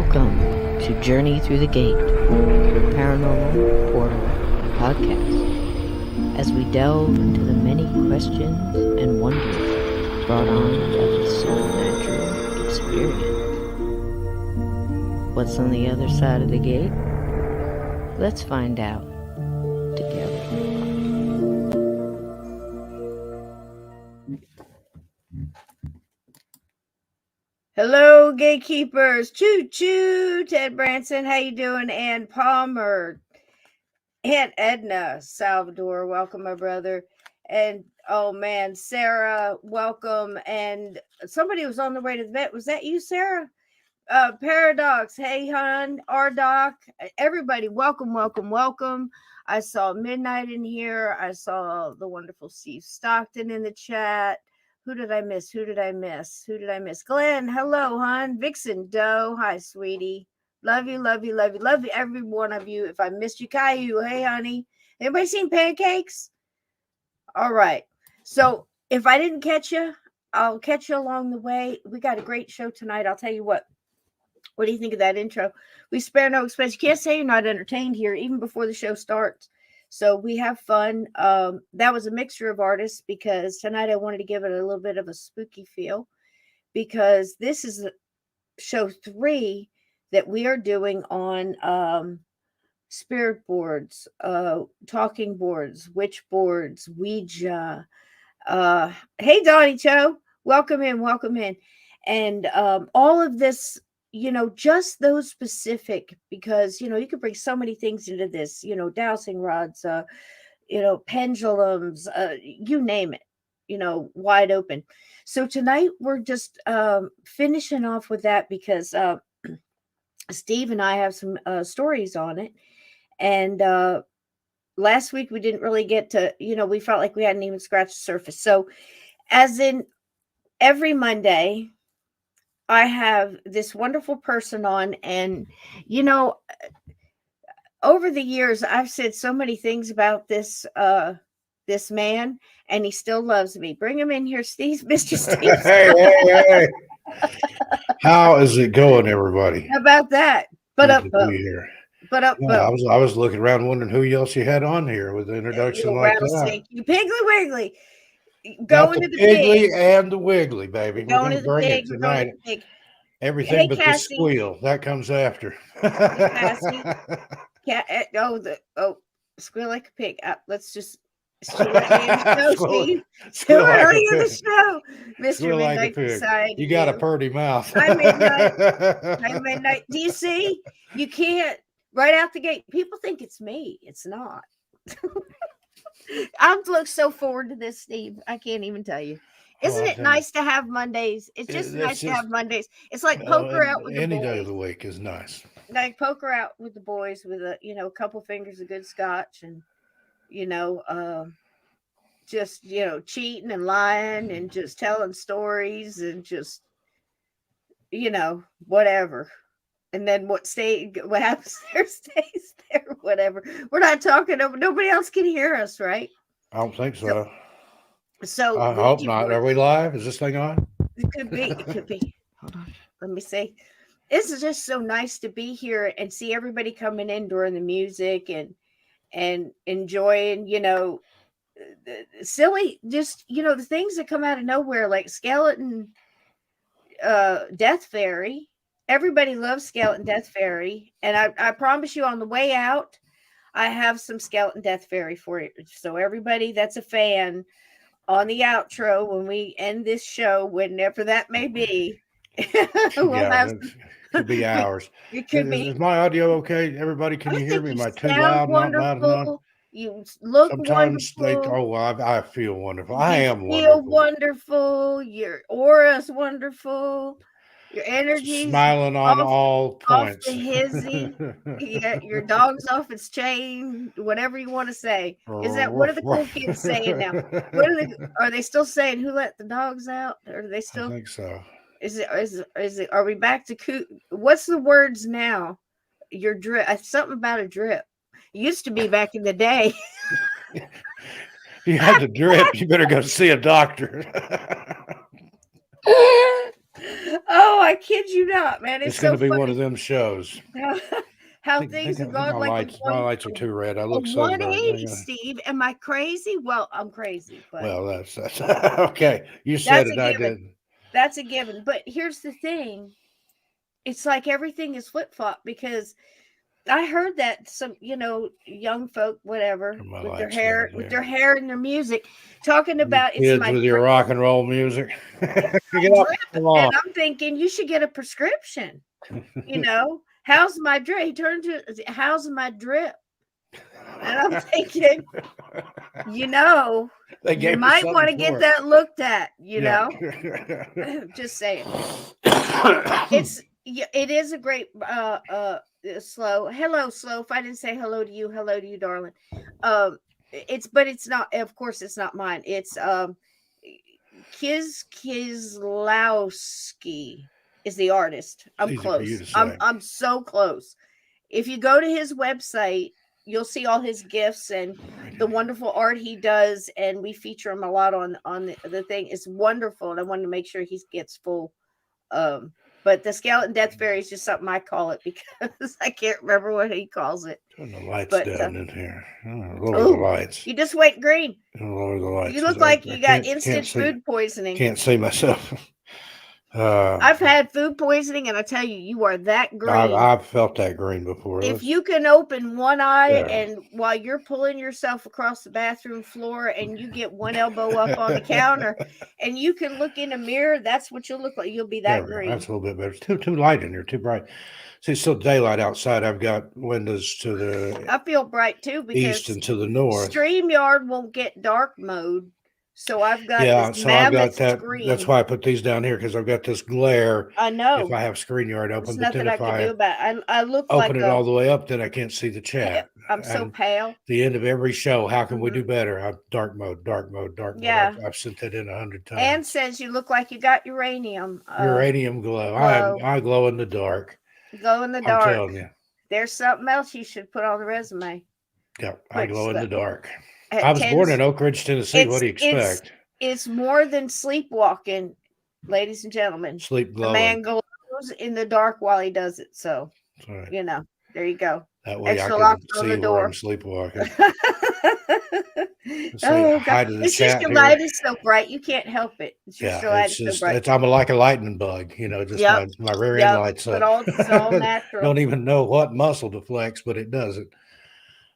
Welcome to Journey Through the Gate, your paranormal portal podcast, as we delve into the many questions and wonders brought on by the supernatural experience. What's on the other side of the gate? Let's find out together. Hello, gatekeepers. Choo choo. Ted Branson, how you doing? Ann Palmer, Aunt Edna, Salvador, welcome, my brother. And oh man, Sarah, welcome. And somebody was on the way to the vet. Was that you, Sarah? Paradox, hey hon, R-Doc, everybody, welcome, welcome, welcome. I saw Midnight in here. I saw the wonderful Steve Stockton in the chat. Who did I miss? Glenn, hello, hon. Vixen Doe, hi, sweetie. Love you, love you, love you, love you, every one of you. If I missed you, Caillou, hey, honey. Anybody seen Pancakes? All right. So if I didn't catch you, I'll catch you along the way. We got a great show tonight. I'll tell you what. What do you think of that intro? We spare no expense. You can't say you're not entertained here, even before the show starts. So we have fun. That was a mixture of artists because tonight I wanted to give it a little bit of a spooky feel because this is show 3 that we are doing on spirit boards, talking boards, witch boards, Ouija. Hey, Donnie Cho, welcome in. And all of this, just those specific, because, you could bring so many things into this, dowsing rods, pendulums, you name it, wide open. So tonight we're just finishing off with that because Steve and I have some stories on it. And last week we didn't really get to, we felt like we hadn't even scratched the surface. So as in every Monday, I have this wonderful person on, and over the years I've said so many things about this this man, and he still loves me. Bring him in here, Steve, Mr. Steve. hey. How is it going, everybody? How about that? But up, here. But up, I was looking around wondering who else you had on here with the introduction like that. You Piggly Wiggly. Going to the Piggly and the Wiggly, baby. We're going to bring it tonight. Everything but Cassie. The squeal that comes after. Squeal like a pig. Let's just squeal like the show, Steve. Squeal like the show, Mr. Midnight Society. You got a purty mouth. Hi, Midnight. Do you see? You can't right out the gate. People think it's me. It's not. I've looked so forward to this, Steve. I can't even tell you. Isn't it nice to have Mondays? It's just nice to have Mondays. It's like poker out with the boys. Any day of the week is nice. Like poker out with the boys with a couple fingers of good scotch and just cheating and lying and just telling stories and just whatever. And then what happens there stays there, whatever. We're not talking over. Nobody else can hear us, right? I don't think so. So I hope not. Are we live? Is this thing on? It could be. Hold on. Let me see. This is just so nice to be here and see everybody coming in during the music and enjoying, silly, just, the things that come out of nowhere, like Skeleton Death Fairy. Everybody loves Skeleton Death Fairy. And I promise you on the way out, I have some Skeleton Death Fairy for you. So everybody that's a fan, on the outro when we end this show, whenever that may be, could be hours. It could be. Is my audio okay? Everybody, can you hear me? Am I too loud? Wonderful. Not loud enough? You look sometimes wonderful. I feel wonderful. I am wonderful. Your aura's wonderful. Your energy smiling on all points. Off the hizzy. Your dog's off its chain. Whatever you want to say. Is that what are the cool kids saying now? Are they still saying who let the dogs out? Or are they still? I think so. Is it? Are we back to what's the words now? Your drip. Something about a drip. It used to be back in the day. You had the drip. You better go see a doctor. Oh, I kid you not, man. It's It's going so to be funny one of them shows. how I things have think gone like my lights are too red. I a look so dark. 180, Steve. Am I crazy? Well, I'm crazy, but Well, that's okay. You said that's a it. I given. didn't. That's a given. But here's the thing. It's like everything is flip-flop because I heard that some, young folk, whatever, Turn my with their lights down hair, here. and their music, talking You about it's kids my with your rock and roll music. Get off the drip, lawn. and I'm thinking you should get a prescription. How's my drip? He turned to, how's my drip? And I'm thinking, They you gave us might want something to get for it. that looked at. Yeah. Just saying. It is a great slow. Hello, slow. If I didn't say hello to you, darling. It's not, of course it's not mine. It's Kislowski is the artist. I'm Easy for you close. to say. I'm so close. If you go to his website, you'll see all his gifts and the wonderful art he does, and we feature him a lot on the thing. It's wonderful, and I wanted to make sure he gets full. But the skeleton death fairy is just something I call it because I can't remember what he calls it. Turn the lights But down in here. Lower the lights. you just went green. Lower the lights. You look like you got instant see, food poisoning. Can't see myself. I've had food poisoning, and I tell you, you are that green. I've felt that green before. If you can open one eye and while you're pulling yourself across the bathroom floor and you get one elbow up on the counter and you can look in a mirror, that's what you'll look like. You'll be that green. That's a little bit better. It's too light in here, too bright. See, it's still daylight outside. I've got windows to the I feel bright too because east and to the north. StreamYard won't get dark mode. So I've got this I've got that. screen. That's why I put these down here because I've got this glare. I know. If I have StreamYard open, there's nothing I can do about it. I look open it all the way up, then I can't see the chat. I'm so pale. The end of every show, how can we do better? I'm dark mode. Yeah. I've sent that in 100 times. Ann says you look like you got uranium. Uranium glow. I glow in the dark. Glow in the dark. I'm telling you. There's something else you should put on the resume. Yeah, I glow in the dark. I was born in Oak Ridge, Tennessee. What do you expect? It's more than sleepwalking, ladies and gentlemen. Sleep glowing. The man glows in the dark while he does it. So, there you go. That way extra I can see on the door. Where I'm sleepwalking. God. It's just your light is so bright. You can't help it. It's just your light is so bright. I'm like a lightning bug, just my rear end lights up. It's all natural. Don't even know what muscle to flex, but it does it.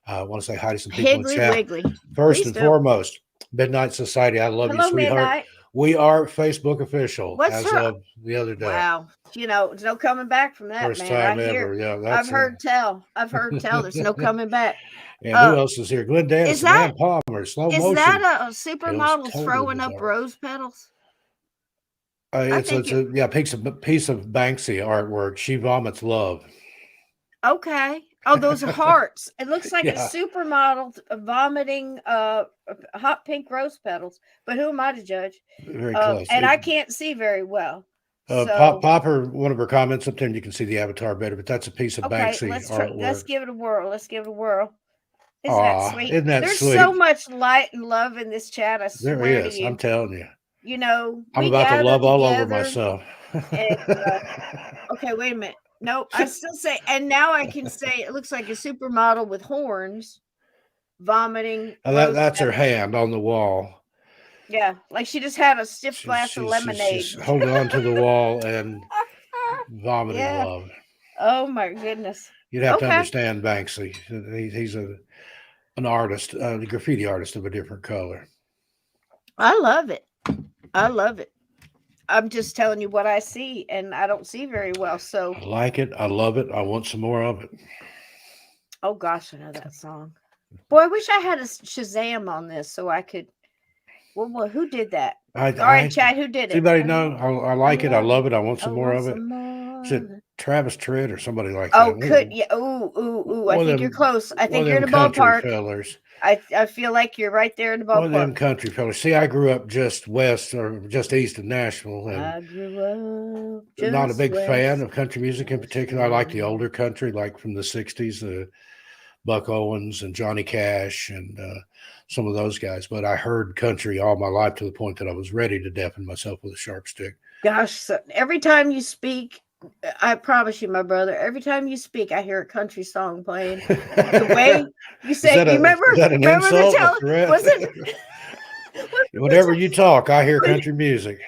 I want to say hi to some people in chat. Wiggly. First and foremost, Midnight Society, I love you, sweetheart. Midnight. We are Facebook official of the other day. Wow. There's no coming back from that, First man. time ever. Yeah, I've heard tell. There's no coming back. And who else is here? Glenn Daniels, Dan Palmer, slow motion. Is that a supermodel throwing up rose petals? It's a piece of Banksy artwork. She vomits love. Okay. Oh, those are hearts. It looks like a supermodel vomiting hot pink rose petals. But who am I to judge? Very close. And I can't see very well. Popper, one of her comments up there, and you can see the avatar better, but that's a piece of Banksy artwork. Let's give it a whirl. Isn't that sweet? Isn't that There's sweet? so much light and love in this chat. I swear there is. to you. I'm telling you. I'm about to love all over myself. And, okay, wait a minute. No, I still say, and now I can say it looks like a supermodel with horns vomiting. That's her hand on the wall. Yeah, like she just had a stiff glass of lemonade. She's holding on to the wall and vomiting love. Oh my goodness! You'd have to understand Banksy. He's an artist, a graffiti artist of a different color. I love it. I'm just telling you what I see, and I don't see very well. So I like it. I love it. I want some more of it. Oh gosh, I know that song. Boy, I wish I had a Shazam on this so I could. Well, who did that? All right, Chad, who did it? Anybody know? I like it. I love it. I want some more of it. Is it Travis Tritt or somebody like that? Ooh. I think you're close. I think you're in the ballpark. Fellers. I feel like you're right there in the ballpark. One of them country fellas. See, I grew up just west or just east of Nashville. And I grew up just not a big fan of country music in particular. I like the older country, like from the 60s, Buck Owens and Johnny Cash and some of those guys. But I heard country all my life to the point that I was ready to deafen myself with a sharp stick. Gosh, so every time you speak, I promise you, my brother, every time you speak, I hear a country song playing. The way you say, you remember is that an the insult, a tell? threat? Was it? Whenever you talk, I hear country music.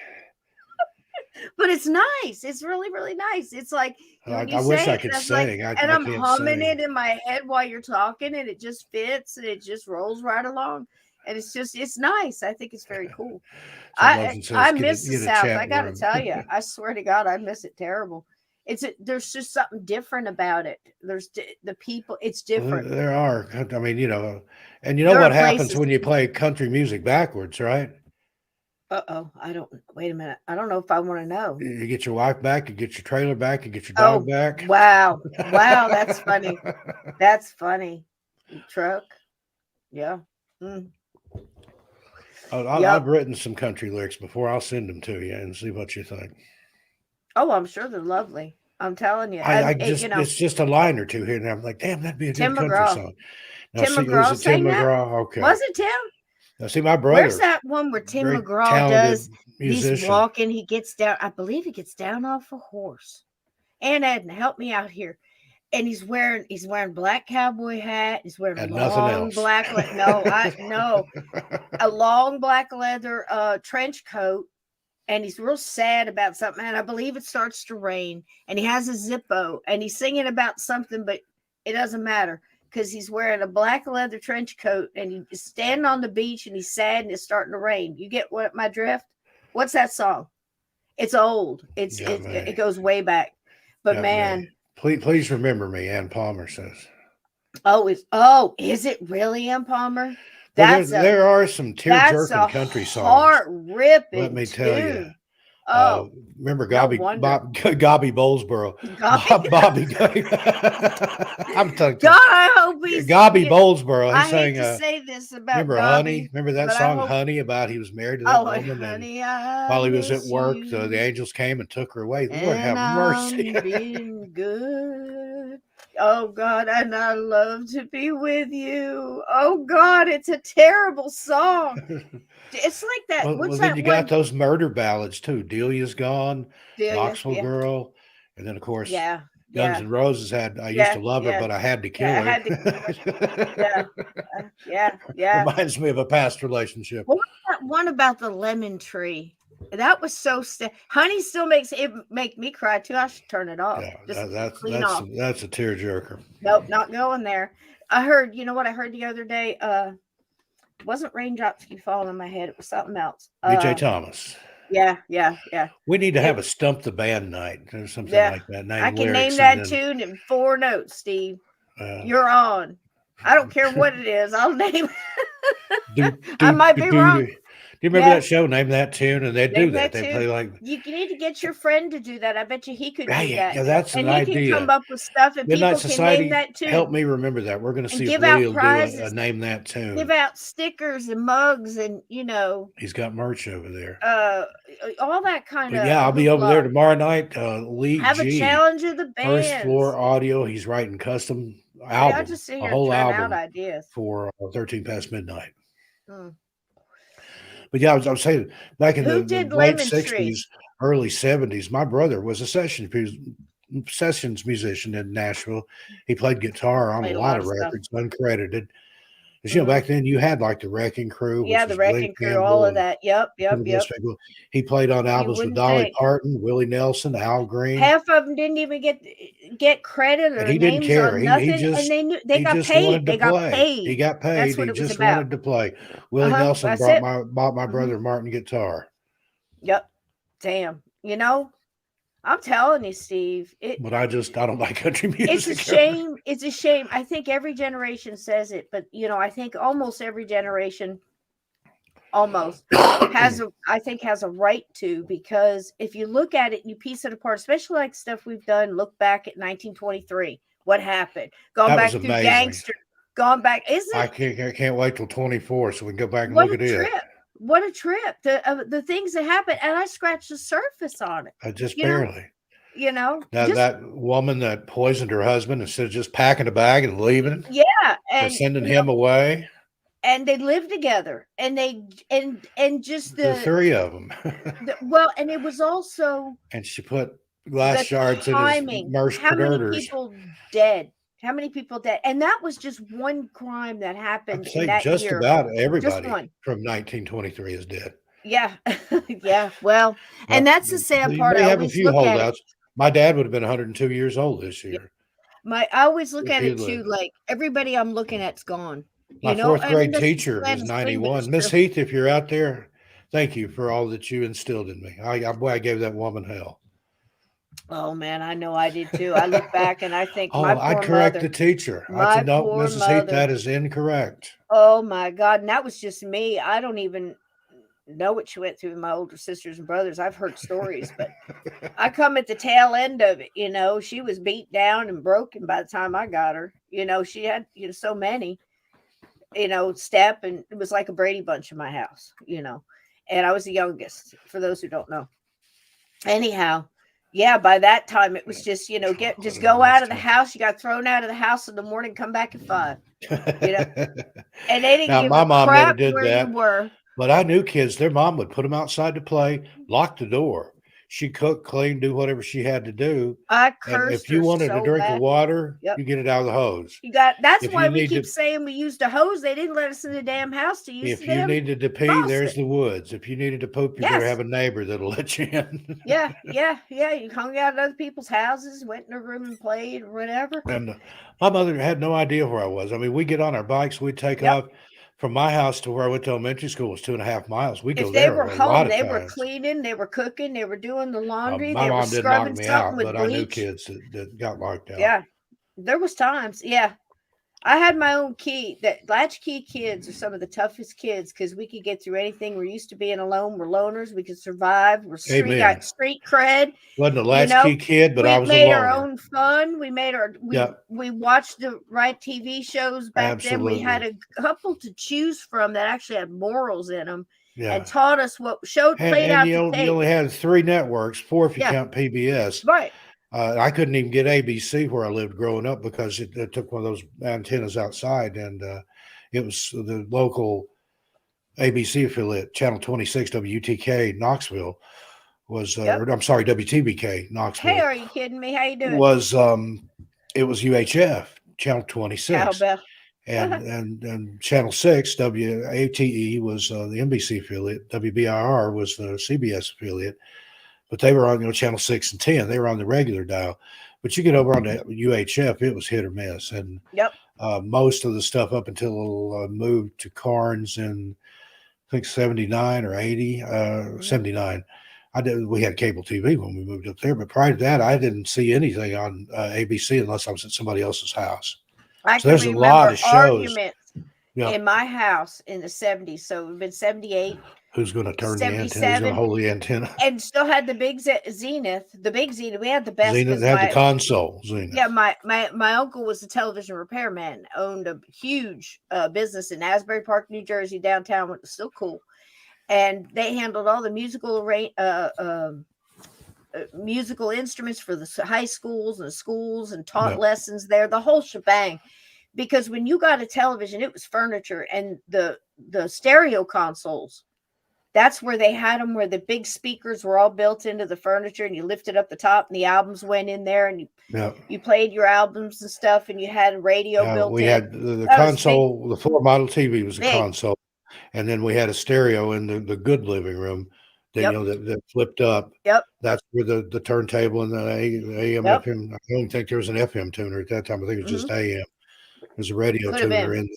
But it's nice. It's really, really nice. It's like when you I wish say I it, could that's like, sing. and I I'm can't humming sing. it in my head while you're talking, and it just fits and it just rolls right along. And it's nice. I think it's very cool. Some legend says I miss the get a South. I chat got to room. tell you, I swear to God, I miss it terrible. There's just something different about it. There's the people. It's different. There are. I mean, and you know There are what happens places. when you play country music backwards, right? I don't. Wait a minute. I don't know if I want to know. You get your wife back, you get your trailer back, you get your dog Oh, back. wow. Wow, that's funny. That's funny. Truck. Yeah. Mm. I've written some country lyrics before. I'll send them to you and see what you think. Oh, I'm sure they're lovely. I'm telling you. It's just a line or two here, and I'm like, damn, that'd be a Tim good country McGraw. song. Now, Tim see, was McGraw it Tim sang that? McGraw? Okay. Was it Tim? Now, see, my Where's brother, that one where Tim very McGraw talented does? He's musician. walking. He gets down. I believe he gets down off a horse. And Edna, help me out here. And he's wearing black cowboy hat. He's wearing And long black a long black leather trench coat. And he's real sad about something. And I believe it starts to rain. And he has a Zippo. And he's singing about something, but it doesn't matter because he's wearing a black leather trench coat. And he's standing on the beach and he's sad and it's starting to rain. You get what my drift? What's that song? It's old. It goes way back. But man. Please remember me, Ann Palmer says. Is it really Ann Palmer? There are some tear-jerking country songs. Heart-ripping. Let me tell you. Oh, remember Gobby Bowlesboro? Bobby. I'm telling you. God, I hope he's Gobby Bowlesboro. He I sang. Hate to say this about remember Gobby, Honey? Remember that song, Honey, about he was married to that woman, honey, and while he was at work, the angels came and took her away. Lord have mercy. Being good. Oh God, and I love to be with you. Oh God, it's a terrible song. It's like that. Well, then you got those murder ballads too. Delia's Gone, Knoxville Girl, and then of course, Guns N' Roses had I used to love her, but I had to kill her. Reminds me of a past relationship. What was that one about the lemon tree? That was so Honey still makes it make me cry too. I should turn it off. Yeah, that's a tearjerker. Nope, not going there. I heard, you know what I heard the other day? It wasn't raindrops keep falling on my head. It was something else. BJ Thomas. Yeah. We need to have a stump the band night or something like that. I can name that tune in 4 notes, Steve. You're on. I don't care what it is. I'll name it. I might be wrong. Do you remember that show, Name That Tune? And they do that. They play like... You need to get your friend to do that. I bet you he could do that. Yeah, that's an idea. He can come up with stuff and Midnight people Society, can name that tune. Help me remember that. We're going to see if Lee will do a Name That Tune. Give out stickers and mugs and, He's got merch over there. All that kind of... Yeah, I'll be over there tomorrow night. Lee Have a challenge of the band. First Floor Audio. He's writing custom albums. A whole album for 13 Past Midnight. But yeah, I was saying, back in the late 60s, early 70s, my brother was a sessions musician in Nashville. He played guitar on a lot of records, uncredited. Because, back then you had like the Wrecking Crew. Yeah, the Wrecking Crew, all of that. Yep. He played on albums with Dolly Parton, Willie Nelson, Al Green. Half of them didn't even get credit or he didn't care. He just, and they got paid. He got paid. He just wanted to play. Willie Nelson bought my brother Martin guitar. Yep. Damn. I'm telling you, Steve. But I don't like country music. It's a shame. It's a shame. I think every generation says it, but I think almost every generation has a right to, because if you look at it and you piece it apart, especially like stuff we've done, look back at 1923. What happened? Gone back through Gangster. Gone back. I can't wait till 24 so we can go back and look at it. What a trip. The things that happened, and I scratched the surface on it. Just barely. That woman that poisoned her husband instead of just packing a bag and leaving. Yeah. And sending him away. and they lived together, and just the three of them. well, and it was also And she put glass the shards in his timing. merch How many predators. people dead? How many people dead? And that was just one crime that happened I'd in say that just year. about Just everybody one. from 1923 is dead. Yeah. Yeah. Well, and that's the sad You part. may I have a always few look at it. holdouts. My dad would have been 102 years old this Yeah. year. I always look If at he it too, lived. like everybody I'm looking at's gone. My You know, fourth I mean grade that's the teacher is saddest thing, but it's 91. Miss true. Heath, if you're out there, thank you for all that you instilled in me. Boy, I gave that woman hell. Oh man, I know I did too. I look back and I think my Oh, I'd poor correct the mother. teacher. I'd say, My no, poor Mrs. Heath, mother. that is incorrect. Oh my God. And that was just me. I don't even know what she went through with my older sisters and brothers. I've heard stories, but I come at the tail end of it. You know, she was beat down and broken by the time I got her. You know, she had, so many, step, and it was like a Brady Bunch in my house, and I was the youngest, for those who don't know. Anyhow, yeah, by that time it was just, just go out of the house. You got thrown out of the house in the morning, come back at 5, and they didn't Now, give my a mom never crap did where you that, were. but I knew kids, their mom would put them outside to play, lock the door. She cook, clean, do whatever she had to do. I And cursed if her you wanted a so drink of bad. water, Yep. you get it out of the hose. That's If why you we need keep to, saying we used a hose. They didn't let us in the damn house to use the if you damn needed to pee, there's faucet. the woods. If you needed to poop, you better Yes. have a neighbor that'll let you in. Yeah. You hung out at other people's houses, went in their room and played or whatever. And my mother had no idea where I was. I mean, we get on our bikes, we'd take Yep. off. From my house to where I went to elementary school was 2.5 miles. We If go they there were a lot home, of they were times. cleaning, they were cooking, they were doing the laundry, My they were mom didn't knock scrubbing me something out, with but I knew bleach. kids that got locked out. Yeah. There was times. Yeah. I had my own key. That latchkey kids are some of the toughest kids because we could get through anything. We're used to being alone. We're loners. We could survive. Amen. Got street cred. Wasn't a latchkey kid, but I We was a made our loner. own fun. We watched the right TV shows back then. We had Absolutely. a couple to choose from that actually had morals in them and Yeah. taught us what played And out the you tape. only had 3 networks, 4 if you Yeah. count PBS. Right. I couldn't even get ABC where I lived growing up because it took one of those antennas outside, and it was the local ABC affiliate, Channel 26 WTK Knoxville was, Yep. or I'm sorry, WTBK Hey, Knoxville are you kidding me? How you doing? was it was UHF Channel 26, Cowbell. and Channel 6 WATE was the NBC affiliate, WBIR was the CBS affiliate. But they were on, Channel 6 and 10. They were on the regular dial. But you get over on the UHF, it was hit or miss. And Yep. most of the stuff up until moved to Carnes in, I think, 79 or 80, 79. We had cable TV when we moved up there. But prior to that, I didn't see anything on ABC unless I was at somebody else's house. I So can there's a lot remember of shows. arguments Yeah. in my house in the 70s. So we've been 78. Who's going to turn the antenna? Who's going to hold the antenna? And still had the big Zenith. The big Zenith. We had the best. Zenith had the console. Zenith. Yeah, my uncle was a television repairman, owned a huge business in Asbury Park, New Jersey, downtown. It was still cool. And they handled all the musical instruments for the high schools and schools and taught lessons there, the whole shebang. Because when you got a television, it was furniture, and the stereo consoles. That's where they had them, where the big speakers were all built into the furniture, and you lifted up the top, and the albums went in there, and you played your albums and stuff, and you had a radio built in. We had the console, the floor model TV was a console, and then we had a stereo in the good living room. Then that flipped up. Yep. That's where the turntable and the AM, FM. I don't think there was an FM tuner at that time. I think it was just AM. There's a radio tuner in there.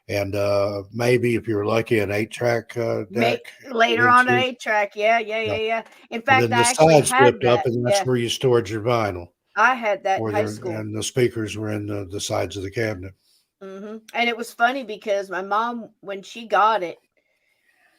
And maybe if you were lucky, an 8-track deck. Later on, an 8-track. Yeah. In fact, and then I the actually sides had flipped that. up, and that's where you stored your vinyl. I had that in high school. And the speakers were in the sides of the cabinet. Mm-hmm. And it was funny because my mom, when she got it,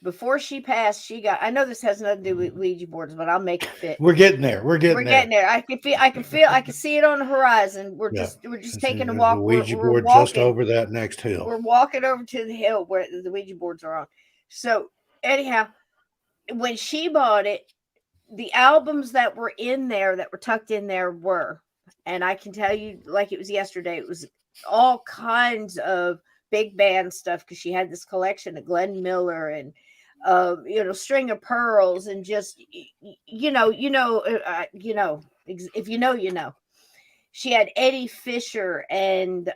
before she passed, I know this has nothing to do with Ouija boards, but I'll make it fit. We're getting there. We're getting there. I can see it on the horizon. We're just taking a walk. The Ouija board walking, just over that next hill. We're walking over to the hill where the Ouija boards are on. So anyhow, when she bought it, the albums that were in there, that were tucked in there were, and I can tell you like it was yesterday, it was all kinds of big band stuff because she had this collection of Glenn Miller and String of Pearls and just if you know, you know. She had Eddie Fisher and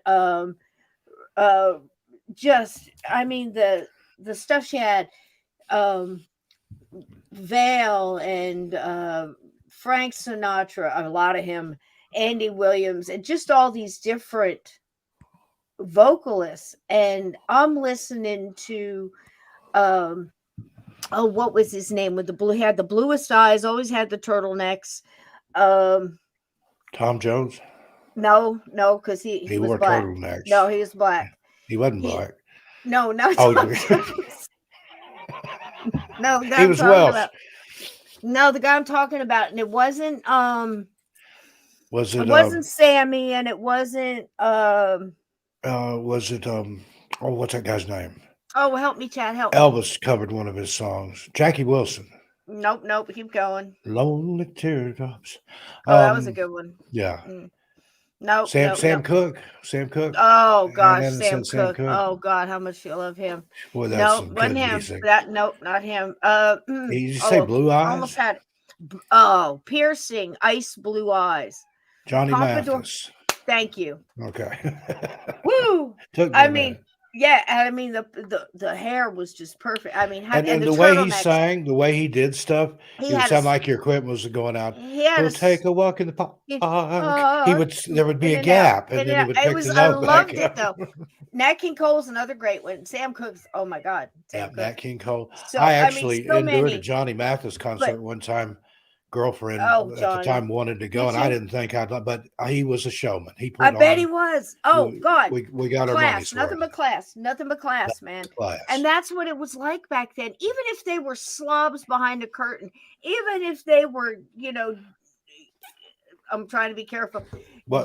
just I mean the stuff she had Vale and Frank Sinatra, a lot of him, Andy Williams, and just all these different vocalists. And I'm listening to what was his name with the blue? He had the bluest eyes, always had the turtlenecks. Tom Jones? No, because he was wore black. turtlenecks. No, he was black. He wasn't black. No, not Tom Jones. No, the guy he was Welsh. About. No, the guy I'm talking about, and it wasn't was it wasn't Sammy, and it wasn't what's that guy's name? Oh, help me, Chad, help Elvis me. Covered one of his songs. Jackie Wilson. Nope, keep going. Lonely Teardrops. That was a good one. Yeah. Nope. Sam Cooke. Sam Cooke. Oh gosh, Sam Cooke. Oh God, how much you love him. Well, that's some wasn't him. music. Nope, not him. Did you say Blue Eyes? Almost had it. Oh, piercing, ice blue eyes. Johnny Mathis. Thank you. Okay. Woo! I mean, the hair was just perfect. I mean, and the way he sang, the way he did stuff, it would sound like your equipment was going out. He'll take a walk in the park. There would be a gap, and then he would pick the note I loved back it though. Nat King Cole's another great one. Sam Cooke's, oh my God. Nat King Cole. So, I actually endured a Johnny Mathis concert one time. Girlfriend at the time wanted to go, and I didn't think but he was a showman. I bet he was. Oh God, we got our money's nothing but class, man. And that's what it was like back then. Even if they were slobs behind a curtain, even if they were, I'm trying to be careful,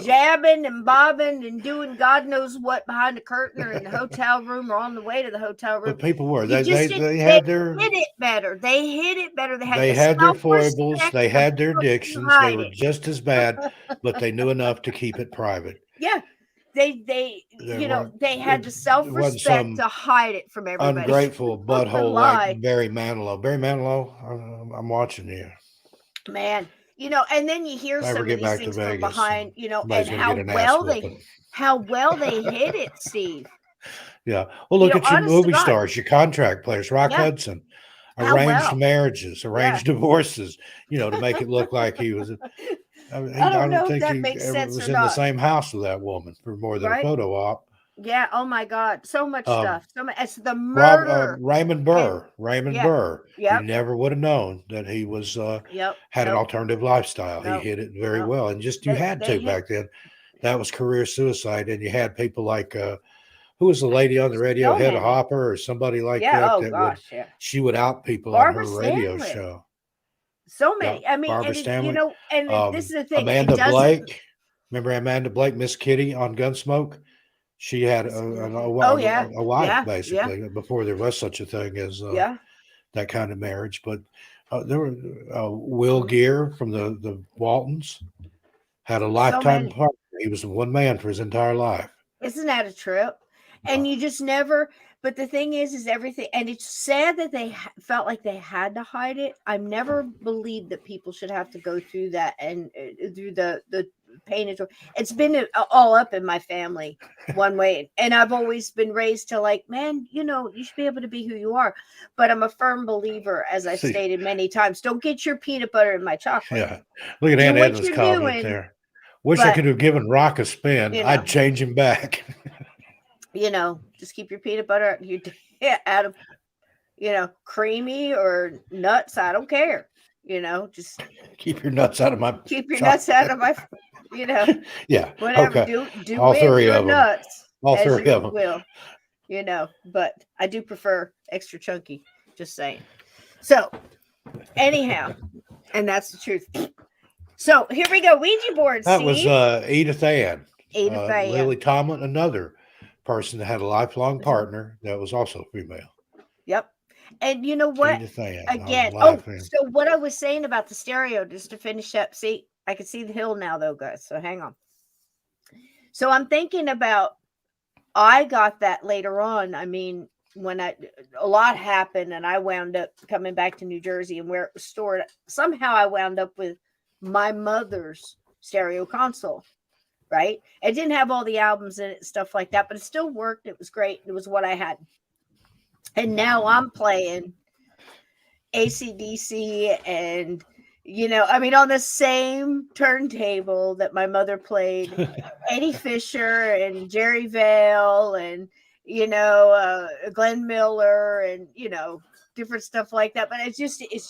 jabbing and bobbing and doing God knows what behind the curtain or in the hotel room or on the way to the hotel room. But people were they hit it better. They hit it better. They had their foibles. They had their addictions. They were just as bad, but they knew enough to keep it private. Yeah. They had the self-respect to hide it from everybody. Ungrateful butthole like Barry Manilow. Barry Manilow, I'm watching you. Man. And then you hear some of these things from behind, and how well they hit it, Steve. Yeah. Well, look at your movie stars, your contract players, Rock Hudson, arranged marriages, arranged divorces, to make it look like he was. I don't think he ever was in the same house with that woman for more than a photo op. Yeah. Oh my God. So much stuff. It's the murder. Raymond Burr. You never would have known that he was had an alternative lifestyle. He hit it very well, and you had to back then. That was career suicide, and you had people like who was the lady on the radio, Hedda Hopper, or somebody like that. She would out people Barbara on her radio Stanwyck. show. So many. I mean, Barbara Stanwyck. And this is the thing. Amanda Blake. Remember Amanda Blake, Miss Kitty on Gunsmoke? She had a wife, basically, before there was such a thing as that kind of marriage. But there were Will Gear from the Waltons had a lifetime partner. He was one man for his entire life. Isn't that a trip? And you just never. But the thing is everything, and it's sad that they felt like they had to hide it. I've never believed that people should have to go through that and through the pain. It's been all up in my family one way, and I've always been raised to like, man, you should be able to be who you are. But I'm a firm believer, as I've stated many times, don't get your peanut butter in my chocolate. Yeah, look at Aunt Edna's comment there. Wish I could have given Rock a spin. I'd change him back. Just keep your peanut butter out of, creamy or nuts. I don't care. Just keep your nuts out of my. Keep your nuts out of my. Yeah. Whatever. Okay. Do all three of them. Nuts. All three of them. Will. But I do prefer extra chunky. Just saying. So, anyhow, and that's the truth. So here we go. Ouija boards. That was Edith Ann. Edith Ann. Lily Tomlin, another person that had a lifelong partner that was also female. Yep. And you know what? Again, so what I was saying about the stereo, just to finish up, see, I can see the hill now though, guys. So hang on. So I'm thinking about I got that later on. I mean, when a lot happened and I wound up coming back to New Jersey and where it was stored, somehow I wound up with my mother's stereo console, right? It didn't have all the albums in it, stuff like that, but it still worked. It was great. It was what I had. And now I'm playing AC/DC and, I mean, on the same turntable that my mother played Eddie Fisher and Jerry Vale and, Glenn Miller and, different stuff like that. But it's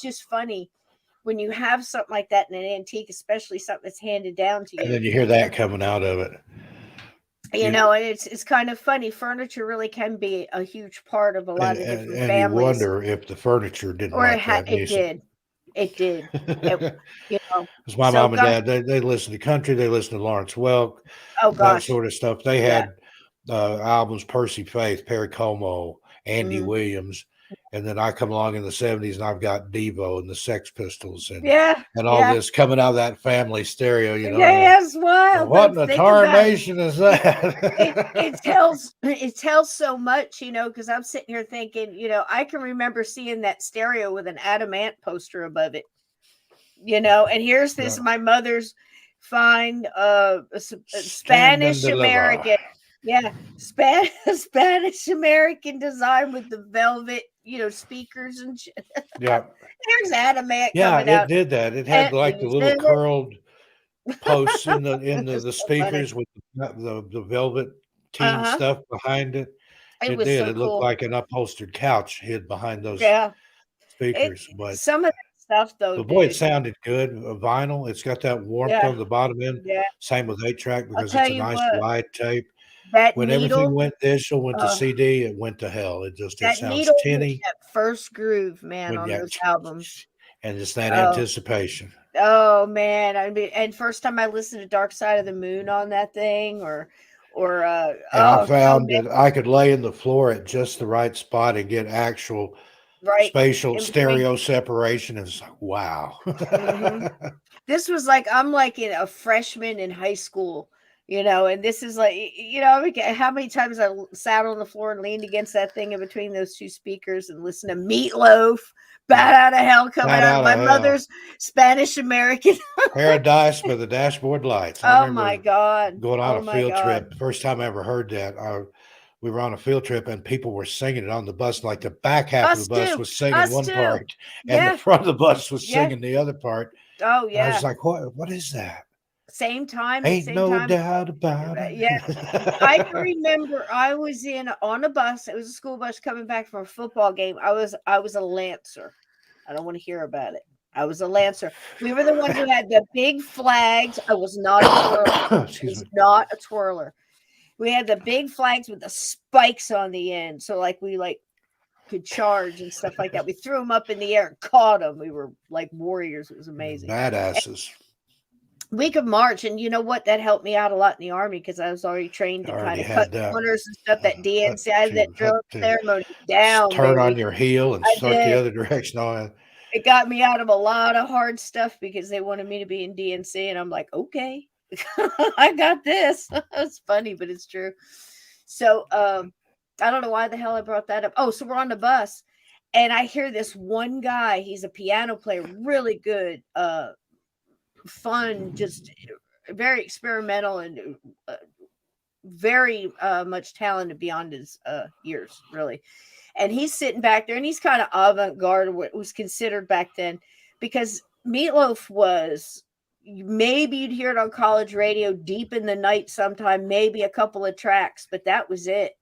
just funny when you have something like that in an antique, especially something that's handed down to you. And then you hear that coming out of it. And it's kind of funny. Furniture really can be a huge part of a lot of different families. And you wonder if the furniture didn't like that music. It did. Because my mom and dad, they listen to country, they listen to Lawrence Welk, that sort of stuff. They had albums, Percy Faith, Perry Como, Andy Williams. And then I come along in the 70s and I've got Devo and the Sex Pistols and all this coming out of that family stereo, Yeah, it's wild. What in the tarnation is that? It tells so much, because I'm sitting here thinking, I can remember seeing that stereo with an Adamant poster above it, and here's this, my mother's fine Spanish American. Yeah, Spanish American design with the velvet, speakers and shit. Yeah. There's Adamant. Yeah, coming out. It did that. It had like the little curled posts in the speakers so with the velvet teen stuff behind it. It did. So it looked like an upholstered couch hid behind those speakers. But some of that stuff, though, boy, it sounded good. Vinyl. It's got that warmth on the bottom end. Yeah. Same with 8-track because it's a nice wide tape. That when needle, everything went digital, went to CD, it went to hell. It sounds tinny. That first groove, man, on those albums. And it's that anticipation. Oh man. I mean, and first time I listened to Dark Side of the Moon on that thing I found that I could lay in the floor at just the right spot and get actual spatial stereo separation. It's like, wow. This was like, I'm like a freshman in high school. And this is like, how many times I sat on the floor and leaned against that thing in between those two speakers and listened to Meatloaf, Bat Out of Hell coming out of my mother's Spanish American. Paradise by the Dashboard Lights. Oh my God. Going on a field trip. First time I ever heard that. We were on a field trip and people were singing it on the bus. Like the back half of the bus was singing one part and the front of the bus was singing the other part. Oh yeah. And I was like, what is that? Same time. Ain't no doubt about it. Yeah. I can remember I was on a bus. It was a school bus coming back from a football game. I was a Lancer. I don't want to hear about it. I was a Lancer. We were the ones who had the big flags. I was not a twirler. Not a twirler. We had the big flags with the spikes on the end. So we could charge and stuff like that. We threw them up in the air and caught them. We were like warriors. It was amazing. Badasses. We could march, and you know what? That helped me out a lot in the Army because I was already trained to kind of cut corners and stuff. That DNC, that drill ceremony down. Turn on your heel and start the other direction on. It got me out of a lot of hard stuff because they wanted me to be in DNC, and I'm like, okay, I got this. It's funny, but it's true. So I don't know why the hell I brought that up. Oh, so we're on the bus, and I hear this one guy. He's a piano player, really good. Fun, just very experimental and very much talented beyond his years, really. And he's sitting back there and he's kind of avant-garde, what was considered back then, because Meatloaf was, maybe you'd hear it on college radio deep in the night sometime, maybe a couple of tracks, but that was it.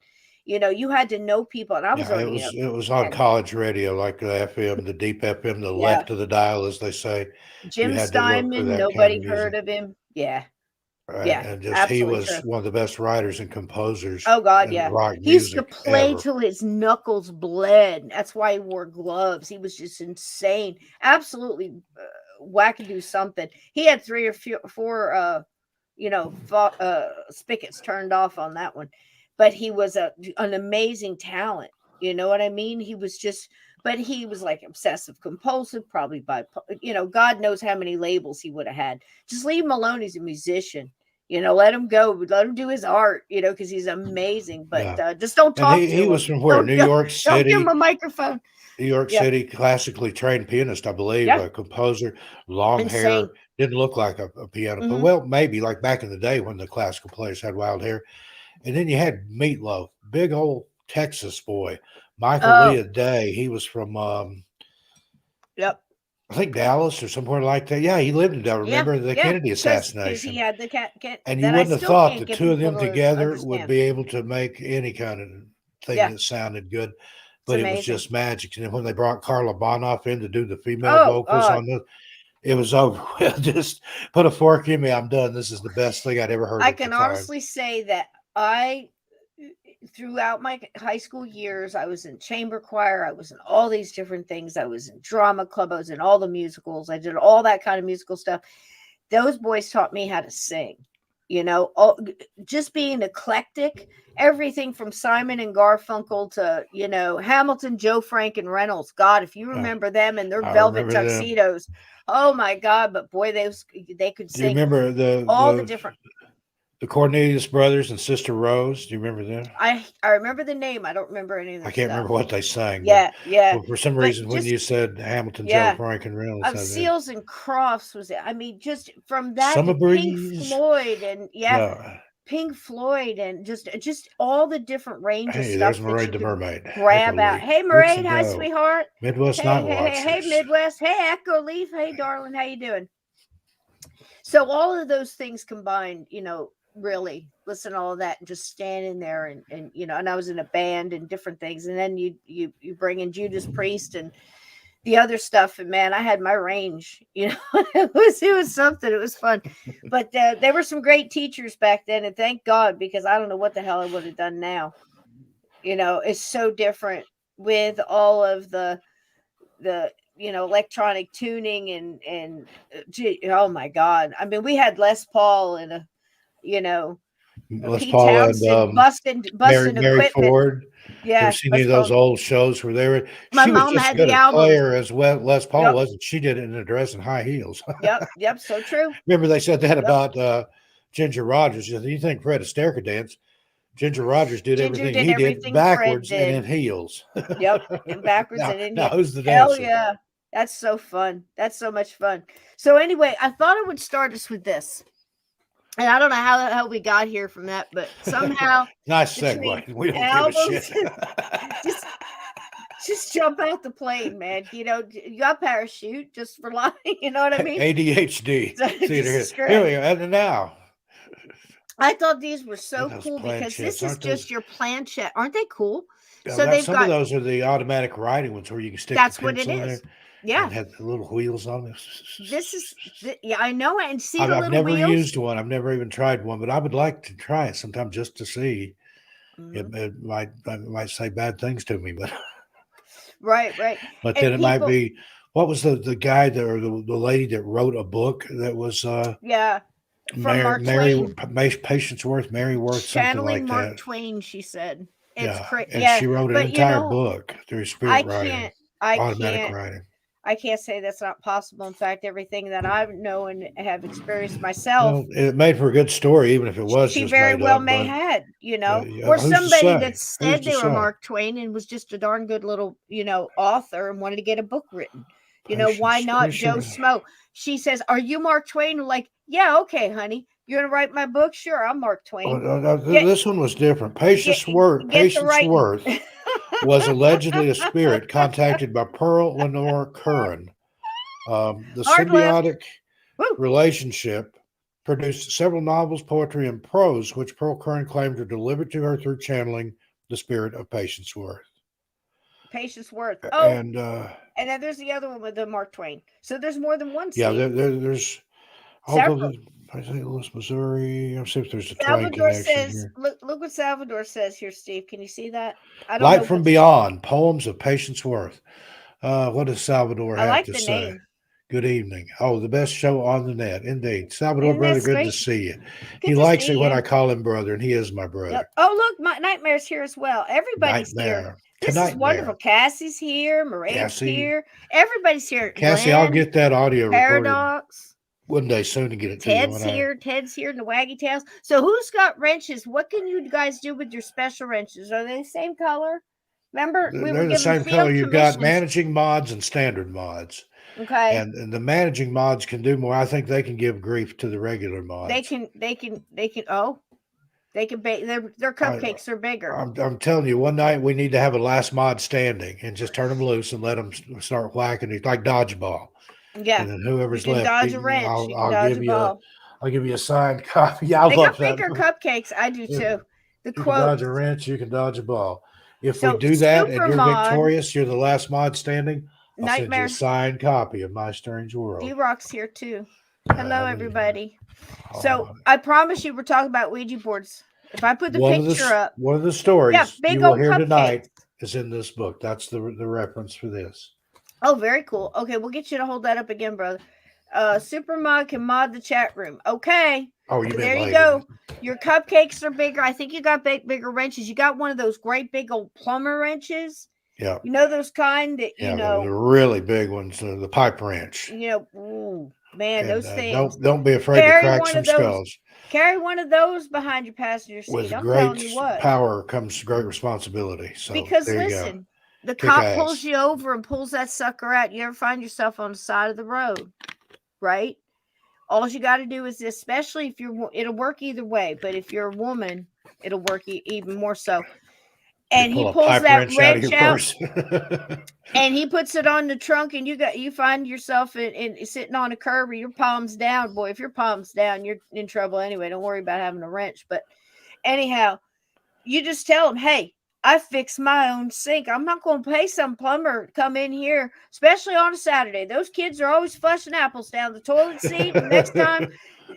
You had to know people, and I was already. It was on college radio, like the FM, the deep FM, the left of the dial, as they say. Jim Steinman, nobody heard of him. Yeah. Right. Yeah, and he was one of the best writers and composers. Oh God, yeah. He used to play till his knuckles bled. That's why he wore gloves. He was just insane, absolutely wackadoo something. He had 3 or 4, spigots turned off on that one. But he was an amazing talent. You know what I mean? He was just, but he was like obsessive compulsive, probably God knows how many labels he would have had. Just leave him alone. He's a musician. Let him go. Let him do his art, because he's amazing. But Yeah. just don't And talk he to was him. from where? New York Don't give him City. a microphone. New York Yeah. City, classically trained pianist, I believe, Yeah. a composer, long Insane. hair, didn't look like a piano player. Well, maybe like back in the day when the classical players had wild hair. And then you had Meatloaf, big old Texas boy, Michael Oh, Leah Day. He was from, yep. I think Dallas or somewhere like that. Yeah, he lived in Dallas. Yeah. Remember the Yeah. Kennedy Because assassination? he had the cat And you that I wouldn't have still thought can't the get two of people them to together would understand. be able to make any kind of thing Yeah. that sounded good. It's But it was amazing. just magic. And then when they brought Carla Bonoff in to do the female Oh, vocals on this, it was over with. Just put a fork in me. I'm done. This is the best thing I'd ever heard I at the can time. honestly say that throughout my high school years, I was in chamber choir. I was in all these different things. I was in drama club. I was in all the musicals. I did all that kind of musical stuff. Those boys taught me how to sing. Just being eclectic, everything from Simon and Garfunkel to Hamilton, Joe Frank, and Reynolds. God, if you remember them and their velvet tuxedos, oh my God! But boy, they could sing. Do you remember all the different the Cornelius brothers and Sister Rose? Do you remember them? I remember the name. I don't remember any of their I can't stuff. remember what they sang. Yeah, yeah. But for some But reason, when just you said Hamilton, Joe yeah, Frank, and Reynolds, of Seals and Crofts was it? I mean, just from that Summer to Pink Breeze. Floyd and Pink Floyd and just all the different range of Hey, stuff there's that Maraid you the could Mermaid. grab out. Hey, Maraid, hi, sweetheart. Midwest Hey, Night hey, Watchers. hey, Midwest. Hey, Echo Leaf. Hey, darling, how you doing? So all of those things combined, really listen to all of that and just standing there and I was in a band and different things, and then you bring in Judas Priest and the other stuff, and man, I had my range. It was something. It was fun, but there were some great teachers back then, and thank God, because I don't know what the hell I would have done now. It's so different with all of the electronic tuning and oh my God, I mean, we had Les Paul and a Les Pete Paul Townsend and busting Mary equipment. Ford. You ever Yeah, seen any Les of those Paul. old shows where they were? My She was mom just as had good the a albums. player as well. Les Paul Yep. wasn't. She did it in a dress and high heels. Yep. So true. Remember they said that about Ginger Rogers. You think Fred Astaire could dance? Ginger Rogers did everything he did backwards and in heels. Yep, and backwards and in now heels. who's the Hell dancer? yeah. That's so fun. That's so much fun. So anyway, I thought I would start us with this. And I don't know how we got here from that, but somehow nice segue. We don't albums, give a shit. just jump out the plane, man. You got parachute just for life. You know what I mean? ADHD. Here we go. And now. I thought these were so cool because this is just your planchette. Aren't they cool? So some of those are the automatic writing ones where you can stick the pencil in there. Yeah. And have the little wheels on it. This is, I know it. And see I've the little never wheels? used one. I've never even tried one, but I would like to try it sometime just to see. Mm-hmm. It might say bad things to me, but right. But then it might be, what was the guy that, or the lady that wrote a book that was from Mary Patience-Worth, Mary Worth, something like Mark that. Twain, she said. It's and she wrote an entire book through spirit writing, automatic writing. I can't say that's not possible. In fact, everything that I know and have experienced myself, well, it made for a good story, even if it was she just very well up, may had, or somebody that said they were Mark Twain and was just a darn good little, author and wanted to get a book written. Why not Joe Smo? She says, "Are you Mark Twain?" Like, yeah, okay, honey. You're gonna write my book? Sure, I'm Mark Twain. This one was different. Patience-Worth was allegedly a spirit contacted by Pearl Lenore Curran. The symbiotic relationship produced several novels, poetry, and prose, which Pearl Curran claimed were delivered to her through channeling the spirit of Patience-Worth. Patience-Worth. Oh, and then there's the other one with the Mark Twain. So there's more than one. Yeah, there's several. St. Louis, Missouri. I'll see if there's a Salvador Twain connection says, here. Look what Salvador says here, Steve. Can you see that? I don't Light from Beyond, poems of Patience-Worth. What does Salvador have to say? Name. Good evening. Oh, the best show on the net. Indeed. Salvador, brother, good to see you. He likes it when I call him brother, and he is my brother. Yep. Oh, look, my Nightmare's here as well. Everybody's here. This is wonderful. Cassie's here. Maraid's here. Everybody's here. Cassie, Glenn, I'll get that audio Paradox. one day soon to get it to you. Ted's here in the waggy tails. So who's got wrenches? What can you guys do with your special wrenches? Are they the same color? Remember, we were They're the given same color. field You've got commissions. managing mods and standard mods. Okay. And the managing mods can do more. I think they can give grief to the regular mods. They can. Oh, they can bake. Their cupcakes are bigger. I'm telling you, one night we need to have a last mod standing and just turn them loose and let them start whacking it like dodgeball. Yeah. And then whoever's left, dodge a wrench. I'll give you a signed copy. I they love got bigger cupcakes. I do too. You can dodge a wrench. You can dodge a ball. If we do that and you're victorious, you're the last mod standing. I'll send you a signed copy of My Strange World. D-Rock's here too. Hello, everybody. So I promise you, we're talking about Ouija boards. If I put the picture up, one of the stories you will hear tonight is in this book. That's the reference for this. Oh, very cool. Okay, we'll get you to hold that up again, brother. Supermod can mod the chat room. Okay. Oh, there you go. Your cupcakes are bigger. I think you got bigger wrenches. You got one of those great big old plumber wrenches. Yeah. You know those kind that the really big ones, the pipe wrench. Ooh, man, those things. Don't be afraid to crack some skulls. Carry one of those behind your passenger seat. With great power comes great responsibility. So because listen, the cop pulls you over and pulls that sucker out. You ever find yourself on the side of the road, right? All you got to do is, especially if it'll work either way. But if you're a woman, it'll work even more so. And he pulls that wrench out and he puts it on the trunk, and you find yourself in sitting on a curb, or your palms down. Boy, if your palms down, you're in trouble anyway. Don't worry about having a wrench. But anyhow, you just tell him, hey, I fix my own sink. I'm not going to pay some plumber to come in here, especially on a Saturday. Those kids are always flushing apples down the toilet seat. And next time,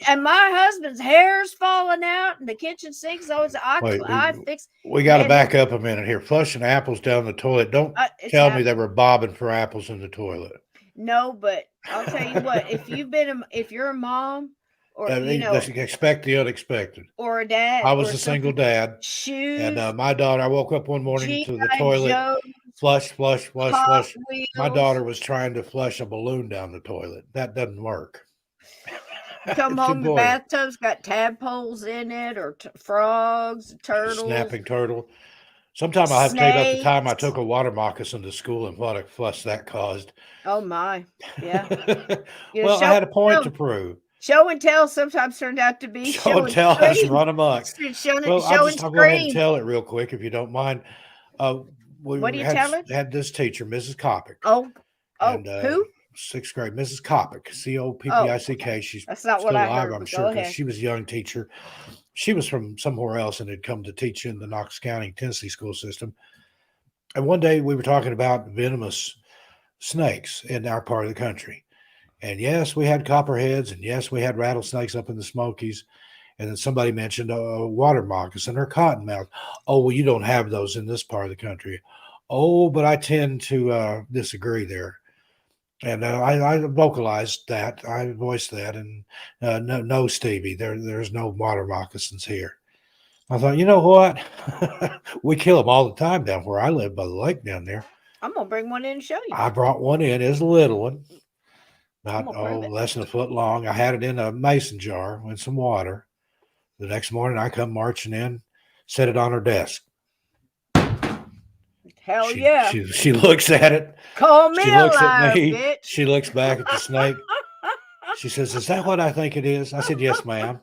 and my husband's hair's falling out, and the kitchen sink's always I fix. We got to back up a minute here. Flushing apples down the toilet. Don't tell me they were bobbing for apples in the toilet. No, but I'll tell you what. If you're a mom, or expect the unexpected, or a dad. I was a single dad. Shoes. And my daughter. I woke up one morning to the toilet. Flush. My daughter was trying to flush a balloon down the toilet. That doesn't work. Come home, the bathtub's got tadpoles in it, or frogs, turtles. Snapping turtle. Sometimes I'll have to tell you about the time I took a water moccasin to school and what a fuss that caused. Oh, my. Yeah. Well, I had a point to prove. Show and tell sometimes turned out to be show and tell has run amok. I'll go ahead and tell it real quick if you don't mind. What do you tell it? Had this teacher, Mrs. Kopic. Who? 6th grade, Mrs. Kopic, Coppick. She's that's not what I heard. I'm sure, because she was a young teacher. She was from somewhere else and had come to teach in the Knox County, Tennessee school system. And one day we were talking about venomous snakes in our part of the country. And yes, we had copperheads, and yes, we had rattlesnakes up in the Smokies. And then somebody mentioned a water moccasin or cottonmouth. Oh, well, you don't have those in this part of the country. Oh, but I tend to disagree there. And I vocalized that. I voiced that. And no, Stevie, there's no water moccasins here. I thought, you know what? We kill them all the time down where I live by the lake down there. I'm going to bring one in and show you. I brought one in. It's a little one. About less than a foot long. I had it in a mason jar with some water. The next morning, I come marching in, set it on her desk. Hell yeah. She looks at it. Call me She looks alive, at me. bitch. She looks back at the snake. She says, "Is that what I think it is?" I said, "Yes, ma'am."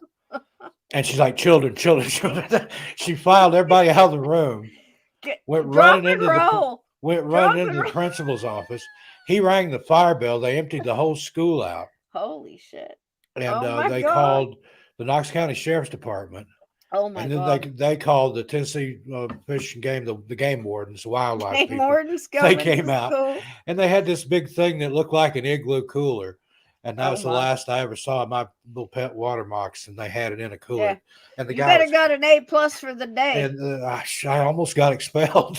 And she's like, children. She filed everybody out of the room. Went running into the principal's office. He rang the fire bell. They emptied the whole school out. Holy shit. And they called the Knox County Sheriff's Department. Oh, my God. And then they called the Tennessee Fish and Game, the game wardens, the wildlife people. Wardens they came out, and they had this big thing that looked like an igloo cooler. And that was the last I ever saw my little pet water moccasin. They had it in a cooler. Yeah. And the guy got an A+ for the day. And I almost got expelled.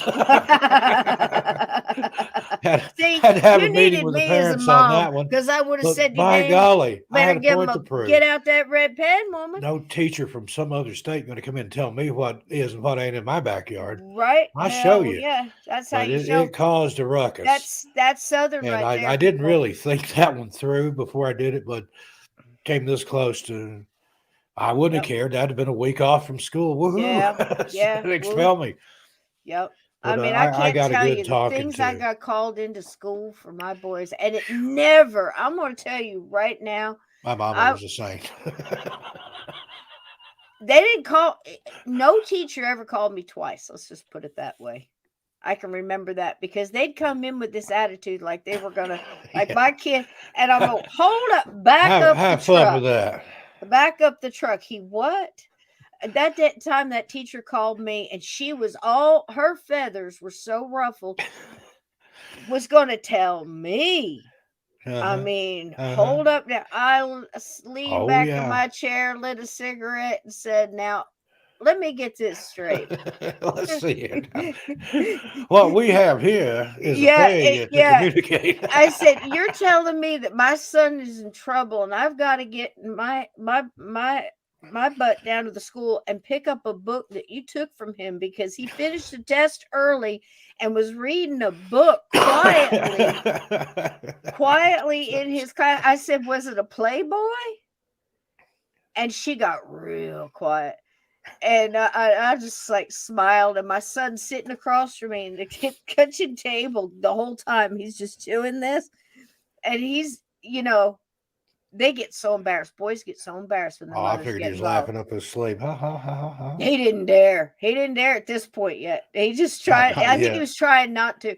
had to have a meeting with the parents on that one. Because I would have said, by golly, I had a point to prove. Get out that red pen, woman. No teacher from some other state going to come in and tell me what is and what ain't in my backyard. Right. I'll show you. Yeah, that's how you show. It caused a ruckus. That's Southern and right there. I didn't really think that one through before I did it, but came this close to, I wouldn't have cared. That'd have been a week off from school. Yeah, Woohoo! yeah. Expel me. Yep. But I I can't got a tell good you the talking things I to. got called into school for my boys, and it never. I'm going to tell you right now. My mama was a saint. They didn't call. No teacher ever called me twice. Let's just put it that way. I can remember that because they'd come in with this attitude like they were gonna, like my kid, and I'm going, hold up, back up the have fun truck, with that. back up the truck. He what? That time that teacher called me, and she was all her feathers were so ruffled, was going to tell me. I mean, hold up now. I leaned back in my chair, lit a cigarette, and said, "Now, let me get this straight. Let's see it. What we have here is a failure to yeah." communicate. I said, "You're telling me that my son is in trouble, and I've got to get my butt down to the school and pick up a book that you took from him because he finished the test early and was reading a book quietly in his class." I said, "Was it a Playboy?" And she got real quiet. And I just like smiled, and my son's sitting across from me in the kitchen table the whole time. He's just doing this, and he's, they get so embarrassed. Boys get so embarrassed when the I mothers figured get he was involved. laughing up his sleeve. Ha ha ha ha. He didn't dare. He didn't dare at this point yet. He just tried. I think he was trying not to.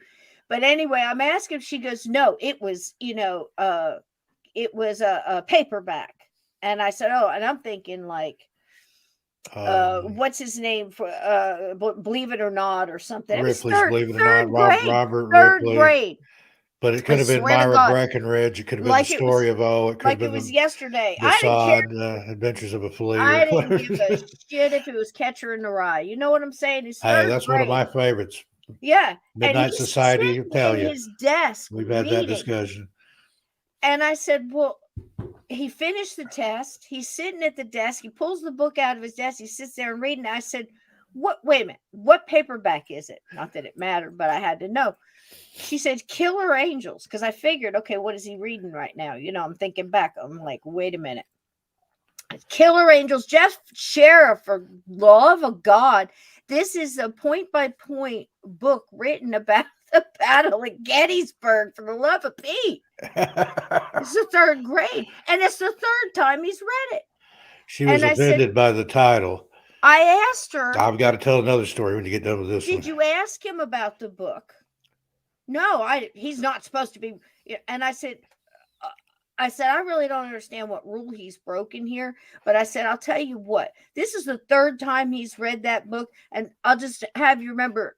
But anyway, I'm asking if she goes, no, it was, it was a paperback. And I said, oh, and I'm thinking like, what's his name for Believe It or Not or something. Ripley's Believe It or Third Not. grade. Robert Third Ripley. grade. But it could have been Myra Breckenridge. It could have been the story of O. It could have been it was yesterday. The Sod Adventures of a Flea. I didn't give a shit if it was Catcher in the Rye. You know what I'm saying? It's third that's grade. one of my favorites. Yeah. Midnight Society. Tell you. His desk. We've had that discussion. And I said, well, he finished the test. He's sitting at the desk. He pulls the book out of his desk. He sits there and reading. I said, wait a minute. What paperback is it? Not that it mattered, but I had to know. She said, Killer Angels. Because I figured, okay, what is he reading right now? I'm thinking back. I'm like, wait a minute. Killer Angels, Jeff Sheriff, for love of God. This is a point-by-point book written about the Battle of Gettysburg, for the love of Pete. It's the third grade, and it's the third time he's read it. She was offended by the title. I asked her. I've got to tell another story when you get done with this one. Did you ask him about the book? No, he's not supposed to be. And I said, I really don't understand what rule he's broken here. But I said, I'll tell you what, this is the third time he's read that book. And I'll just have you remember,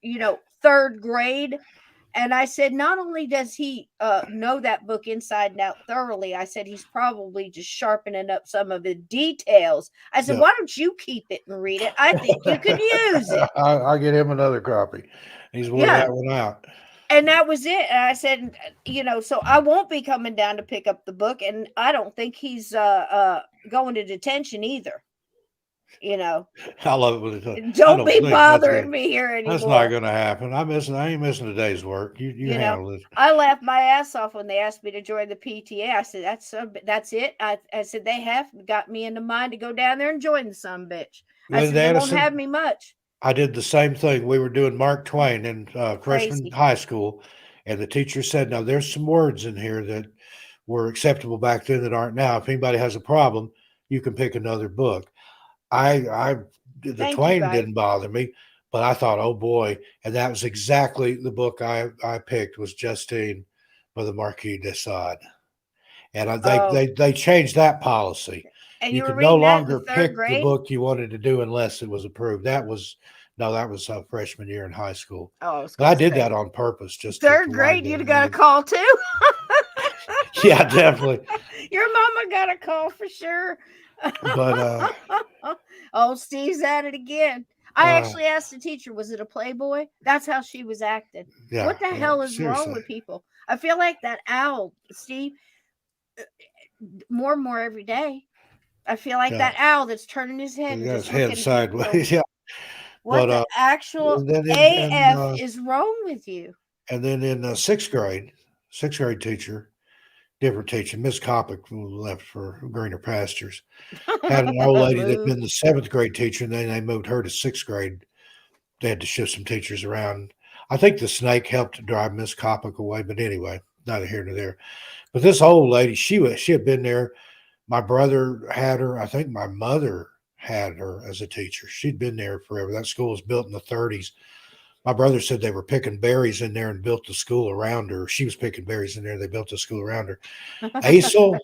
third grade. And I said, not only does he know that book inside and out thoroughly, I said, he's probably just sharpening up some of the details. I said, why don't you keep it and read it? I think you could use it. I'll get him another copy. He's wore that one out. And that was it. And I said, so I won't be coming down to pick up the book. And I don't think he's going to detention either. I love it when it's don't be bothering me here anymore. That's not going to happen. I ain't missing a day's work. You handle it. I laughed my ass off when they asked me to join the PTA. I said, that's it. I said, they have got me in the mind to go down there and join the sumbitch. I said, they won't have me much. I did the same thing. We were doing Mark Twain in freshman high school, and the teacher said, now there's some words in here that were acceptable back then that aren't now. If anybody has a problem, you can pick another book. The Twain didn't bother me, but I thought, oh boy. And that was exactly the book I picked, was Justine by the Marquis de Sade. And they changed that policy. And you could no longer pick the book you wanted to do unless it was approved. That was freshman year in high school. Oh, but I did that on purpose. Just third grade, you'd have got a call too. Yeah, definitely. Your mama got a call for sure. But oh, Steve's at it again. I actually asked the teacher, was it a Playboy? That's how she was acting. Yeah, what the hell is wrong with people? I feel like that owl, Steve, more and more every day. I feel like that owl that's turning his head. His head sideways. Yeah. What the actual AF is wrong with you? And then in sixth grade teacher different teacher. Miss Coppock, who left for greener pastures, had an old lady that'd been the 7th grade teacher, and then they moved her to 6th grade. They had to shift some teachers around. I think the snake helped drive Miss Coppock away, but anyway, neither here nor there. But this old lady, she had been there. My brother had her. I think my mother had her as a teacher. She'd been there forever. That school was built in the 30s. My brother said they were picking berries in there and built the school around her. She was picking berries in there. They built the school around her. Acel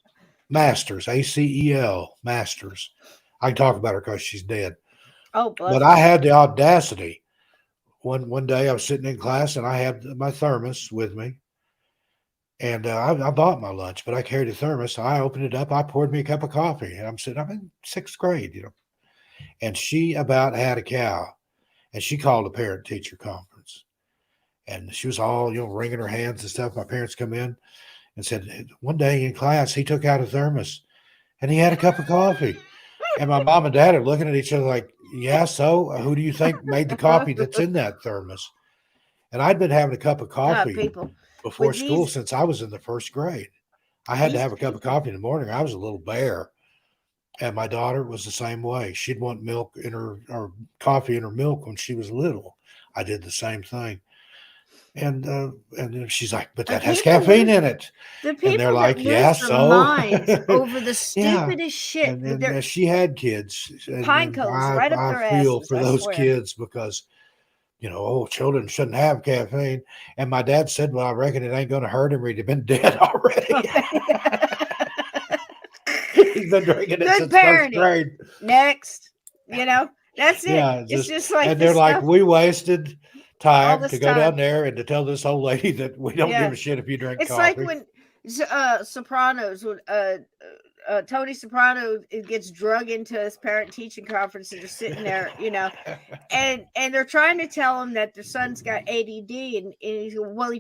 Masters, ACEL Masters. I can talk about her because she's dead. Oh, but I had the audacity. One day I was sitting in class and I had my thermos with me. And I bought my lunch, but I carried a thermos. I opened it up. I poured me a cup of coffee. And I'm in 6th grade, And she about had a cow. And she called a parent-teacher conference. And she was all, wringing her hands and stuff. My parents come in and said, one day in class, he took out a thermos and he had a cup of coffee. And my mom and dad are looking at each other like, yeah, so who do you think made the coffee that's in that thermos? And I'd been having a cup of coffee before school since I was in the 1st grade. I had to have a cup of coffee in the morning. I was a little bear. And my daughter was the same way. She'd want milk in her, or coffee in her milk when she was little. I did the same thing. And then she's like, but that has caffeine in it. The people and they're like, yeah, so minds over the stupidest shit. And she had kids. Pine cones right up their asses. I feel for those kids because, children shouldn't have caffeine. And my dad said, well, I reckon it ain't going to hurt him. He'd have been dead already. He's been drinking it since 1st grade. Next, that's it. Yeah, it's just like, and they're like, we wasted time to go down there and to tell this old lady that we don't give a shit if you drink coffee. It's like when Sopranos, Tony Soprano gets drug into his parent-teaching conference and they're sitting there, and they're trying to tell him that their son's got ADD, and he's going, well,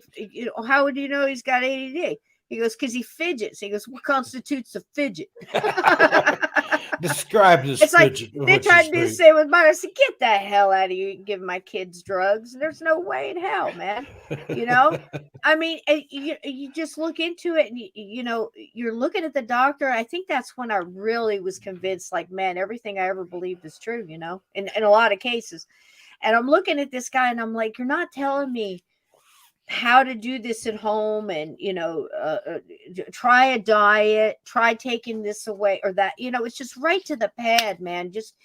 how would you know he's got ADD? He goes, because he fidgets. He goes, what constitutes a fidget? Describe this. It's fidget. Like they tried to do the same with mine. I said, get the hell out of you giving my kids drugs. There's no way in hell, man. I mean, you just look into it and, you're looking at the doctor. I think that's when I really was convinced, like, man, everything I ever believed is true, in a lot of cases. And I'm looking at this guy and I'm like, you're not telling me how to do this at home and, try a diet, try taking this away or that, it's just right to the pad, man. Just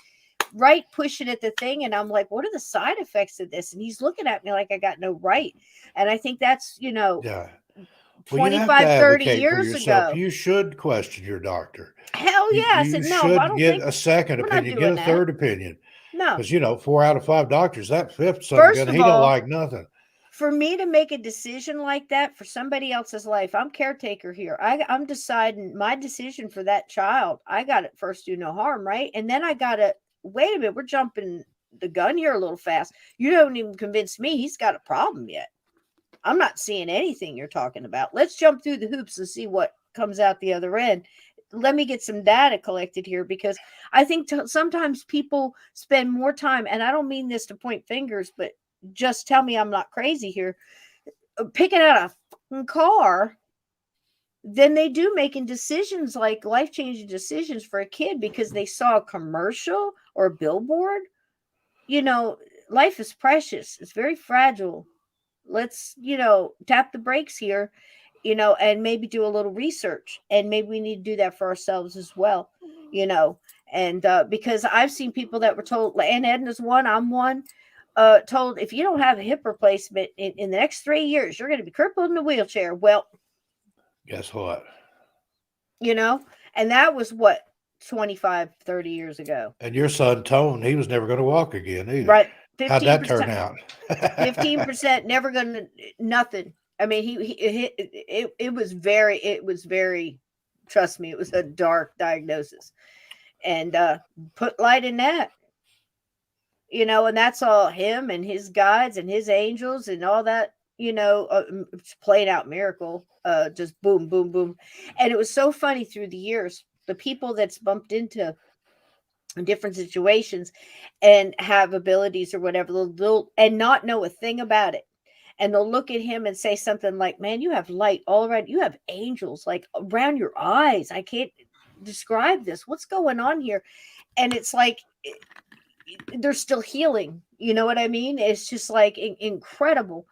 right pushing at the thing. And I'm like, what are the side effects of this? And he's looking at me like I got no right. And I think that's, 25, 30 years ago. You should question your doctor. Hell yeah. You should get a second opinion, get a third opinion. No. Because, 4 out of 5 doctors, that 5th son, he don't like nothing. For me to make a decision like that for somebody else's life, I'm caretaker here. I'm deciding my decision for that child. I got it first, do no harm, right? And then I got to, wait a minute, we're jumping the gun here a little fast. You don't even convince me he's got a problem yet. I'm not seeing anything you're talking about. Let's jump through the hoops and see what comes out the other end. Let me get some data collected here, because I think sometimes people spend more time, and I don't mean this to point fingers, but just tell me I'm not crazy here, picking out a fucking car than they do making decisions, like life-changing decisions for a kid because they saw a commercial or a billboard. Life is precious. It's very fragile. Let's, tap the brakes here, and maybe do a little research, and maybe we need to do that for ourselves as well, and because I've seen people that were told, and Edna's one, I'm one, told if you don't have a hip replacement in the next 3 years, you're going to be crippled in a wheelchair. Well, guess what? And that was what, 25, 30 years ago. And your son, Tone, he was never going to walk again either. Right. How'd that turn out? 15%, never going to, nothing. I mean, it was very, trust me, it was a dark diagnosis. And put light in that. And that's all him and his guides and his angels and all that, playing out miracle, just boom, boom, boom. And it was so funny through the years, the people that's bumped into different situations and have abilities or whatever, and not know a thing about it. and they'll look at him and say something like, man, you have light all around, you have angels like around your eyes, I can't describe this, what's going on here? And it's like they're still healing, you know what I mean? It's just like incredible,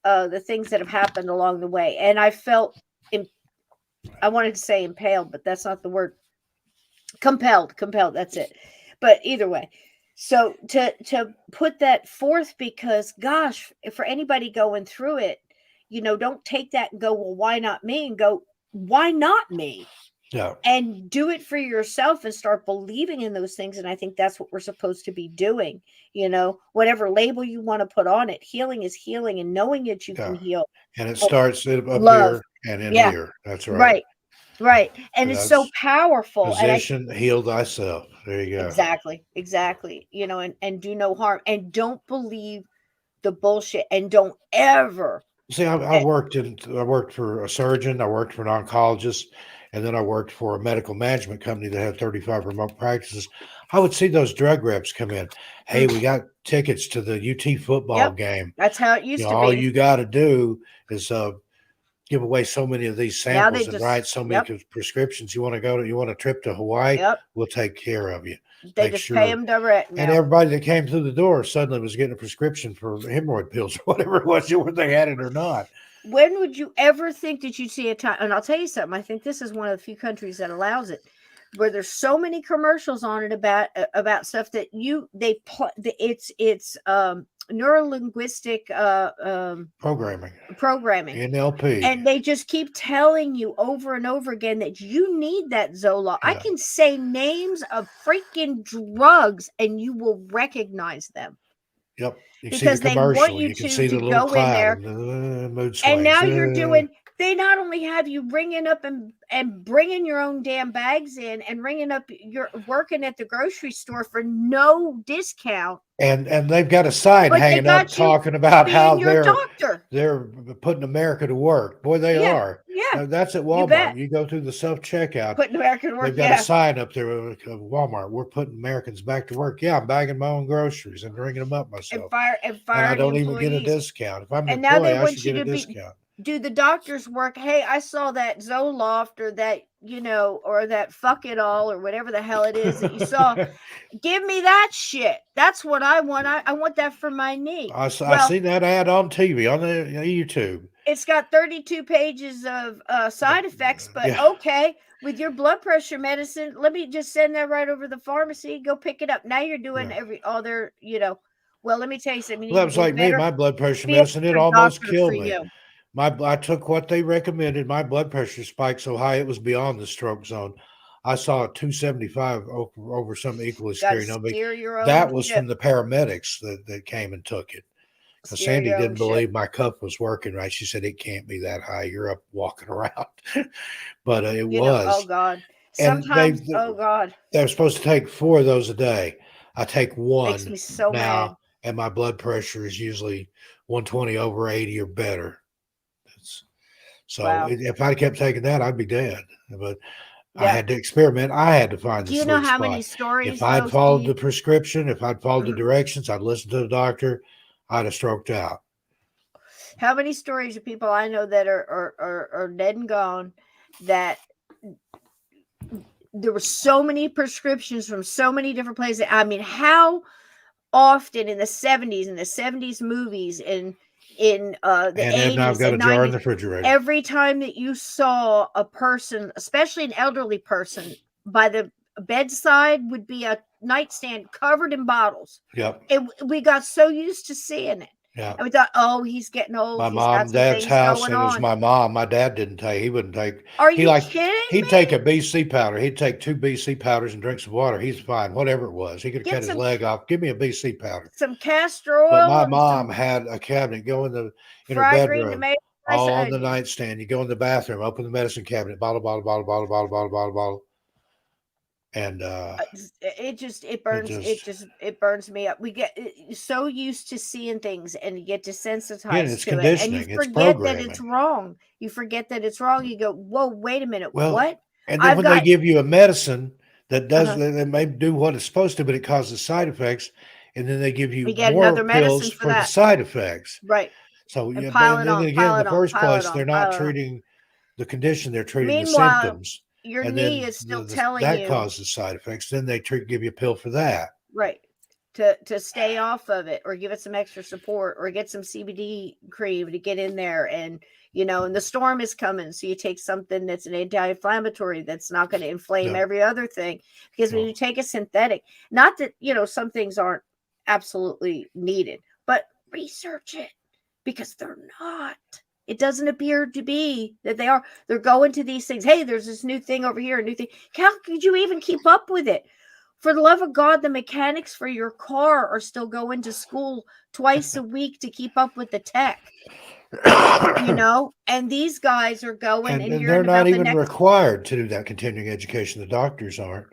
the things that have happened along the way. And I felt I wanted to say impaled, but that's not the word. Compelled, that's it. But either way, so to put that forth, because gosh, for anybody going through it, don't take that and go, well, why not me? And go, why not me? Yeah. And do it for yourself and start believing in those things. And I think that's what we're supposed to be doing. Whatever label you want to put on it, healing is healing, and knowing that you can heal. And it starts up love here and in here. That's right. Right. And it's so powerful. Position, heal thyself. There you go. Exactly. And do no harm, and don't believe the bullshit, and don't ever. See, I worked for a surgeon, I worked for an oncologist, and then I worked for a medical management company that had 35 remote practices. I would see those drug reps come in. Hey, we got tickets to the UT football game. That's how it used to be. All you got to do is give away so many of these samples and write so many prescriptions. You want a trip to Hawaii? We'll take care of you. They just pay them direct now. And everybody that came through the door suddenly was getting a prescription for hemorrhoid pills or whatever it was, whether they had it or not. When would you ever think that you'd see a time? And I'll tell you something. I think this is one of the few countries that allows it, where there's so many commercials on it about stuff that it's neuro-linguistic programming NLP, and they just keep telling you over and over again that you need that Zoloft. I can say names of freaking drugs and you will recognize them. Yep. Because they want you to go in there, and now you're doing. They not only have you ringing up and bringing your own damn bags in, and ringing up, you're working at the grocery store for no discount. And they've got a sign hanging up talking about how they're putting America to work. Boy, they are. Yeah. That's at Walmart. You go through the self-checkout. Putting America to work. They've got a sign up there of Walmart. We're putting Americans back to work. Yeah, I'm bagging my own groceries and ringing them up myself. And I don't even get a discount. If I'm an employee, I should get a discount. Do the doctor's work. Hey, I saw that Zoloft or that, or that fuck it all or whatever the hell it is that you saw. Give me that shit. That's what I want. I want that for my knee. I seen that ad on TV, on the YouTube. It's got 32 pages of side effects, but okay. With your blood pressure medicine, let me just send that right over the pharmacy. Go pick it up. Now you're doing well, let me tell you something. That was like me, my blood pressure medicine, it almost killed me. I took what they recommended. My blood pressure spiked so high it was beyond the stroke zone. I saw a 275 over some equally scary number. That was from the paramedics that came and took it. Sandy didn't believe my cuff was working right. She said, it can't be that high. You're up walking around. But it was. Oh, God. Sometimes, they're supposed to take 4 of those a day. I take 1 makes me so now, mad. And my blood pressure is usually 120 over 80 or better. If I kept taking that, I'd be dead. But I had to experiment. I had to find the sweet spot. Do you know how many stories? If I'd followed the prescription, if I'd followed the directions, I'd listened to the doctor, I'd have stroked out. How many stories of people I know that are dead and gone, that there were so many prescriptions from so many different places. I mean, how often in the 70s movies and in the 80s I've got and a jar 90s, in the refrigerator. every time that you saw a person, especially an elderly person, by the bedside would be a nightstand covered in bottles. Yep. We got so used to seeing it. Yeah. And we thought, oh, he's getting old. My mom and dad's house, and it was my mom. My dad didn't take. He wouldn't take. Are you kidding me? He'd take a BC powder. He'd take 2 BC powders and drink some water. He's fine, whatever it was. He could cut his leg off. Give me a BC powder. Some castor oil. But my mom had a cabinet. Go in her bedroom, all on the nightstand. You go in the bathroom, open the medicine cabinet, bottle. And it burns me up. We get so used to seeing things, and you get desensitized to it, and you forget that it's wrong. You forget that it's wrong. You go, whoa, wait a minute, what? And then they give you a medicine that does that may do what it's supposed to, but it causes side effects, and then they give you more pills for the side effects. Right. So and yeah, but pile and it then on, again, in pile the it on, first pile it place, on, they're not pile it on. treating the condition; they're treating the Meanwhile, symptoms, your and knee then is still telling that you, causes side effects. Then they give you a pill for that. right, to stay off of it, or give it some extra support, or get some CBD cream to get in there. And and the storm is coming, so you take something that's an anti-inflammatory that's not going to inflame Yeah. every other thing. Because when Well, you take a synthetic, not that some things aren't absolutely needed, but research it, because they're not. It doesn't appear to be that they are. They're going to these things. Hey, there's this new thing over here, a new thing. How could you even keep up with it? For the love of God, the mechanics for your car are still going to school twice a week to keep up with the tech, and these guys are going and and they're hearing not about the even next. required to do that continuing education. The doctors aren't.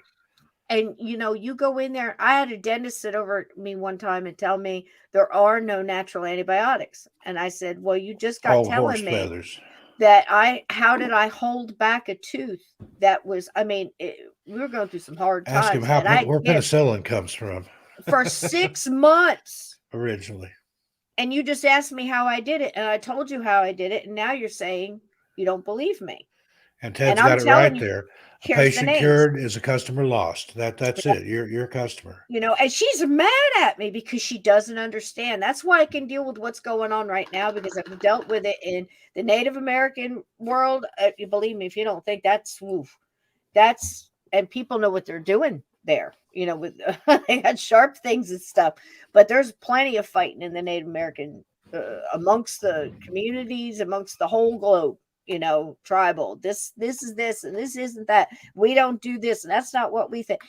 And you go in there. I had a dentist sit over at me one time and tell me there are no natural antibiotics. And I said, well, you just got All horse telling me feathers. that how did I hold back a tooth that was, we were going through some hard Ask him times, and where penicillin comes from for 6 months. originally. And you just asked me how I did it, and I told you how I did it, and now you're saying you don't believe me. And And Ted's I'm got it right telling you, there. A here's the patient names. cured is a customer lost. That's it. You're a customer. And she's mad at me because she doesn't understand. That's why I can deal with what's going on right now, because I've dealt with it in the Native American world. You believe me, if you don't think that's woof, and people know what they're doing there. With they got sharp things and stuff, but there's plenty of fighting in the Native American, amongst the communities, amongst the whole globe. Tribal. This is this, and this isn't that. We don't do this, and that's not what we think.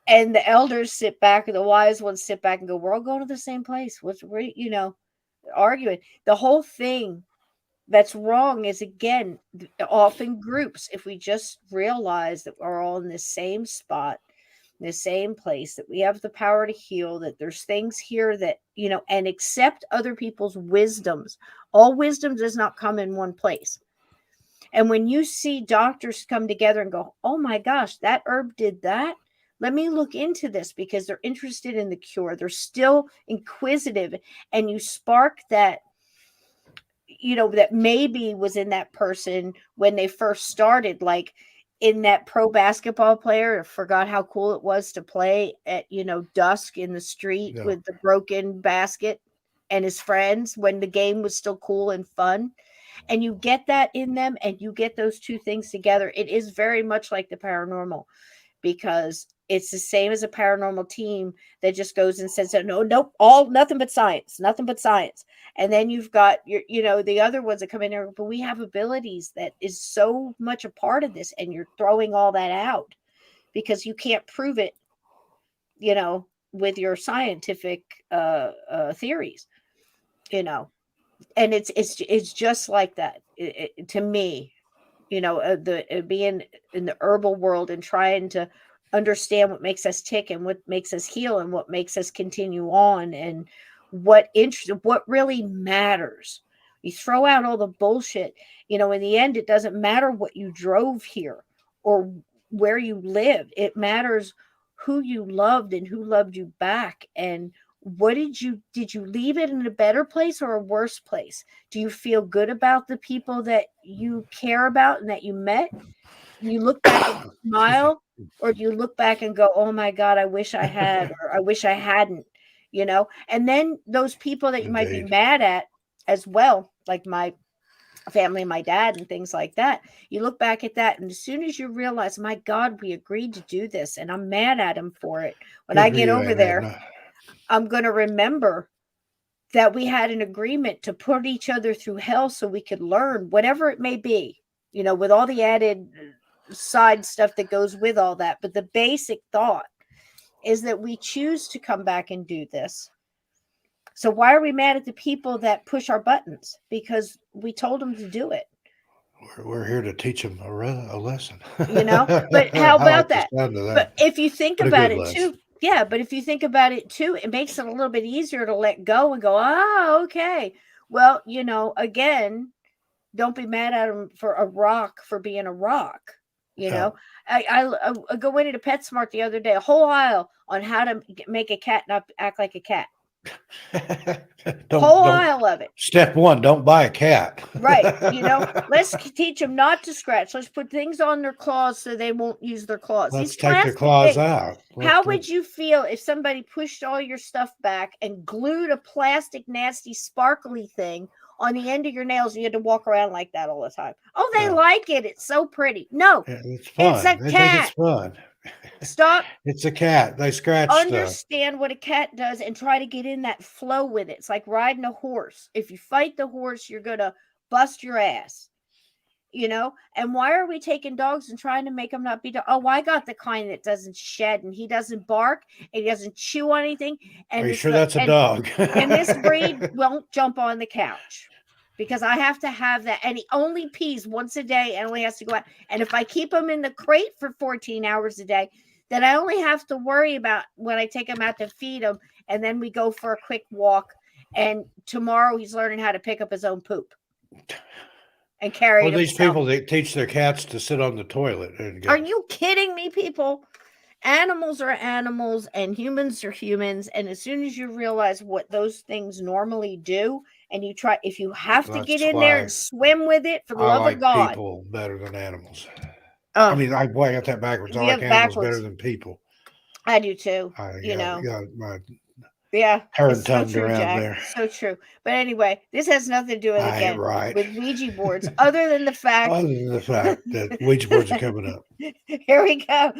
And the elders sit back, and the wise ones sit back and go, "We're all going to the same place. What's arguing?" The whole thing that's wrong is, again, off in groups. If we just realize that we're all in the same spot, in the same place, that we have the power to heal, that there's things here that, and accept other people's wisdoms. All wisdom does not come in one place. And when you see doctors come together and go, oh my gosh, that herb did that. Let me look into this, because they're interested in the cure. They're still inquisitive, and you spark that that maybe was in that person when they first started, like in that pro basketball player. I forgot how cool it was to play at dusk in the street Yeah. with the broken basket and his friends, when the game was still cool and fun. And you get that in them, and you get those two things together. It is very much like the paranormal, because it's the same as a paranormal team that just goes and says, no, nope, all nothing but science, nothing but science. And then you've got the other ones that come in there, but we have abilities that is so much a part of this, and you're throwing all that out because you can't prove it, with your scientific theories, and it's just like that, to me. Being in the herbal world and trying to understand what makes us tick, and what makes us heal, and what makes us continue on, and what really matters. You throw out all the bullshit. In the end, it doesn't matter what you drove here or where you lived. It matters who you loved and who loved you back. And what did you leave it in a better place or a worse place? Do you feel good about the people that you care about and that you met? You look back and smile, or do you look back and go, oh my God, I wish I had, or I wish I hadn't, And then those people that you might be Indeed. mad at as well, like my family, my dad, and things like that. You look back at that, and as soon as you realize, my God, we agreed to do this, and I'm mad at him for it. When Good I for get you, over Aunt there, Edna. I'm going to remember that we had an agreement to put each other through hell so we could learn, whatever it may be, with all the added side stuff that goes with all that. But the basic thought is that we choose to come back and do this. So why are we mad at the people that push our buttons? Because we told them to do it. We're here to teach them a lesson. But how I like about the that? sound of But that, if you think but a about good it lesson. too, yeah, but if you think about it too, it makes it a little bit easier to let go and go, okay. Well, again, don't be mad at them for a rock for being a rock. Yeah. I go into PetSmart the other day, a whole aisle on how to make a cat not act like a cat. Whole aisle of it. Step one, don't buy a cat. Right. Let's teach them not to scratch. Let's put things on their claws so they won't use their claws. Let's take their claws out. How would you feel if somebody pushed all your stuff back and glued a plastic, nasty, sparkly thing on the end of your nails and you had to walk around like that all the time? Oh, they like it. It's so pretty. No, it's fun. It's a cat. Think it's fun. Stop. It's a cat. They scratch Understand what a cat does and try to get in that flow with it. It's like riding a horse. If you fight the horse, you're going to bust your ass. And why are we taking dogs and trying to make them not be oh, I got the kind that doesn't shed and he doesn't bark and he doesn't chew on anything. And are you sure that's a dog? And this breed won't jump on the couch because I have to have that. And he only pees once a day and only has to go out. And if I keep him in the crate for 14 hours a day, then I only have to worry about when I take him out to feed him. And then we go for a quick walk. And tomorrow he's learning how to pick up his own poop. And carry it. These people, they teach their cats to sit on the toilet. Are you kidding me, people? Animals are animals and humans are humans. And as soon as you realize what those things normally do, and you try, if you have to get in there and swim with it, for the love of God. People better than animals. I mean, I got that backwards. I like animals better than people. I do too. Yeah, it's so true, Jack. There. So true. But anyway, this has nothing to do with with Ouija boards, other than the fact that Ouija boards are coming up. Here we go.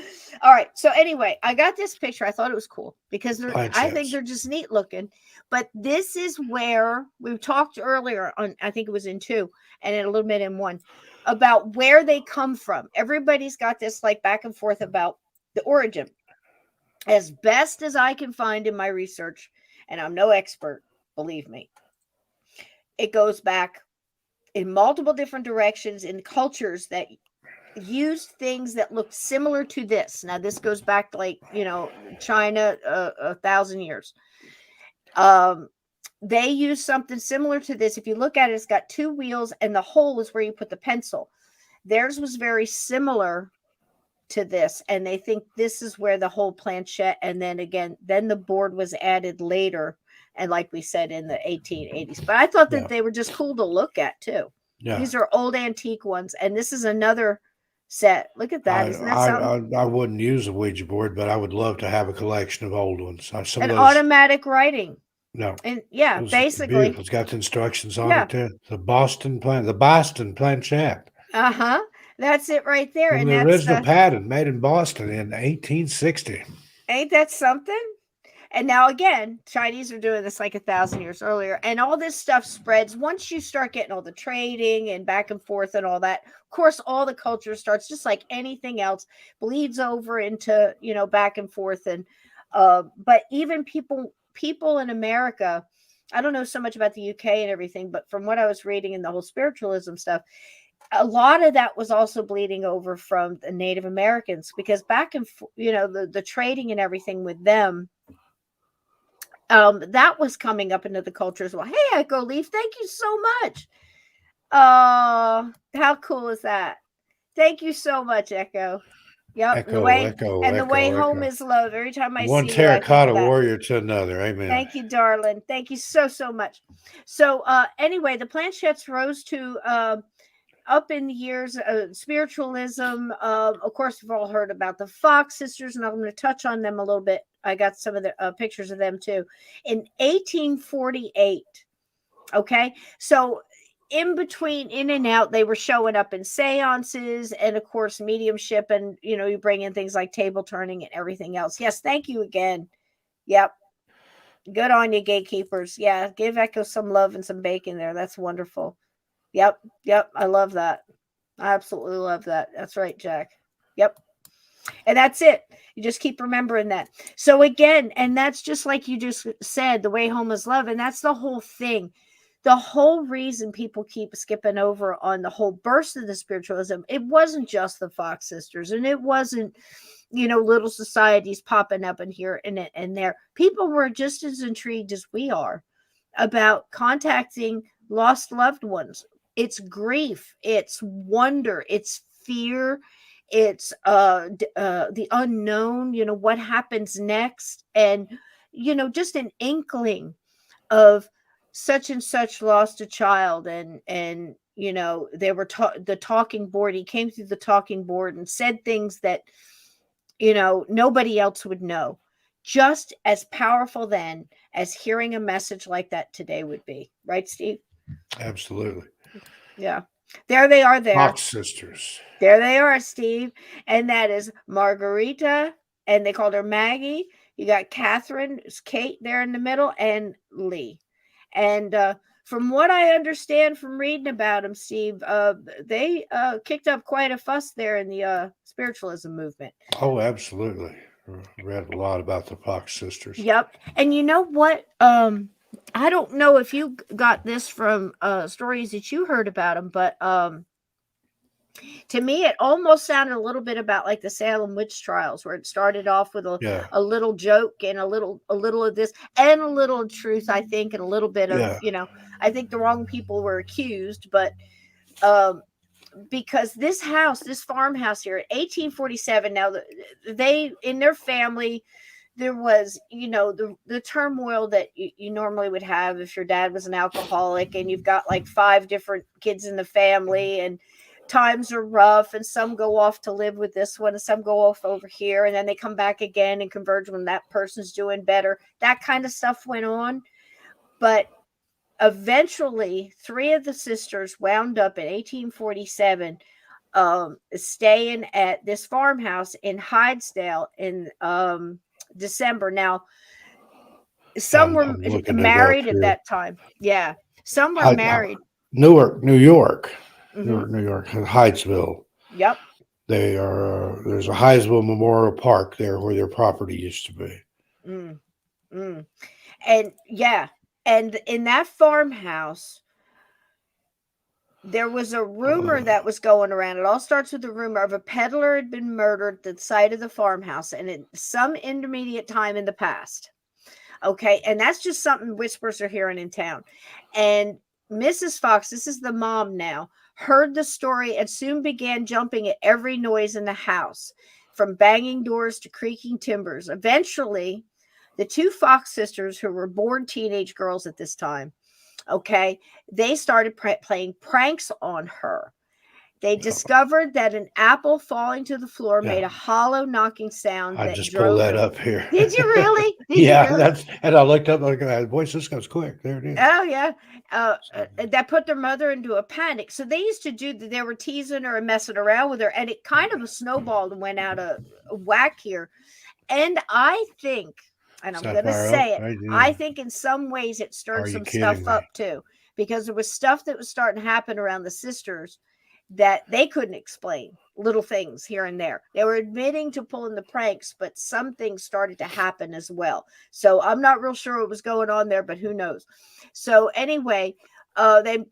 All right. So anyway, I got this picture. I thought it was cool because I think they're just neat looking. But this is where we talked earlier on. I think it was in 2 and in a little bit in 1 about where they come from. Everybody's got this like back and forth about the origin. As best as I can find in my research, and I'm no expert, believe me, it goes back in multiple different directions in cultures that use things that look similar to this. Now, this goes back like, China, 1,000 years. They use something similar to this. If you look at it, it's got 2 wheels and the hole is where you put the pencil. Theirs was very similar to this, and they think this is where the whole planchette, and then the board was added later, and like we said, in the 1880s. But I thought that they were just cool to look at too. These are old antique ones, and this is another set. Look at that. Isn't that something? I wouldn't use a Ouija board, but I would love to have a collection of old ones. Automatic writing. No. And basically beautiful. It's got the instructions on it too. The Boston planchette. That's it right there. And the original patent made in Boston in 1860. Ain't that something? And now again, Chinese are doing this like 1,000 years earlier. And all this stuff spreads. Once you start getting all the trading and back and forth and all that, of course, all the culture starts just like anything else, bleeds over into, back and forth. And but even people in America, I don't know so much about the UK and everything, but from what I was reading in the whole spiritualism stuff, a lot of that was also bleeding over from the Native Americans, because back and the trading and everything with them, that was coming up into the culture as well. Hey, Echo Leaf, thank you so much. How cool is that? Thank you so much, Echo. Yep. The way home is love. Every time I see one terracotta warrior to another. Amen. Thank you, darling. Thank you so much. So anyway, the planchettes rose to up in the years of spiritualism. Of course, we've all heard about the Fox sisters, and I'm going to touch on them a little bit. I got some of the pictures of them too. In 1848, okay? So in between, in and out, they were showing up in seances and, of course, mediumship, and, you bring in things like table turning and everything else. Yes, thank you again. Yep. Good on you, gatekeepers. Yeah, give Echo some love and some bacon there. That's wonderful. Yep. I love that. I absolutely love that. That's right, Jack. Yep. And that's it. You just keep remembering that. So again, and that's just like you just said, the way home is love. And that's the whole thing. The whole reason people keep skipping over on the whole burst of the spiritualism, it wasn't just the Fox sisters, and it wasn't, little societies popping up in here and there. People were just as intrigued as we are about contacting lost loved ones. It's grief, it's wonder, it's fear, it's the unknown, what happens next. And just an inkling of such and such lost a child, and they were the talking board. He came through the talking board and said things that nobody else would know. Just as powerful then as hearing a message like that today would be, right, Steve? Absolutely. Yeah, there they are. Fox sisters. There they are, Steve. And that is Margarita, and they called her Maggie. You got Catherine, Kate there in the middle, and Lee. And from what I understand from reading about them, Steve, they kicked up quite a fuss there in the spiritualism movement. Oh, absolutely. Read a lot about the Fox sisters. Yep. And you know what? I don't know if you got this from stories that you heard about them, but to me, it almost sounded a little bit about like the Salem witch trials, where it started off with a little joke and a little of this and a little of truth, I think, and a little bit of I think the wrong people were accused, but because this farmhouse here in 1847, now they in their family, there was the turmoil that you normally would have if your dad was an alcoholic and you've got like 5 different kids in the family, and times are rough, and some go off to live with this one and some go off over here, and then they come back again and converge when that person's doing better. That kind of stuff went on. But eventually 3 of the sisters wound up in 1847 staying at this farmhouse in Hydesdale in December. Now, some were married at that time. Yeah, some were married. Newark, New York. New York, Hydesville. Yep. There's a Hydesville Memorial Park there where their property used to be. And and in that farmhouse, there was a rumor that was going around. It all starts with a rumor of a peddler had been murdered at the site of the farmhouse, and at some intermediate time in the past. Okay, and that's just something whispers are hearing in town. And Mrs. Fox, this is the mom now, heard the story and soon began jumping at every noise in the house, from banging doors to creaking timbers. Eventually, the 2 Fox sisters, who were born teenage girls at this time, okay, they started playing pranks on her. They discovered that an apple falling to the floor made a hollow knocking sound. I just pulled that up here. Did you really? And I looked up like, voice, this goes quick. There it is. Oh, yeah. That put their mother into a panic. So they used to do that. They were teasing her and messing around with her, and it kind of snowballed and went out of whack here. And I think, and I'm going to say it, I think in some ways it stirred some stuff up too, because there was stuff that was starting to happen around the sisters that they couldn't explain, little things here and there. They were admitting to pulling the pranks, but some things started to happen as well. So I'm not real sure what was going on there, but who knows? So anyway,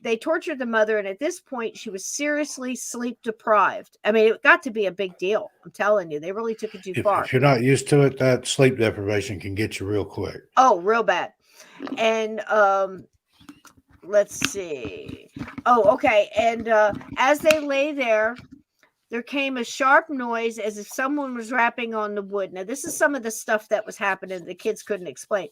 they tortured the mother, and at this point she was seriously sleep deprived. I mean, it got to be a big deal. I'm telling you, they really took it too far. If you're not used to it, that sleep deprivation can get you real quick. Oh, real bad. And let's see. Oh, okay. And as they lay there came a sharp noise as if someone was rapping on the wood. Now, this is some of the stuff that was happening the kids couldn't explain.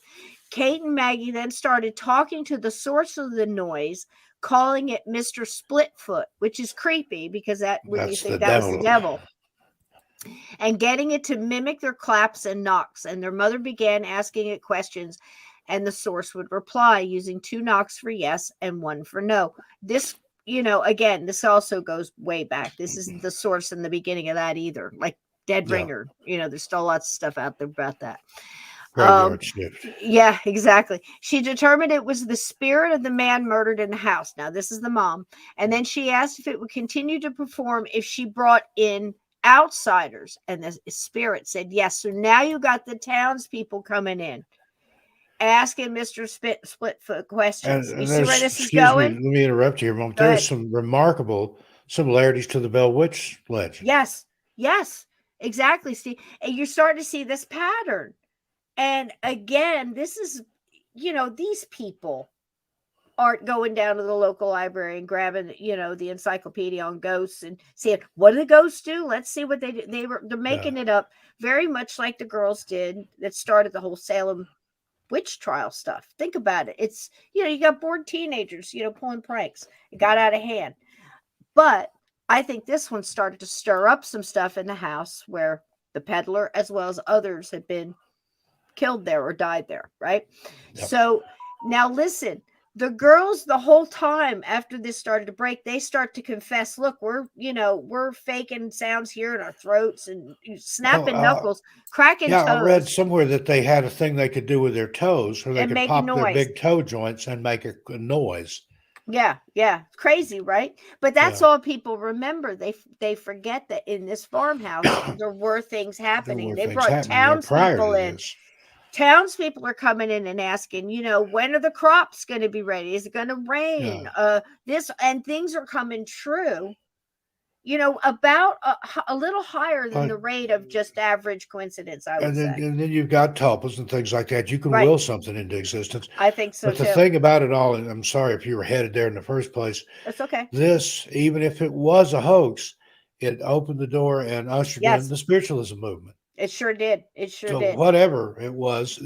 Kate and Maggie then started talking to the source of the noise, calling it Mr. Splitfoot, which is creepy because that was the devil. And getting it to mimic their claps and knocks. And their mother began asking it questions, and the source would reply using 2 knocks for yes and 1 for no. This, again, this also goes way back. This isn't the source in the beginning of that either. Like Dead Ringer, there's still lots of stuff out there about that. Yeah, exactly. She determined it was the spirit of the man murdered in the house. Now, this is the mom. And then she asked if it would continue to perform if she brought in outsiders. And the spirit said yes. So now you got the townspeople coming in, asking Mr. Splitfoot questions. You see where this is going? Let me interrupt you here a moment. There's some remarkable similarities to the Bell Witch legend. Yes, exactly, Steve. And you're starting to see this pattern. And again, this is, these people aren't going down to the local library and grabbing, the encyclopedia on ghosts and seeing what do the ghosts do. Let's see what they do. They're making it up very much like the girls did that started the whole Salem witch trial stuff. Think about it. It's, you got bored teenagers, pulling pranks. It got out of hand. But I think this one started to stir up some stuff in the house where the peddler, as well as others, had been killed there or died there, right? Yep. So now listen, the girls, the whole time after this started to break, they start to confess, look, we're faking sounds here in our throats and snapping knuckles, cracking toes. I read somewhere that they had a thing they could do with their toes, or they could pop their big toe joints and make a noise. Yeah. Crazy, right? But that's all people remember. They forget that in this farmhouse, there were things happening. They brought townspeople in. Townspeople are coming in and asking, when are the crops going to be ready? Is it going to rain? This and things are coming true, about a little higher than the rate of just average coincidence, I would say. And then you've got tulpas and things like that. You can will something into existence. I think so, but the thing about it all, and I'm sorry if you were headed there in the first place. That's okay. This, even if it was a hoax, it opened the door and ushered in the spiritualism movement. It sure did. So whatever it was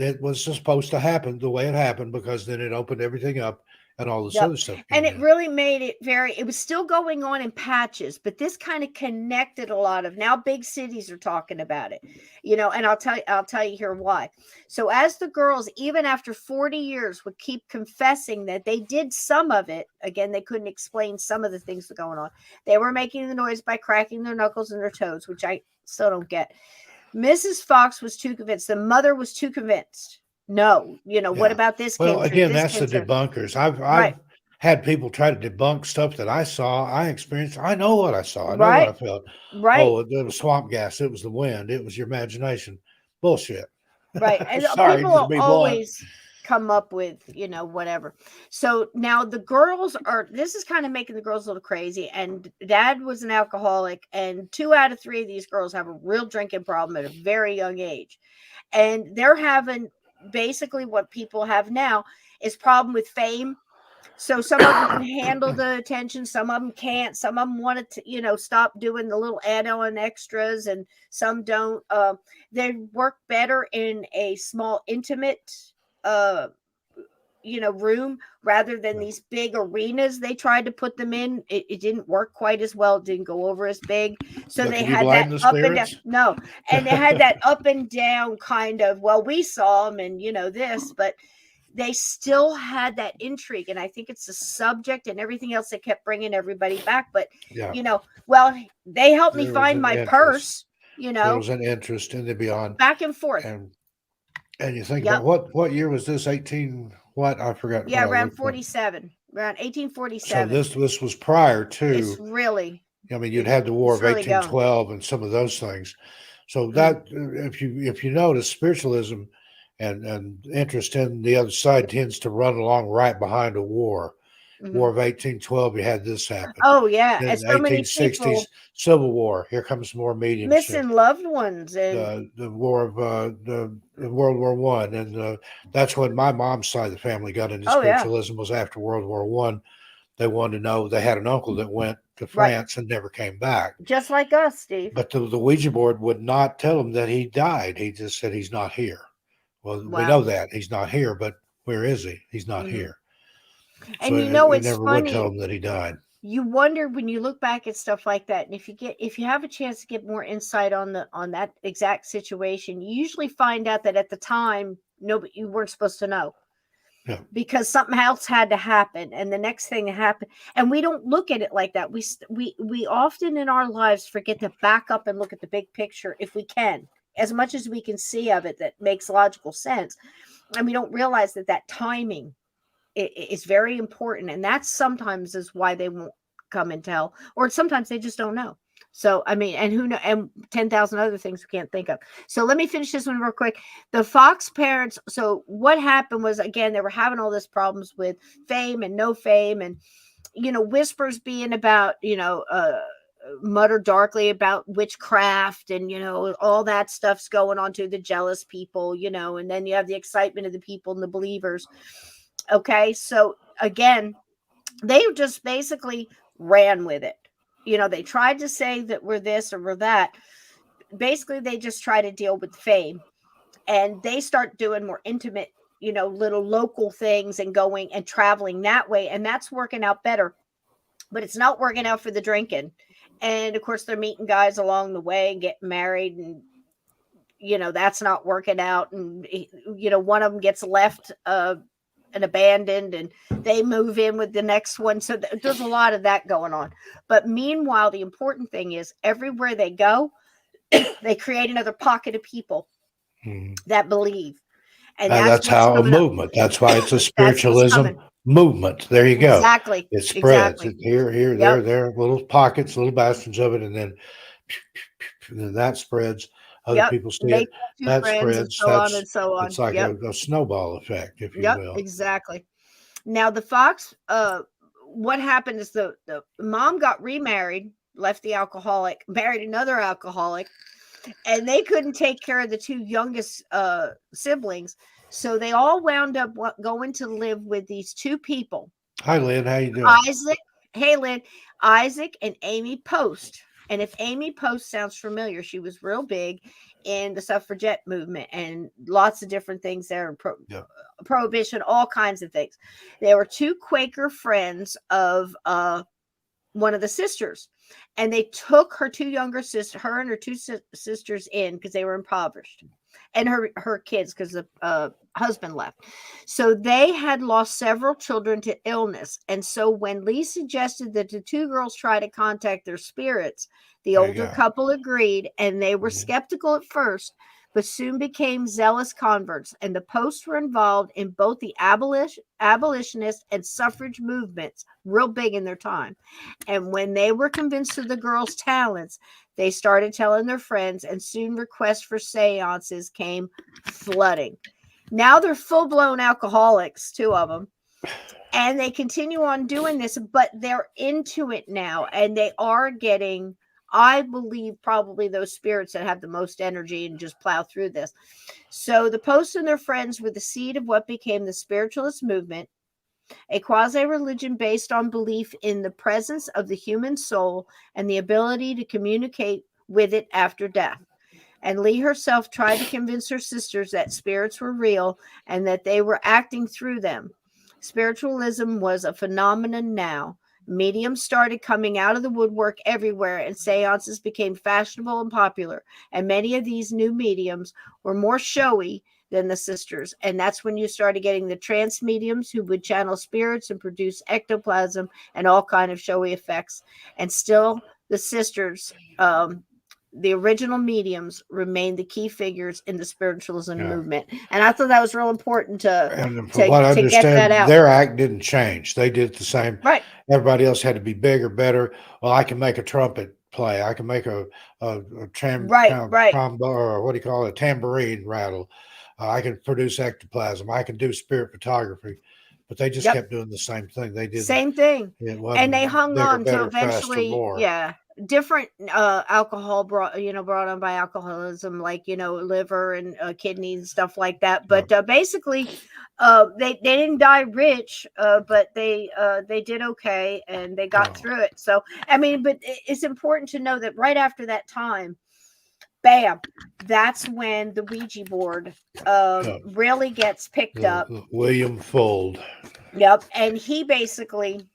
supposed to happen the way it happened, because then it opened everything up and all this other stuff. And it really made it it was still going on in patches, but this kind of connected a lot of, now big cities are talking about it, and I'll tell you here why. So as the girls, even after 40 years, would keep confessing that they did some of it, again, they couldn't explain some of the things that were going on. They were making the noise by cracking their knuckles and their toes, which I still don't get. Mrs. Fox was too convinced. The mother was too convinced. No, what about this? Well, again, that's the debunkers. I've had people try to debunk stuff that I saw, I experienced. I know what I saw. I know what I felt. Right. Oh, it was swamp gas. It was the wind. It was your imagination. Bullshit. Right. And people always come up with, whatever. So now the girls this is kind of making the girls a little crazy. And dad was an alcoholic, and 2 out of 3 of these girls have a real drinking problem at a very young age. And they're having basically what people have now is problem with fame. So some of them can handle the attention, some of them can't, some of them want to, stop doing the little add-on extras, and some don't. They work better in a small, intimate room rather than these big arenas they tried to put them in. It didn't work quite as well. It didn't go over as big. So they had that up and down. No. And they had that up and down kind of, well, we saw them and this, but they still had that intrigue. And I think it's the subject and everything else that kept bringing everybody back. But, well, they helped me find my purse, There was an interest in the beyond. Back and forth. And you think about what year was this? 18 what? I forgot. Yeah, around 47. Around 1847. So this was prior to. It's really. I mean, you'd had the War of 1812 and some of those things. So that if you notice, spiritualism and interest in the other side tends to run along right behind a war. War of 1812, you had this happen. Oh yeah, in the 1860s Civil War. Here comes more mediumship. Missing loved ones, and the war of the World War I, and that's when my mom's side of the family got into spiritualism. Was after World War I. They wanted to know. They had an uncle that went to France and never came back, just like us, Steve. But the Ouija board would not tell him that he died. He just said he's not here. Well, we know that he's not here, but where is he? He's not here. And so it's never funny. Would tell him that he died. You wonder when you look back at stuff like that, and if you have a chance to get more insight on that exact situation, you usually find out that at the time, you weren't supposed to know, because something else had to happen, and the next thing happened, and we don't look at it like that. We often in our lives forget to back up and look at the big picture if we can, as much as we can see of it that makes logical sense, and we don't realize that timing is very important, and that sometimes is why they won't come and tell, or sometimes they just don't know. So I mean, and who know, and 10,000 other things we can't think of. So let me finish this one real quick. The Fox parents. So what happened was, again, they were having all these problems with fame and no fame, and whispers being about mutter darkly about witchcraft, and all that stuff's going on to the jealous people, and then you have the excitement of the people and the believers. Okay, so again, they just basically ran with it. They tried to say that we're this or we're that. Basically, they just try to deal with fame, and they start doing more intimate little local things and going and traveling that way. And that's working out better, but it's not working out for the drinking. And of course, they're meeting guys along the way and getting married, and that's not working out. And one of them gets left and abandoned, and they move in with the next one. So there's a lot of that going on. But meanwhile, the important thing is everywhere they go, they create another pocket of people that believe. And that's how a movement. That's why it's a spiritualism movement. There you go. Exactly. It spreads. Exactly. Here, there, little pockets, little bastions of it, and then that spreads. Other people see it. That spreads. And so on and so on. It's like a snowball effect, if you will. Exactly. Now the fox, what happened is the mom got remarried, left the alcoholic, married another alcoholic, and they couldn't take care of the two youngest siblings. So they all wound up going to live with these two people. Hi, Lynn. How you doing? Isaac. Hey, Lynn. Isaac and Amy Post. And if Amy Post sounds familiar, she was real big in the suffragette movement and lots of different things there. Prohibition, all kinds of things. They were two Quaker friends of one of the sisters, and they took her two younger sisters, her and her two sisters, in because they were impoverished, and her kids because the husband left. So they had lost several children to illness, and so when Lee suggested that the two girls try to contact their spirits, the older couple agreed, and they were skeptical at first, but soon became zealous converts. And the Posts were involved in both the abolitionist and suffrage movements, real big in their time. And when they were convinced of the girls' talents, they started telling their friends, and soon requests for seances came flooding. Now they're full-blown alcoholics, two of them. And they continue on doing this, but they're into it now, and they are getting, I believe, probably those spirits that have the most energy and just plow through this. So the Posts and their friends were the seed of what became the spiritualist movement, a quasi-religion based on belief in the presence of the human soul and the ability to communicate with it after death. And Lee herself tried to convince her sisters that spirits were real and that they were acting through them. Spiritualism was a phenomenon now. Mediums started coming out of the woodwork everywhere, and seances became fashionable and popular. And many of these new mediums were more showy than the sisters. And that's when you started getting the trance mediums who would channel spirits and produce ectoplasm and all kind of showy effects. And still the sisters, the original mediums, remain the key figures in the spiritualism movement. And I thought that was real important to get that out. Their act didn't change. They did the same. Right. Everybody else had to be bigger, better. Well, I can make a trumpet play. I can make a or what do you call it? A tambourine rattle. I can produce ectoplasm. I can do spirit photography. But they just kept doing the same thing. They did same thing, and they hung on to eventually, different alcohol brought on by alcoholism, like liver and kidney and stuff like that. But basically, they didn't die rich, but they did okay, and they got through it. So I mean, but it's important to know that right after that time, bam, that's when the Ouija board really gets picked up. William Fuld. Yep. And he basically,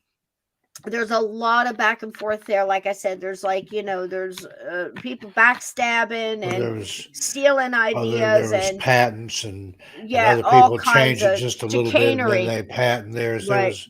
there's a lot of back and forth there. Like I said, there's there's people backstabbing and stealing ideas, there was and patents and other people change it just a little bit, and then they patent theirs. There's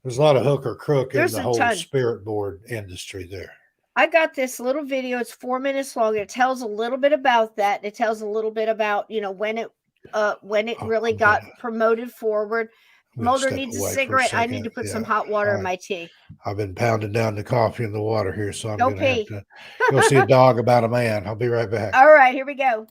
a lot of hook or crook in the whole spirit board industry there. I got this little video. It's 4 minutes long. It tells a little bit about that. It tells a little bit about, when it really got promoted forward. Mulder needs a cigarette. I need to put some hot water in my tea. I've been pounding down the coffee and the water here, so I'm going to have to go see a dog about a man. I'll be right back. All right, here we go.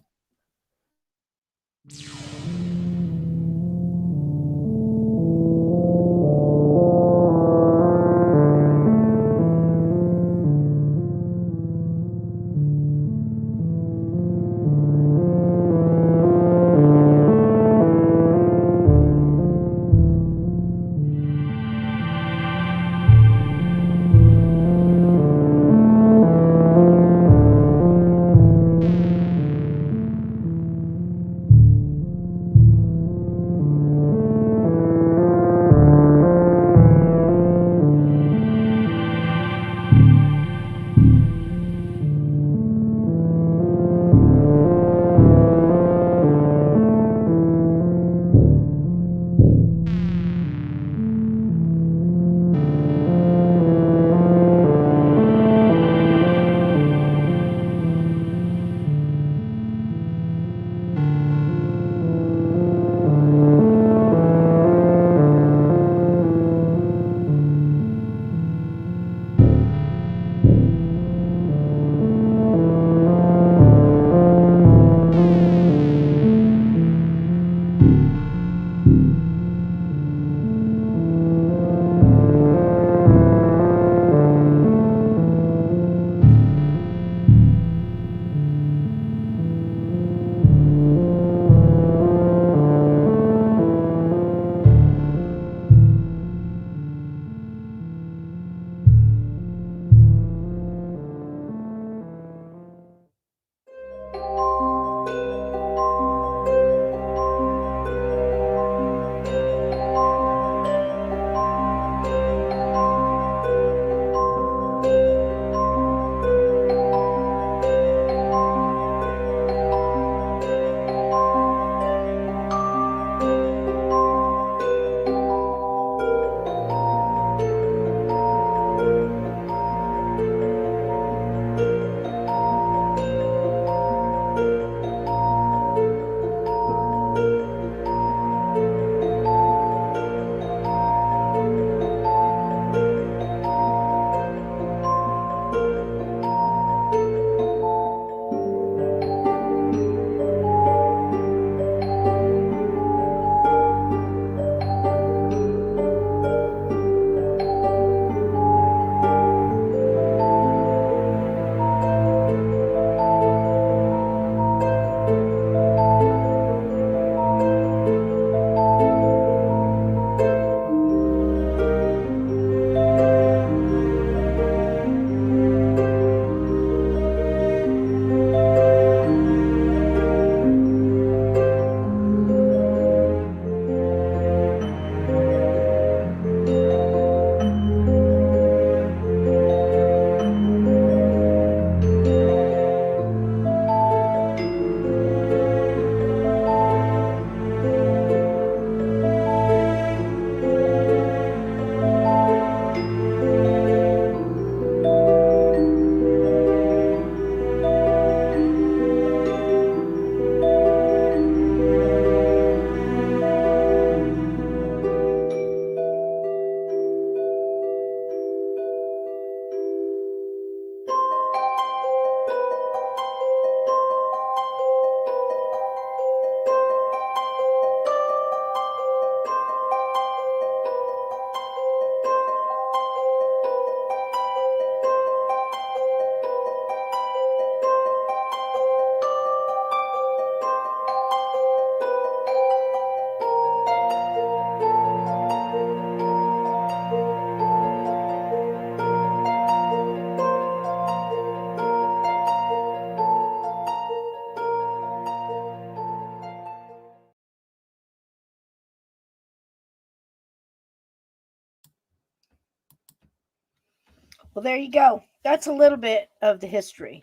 Well, there you go. That's a little bit of the history.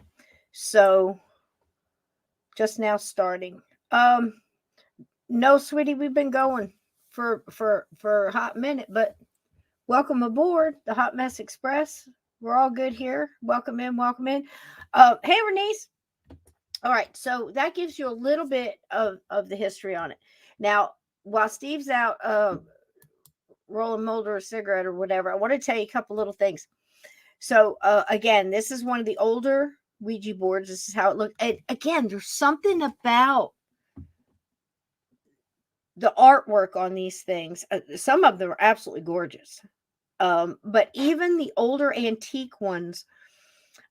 So, just now starting. No, sweetie, we've been going for a hot minute, but welcome aboard the Hot Mess Express. We're all good here. Welcome in, welcome in. Hey, Renise. All right, so that gives you a little bit of the history on it. Now, while Steve's out rolling Mulder a cigarette or whatever, I want to tell you a couple little things. So, again, this is one of the older Ouija boards. This is how it looked. And again, there's something about the artwork on these things. Some of them are absolutely gorgeous. But even the older antique ones,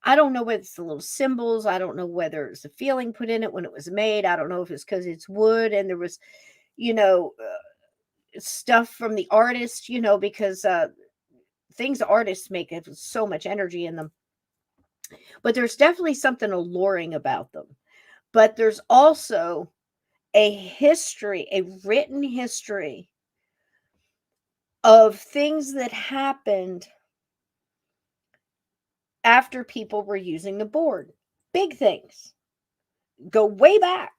I don't know whether it's the little symbols. I don't know whether it's a feeling put in it when it was made. I don't know if it's because it's wood and there was, stuff from the artist, because things artists make have so much energy in them. But there's definitely something alluring about them. But there's also a history, a written history of things that happened after people were using the board. Big things go way back.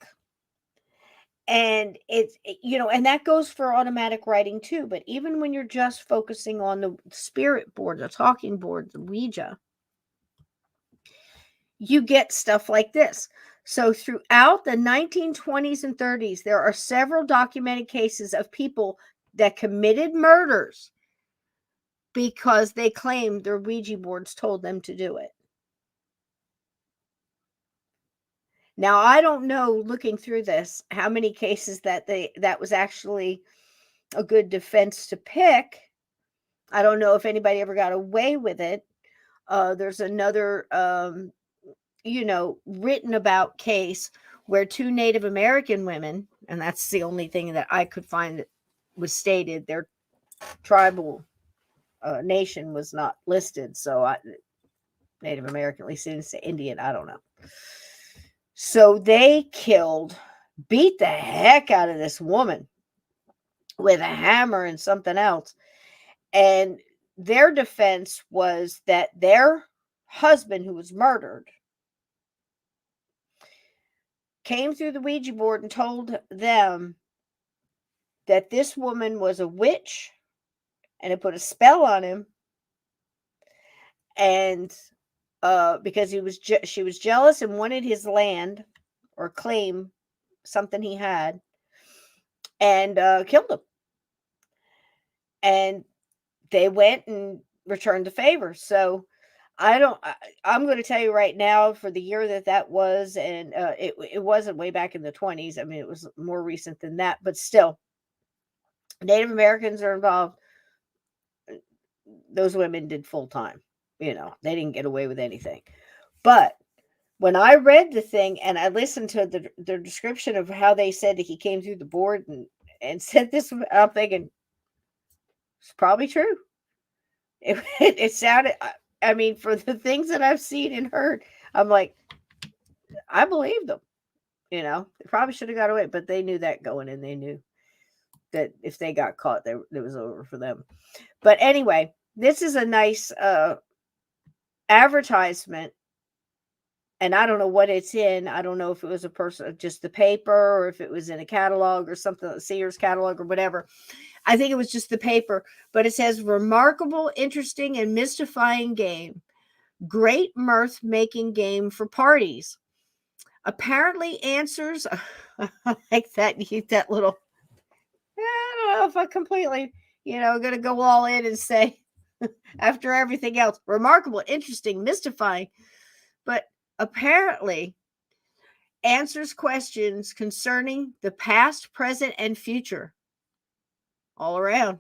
And and that goes for automatic writing too. But even when you're just focusing on the spirit board, the talking board, the Ouija, you get stuff like this. So throughout the 1920s and 30s, there are several documented cases of people that committed murders because they claimed their Ouija boards told them to do it. Now, I don't know, looking through this, how many cases that was actually a good defense to pick. I don't know if anybody ever got away with it. There's another, written about case where two Native American women, and that's the only thing that I could find that was stated, their tribal nation was not listed. So Native American, at least didn't say Indian. I don't know. So they beat the heck out of this woman with a hammer and something else. And their defense was that their husband, who was murdered, came through the Ouija board and told them that this woman was a witch and it put a spell on him. And because she was jealous and wanted his land or claim something he had, and killed him. And they went and returned the favor. So I'm going to tell you right now, for the year that was, and it wasn't way back in the 20s. I mean, it was more recent than that, but still, Native Americans are involved. Those women did full time. They didn't get away with anything. But when I read the thing and I listened to the description of how they said that he came through the board and said this, I'm thinking, it's probably true. It sounded, I mean, for the things that I've seen and heard, I'm like, I believe them. They probably should have got away, but they knew that going in. They knew that if they got caught, it was over for them. But anyway, this is a nice advertisement. And I don't know what it's in. I don't know if it was just the paper, or if it was in a catalog or something, Sears catalog or whatever. I think it was just the paper, but it says, remarkable, interesting, and mystifying game. Great mirth-making game for parties. Apparently answers, like that little, I don't know if I completely, going to go all in and say, after everything else, remarkable, interesting, mystifying. But apparently answers questions concerning the past, present, and future. All around.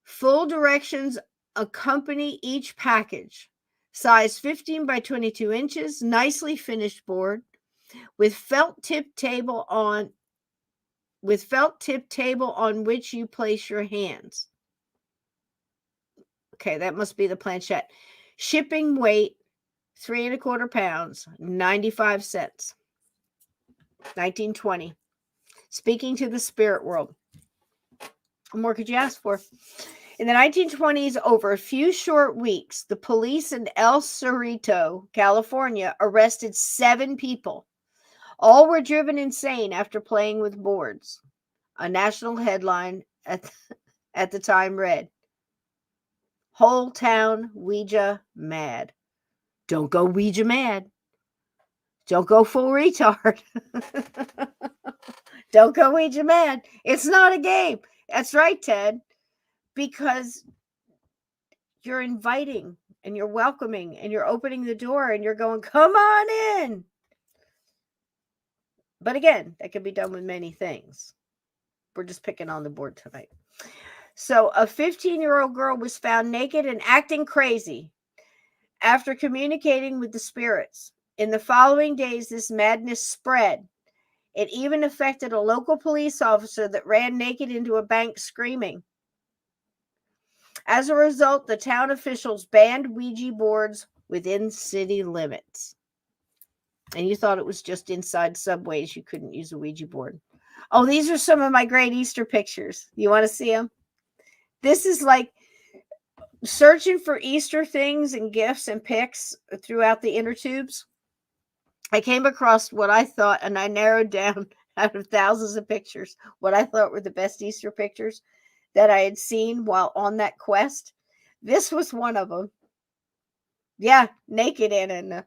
Full directions accompany each package. Size 15 by 22 inches, nicely finished board with felt tip table on which you place your hands. Okay, that must be the planchette. Shipping weight 3 1/4 pounds, 95 cents. 1920. Speaking to the spirit world. What more could you ask for? In the 1920s, over a few short weeks, the police in El Cerrito, California, arrested 7 people. All were driven insane after playing with boards. A national headline at the time read, "Whole town Ouija mad." Don't go Ouija mad. Don't go full retard. Don't go Ouija mad. It's not a game. That's right, Ted. Because you're inviting and you're welcoming and you're opening the door and you're going, come on in. But again, that can be done with many things. We're just picking on the board tonight. So a 15-year-old girl was found naked and acting crazy after communicating with the spirits. In the following days, this madness spread. It even affected a local police officer that ran naked into a bank screaming. As a result, the town officials banned Ouija boards within city limits. And you thought it was just inside subways you couldn't use a Ouija board. Oh, these are some of my great Easter pictures. You want to see them? This is like searching for Easter things and gifts and pics throughout the inner tubes. I came across what I thought, and I narrowed down out of thousands of pictures, what I thought were the best Easter pictures that I had seen while on that quest. This was one of them. Yeah, naked and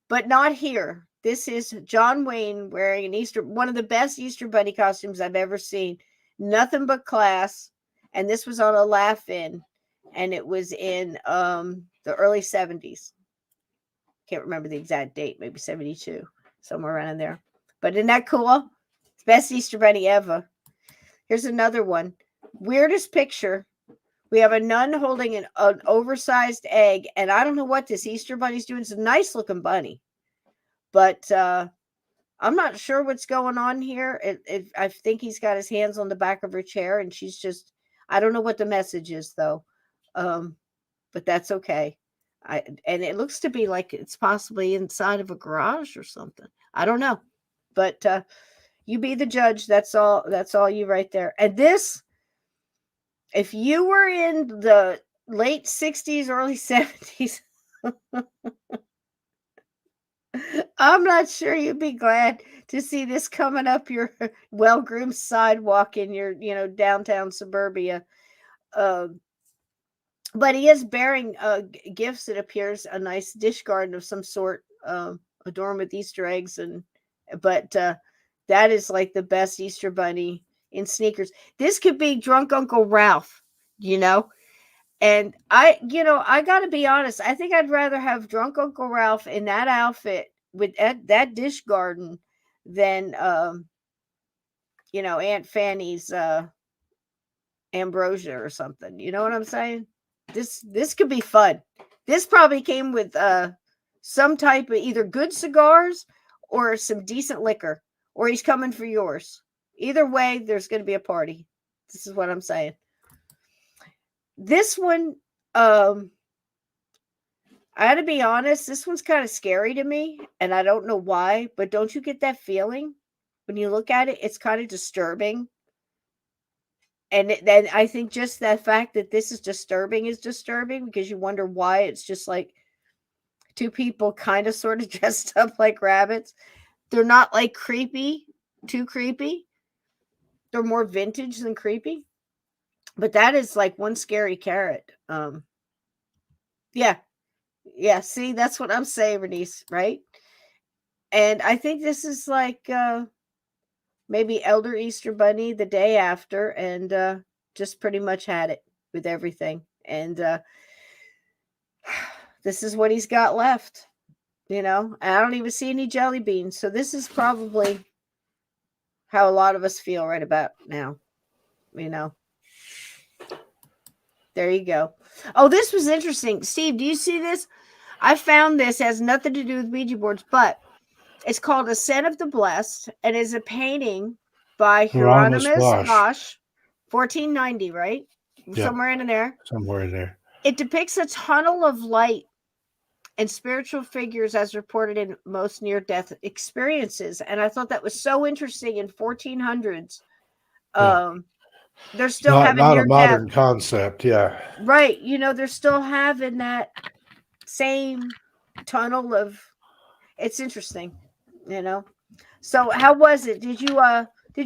but not here. This is John Wayne wearing an one of the best Easter bunny costumes I've ever seen. Nothing but class. And this was on a laugh-in, and it was in the early 70s. Can't remember the exact date, maybe 72, somewhere around there. But isn't that cool? Best Easter bunny ever. Here's another one. Weirdest picture. We have a nun holding an oversized egg, and I don't know what this Easter bunny's doing. It's a nice looking bunny, but I'm not sure what's going on here. I think he's got his hands on the back of her chair, and she's just, I don't know what the message is though, but that's okay. And it looks to be like it's possibly inside of a garage or something. I don't know, but you be the judge. That's all you right there. And this, if you were in the late 60s, early 70s, I'm not sure you'd be glad to see this coming up your well-groomed sidewalk in your, downtown suburbia. But he is bearing gifts. It appears a nice dish garden of some sort, adorned with Easter eggs, but that is like the best Easter bunny in sneakers. This could be drunk Uncle Ralph, and I gotta be honest. I think I'd rather have drunk Uncle Ralph in that outfit with that dish garden than Aunt Fanny's ambrosia or something. You know what I'm saying? This could be fun. This probably came with some type of either good cigars or some decent liquor, or he's coming for yours. Either way, there's going to be a party. This is what I'm saying. This one, I had to be honest, this one's kind of scary to me, and I don't know why, but don't you get that feeling when you look at it? It's kind of disturbing. And then I think just that fact that this is disturbing because you wonder why it's just like two people kind of sort of dressed up like rabbits. They're not like too creepy. They're more vintage than creepy. But that is like one scary carrot. Yeah. See, that's what I'm saying, Bernice, right? And I think this is like maybe Elder Easter Bunny the day after, and just pretty much had it with everything. And this is what he's got left, I don't even see any jelly beans. So this is probably how a lot of us feel right about now, There you go. Oh, this was interesting. Steve, do you see this? I found this has nothing to do with Ouija boards, but it's called Ascent of the Blessed, and is a painting by Hieronymus Bosch, 1490, right? Yep. Somewhere in there. It depicts a tunnel of light and spiritual figures as reported in most near-death experiences. And I thought that was so interesting in 1400s. they're still having not your a modern concept. Yeah. Right. They're still having that same tunnel of, it's interesting, So how was it? Did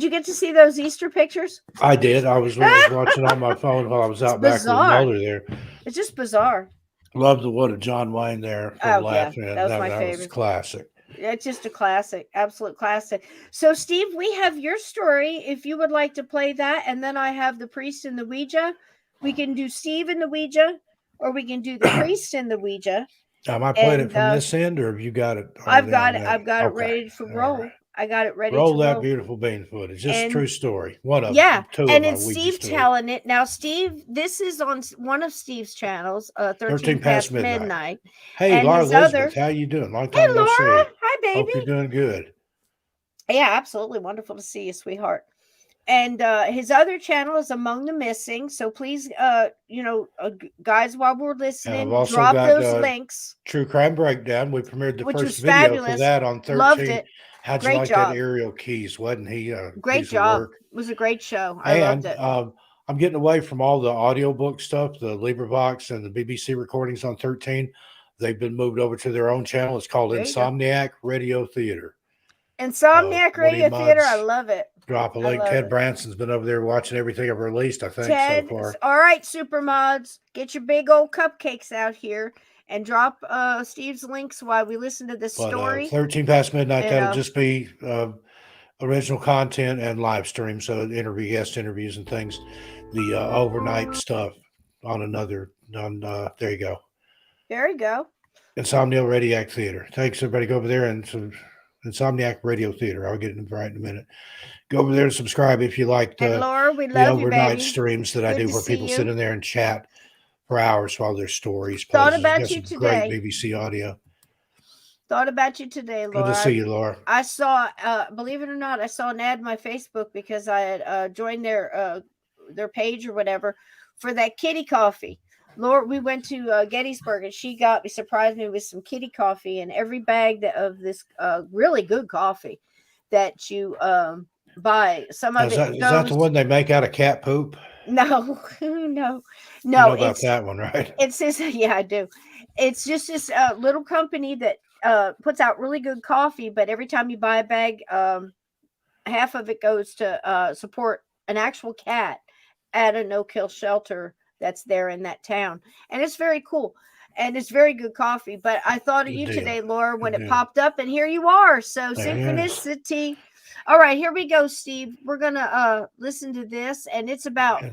you get to see those Easter pictures? I did. I was watching on my phone while I was out back with Mulder there. It's just bizarre. Love the one of John Wayne there from laughing. That was my favorite. Was classic. It's just a classic, absolute classic. So, Steve, we have your story. If you would like to play that, and then I have the priest and the Ouija. We can do Steve and the Ouija, or we can do the priest and the Ouija. Am I playing it from this end, or have you got it? I've got it. I've got it ready for roll. Right. I got it ready. Roll that beautiful bean footage. This is true story. One of two and of it's Steve telling it now. Steve, this is on one of Steve's channels. 13 past midnight. Hey, Laura Elizabeth, how you doing? Long time no see. Hi, baby. Hope you're doing good. Yeah, absolutely wonderful to see you, sweetheart. And his other channel is Among the Missing. So please, guys, while we're listening, drop those links. True Crime Breakdown. We premiered the first video fabulous. for that on 13. Loved it. How'd you like that Ariel Keys? Wasn't he a great job? It was a great show. I loved it. I'm getting away from all the audiobook stuff, the LibriVox and the BBC recordings on 13. They've been moved over to their own channel. It's called Insomniac Radio Theater. Insomniac Radio Theater. I love it. Drop a link. Ted Branson's been over there watching everything I've released, I think, so far. All right, super mods, get your big old cupcakes out here and drop Steve's links while we listen to this story. 13 past midnight, that'll just be original content and live stream, so guest interviews and things. The overnight stuff on there you go. There you go. Insomniac Radio Theater. Thanks, everybody. Go over there and Insomniac Radio Theater. I'll get it right in a minute. Go over there and subscribe if you like the overnight streams that I do where people sit in there and chat for hours while their stories. Thought about you today. Great BBC audio. Thought about you today, Laura. Good to see you, Laura. I saw, believe it or not, I saw an ad on my Facebook because I had joined their page or whatever for that kitty coffee. Laura, we went to Gettysburg and she surprised me with some kitty coffee, and every bag of this really good coffee that you buy. Some of is that the one they make out of cat poop? No. You know about that one, right? It's just, yeah, I do. It's just this little company that puts out really good coffee, but every time you buy a bag, half of it goes to support an actual cat at a no-kill shelter that's there in that town. And it's very cool. And it's very good coffee. But I thought of you today, Laura, when it popped up, and here you are. So synchronicity. All right, here we go, Steve. We're gonna listen to this, and it's about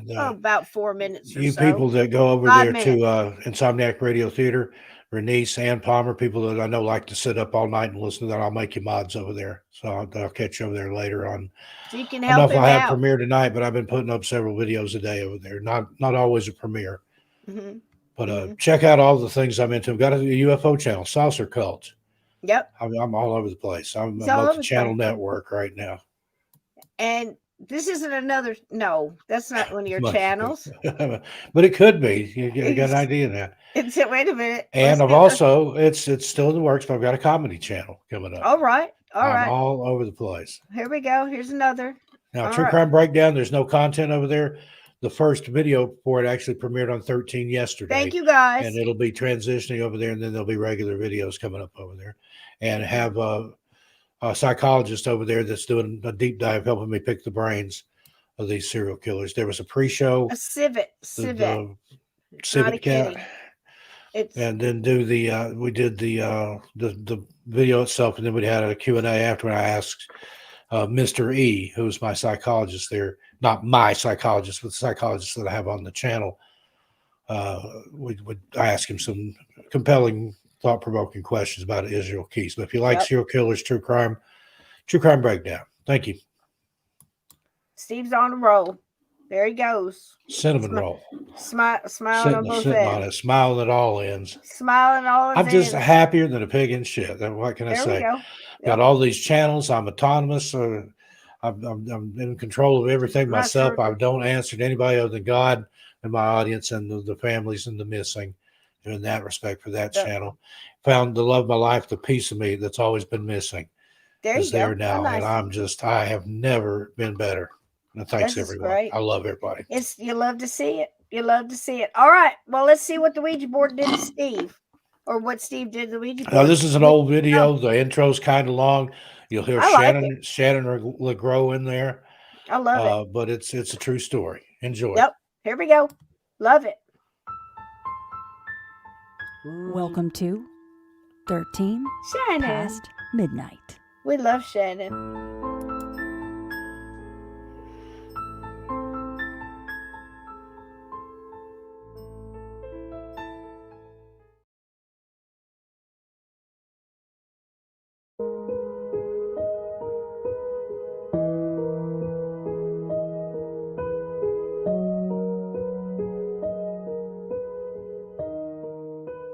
4 minutes or so. You people that go over there to Insomniac Radio Theater, Renice and Palmer, people that I know like to sit up all night and listen to that, I'll make you mods over there. So I'll catch you over there later on. So you can help. I don't know if I have premiere tonight, but I've been putting up several videos a day over there. Not always a premiere. Mm-hmm. But check out all the things I'm into. I've got a UFO channel, Saucer Cult. Yep. I'm all over the place. I'm on the channel network right now. And this isn't another, no, that's not one of your channels. But it could be. You got an idea now. Wait a minute. And I've also, it's still in the works, but I've got a comedy channel coming up. All right. I'm all over the place. Here we go. Here's another. Now, True Crime Breakdown, there's no content over there. The first video for it actually premiered on 13 yesterday. Thank you, guys. And it'll be transitioning over there, and then there'll be regular videos coming up over there. And have a psychologist over there that's doing a deep dive, helping me pick the brains of these serial killers. There was a pre-show. A civet cat. And then we did the video itself, and then we had a Q&A after when I asked Mr. E, who's my psychologist there, not my psychologist, but the psychologist that I have on the channel. I asked him some compelling, thought-provoking questions about Israel Keys. But if you like serial killers, true crime breakdown. Thank you. Steve's on a roll. There he goes. Cinnamon roll. Smiling on both ends. Smiling at all ends. Smiling all ends. I'm just happier than a pig in shit. What can I say? There we go. Got all these channels. I'm autonomous. I'm in control of everything myself. I don't answer to anybody other than God and my audience and the families and the missing. In that respect for that channel. Found the love of my life, the piece of me that's always been missing. There you go. There now. Nice. And I have never been better. Thanks, This is everyone. great. I love everybody. You love to see it. You love to see it. All right. Well, let's see what the Ouija board did to Steve, or what Steve did to the Ouija board. Now, this is an old video. The intro's kind of long. You'll hear Shannon LeGros in there. I love it. But it's a true story. Enjoy. Yep. Here we go. Love it. Welcome to 13 Shannon. Past Midnight. We love Shannon.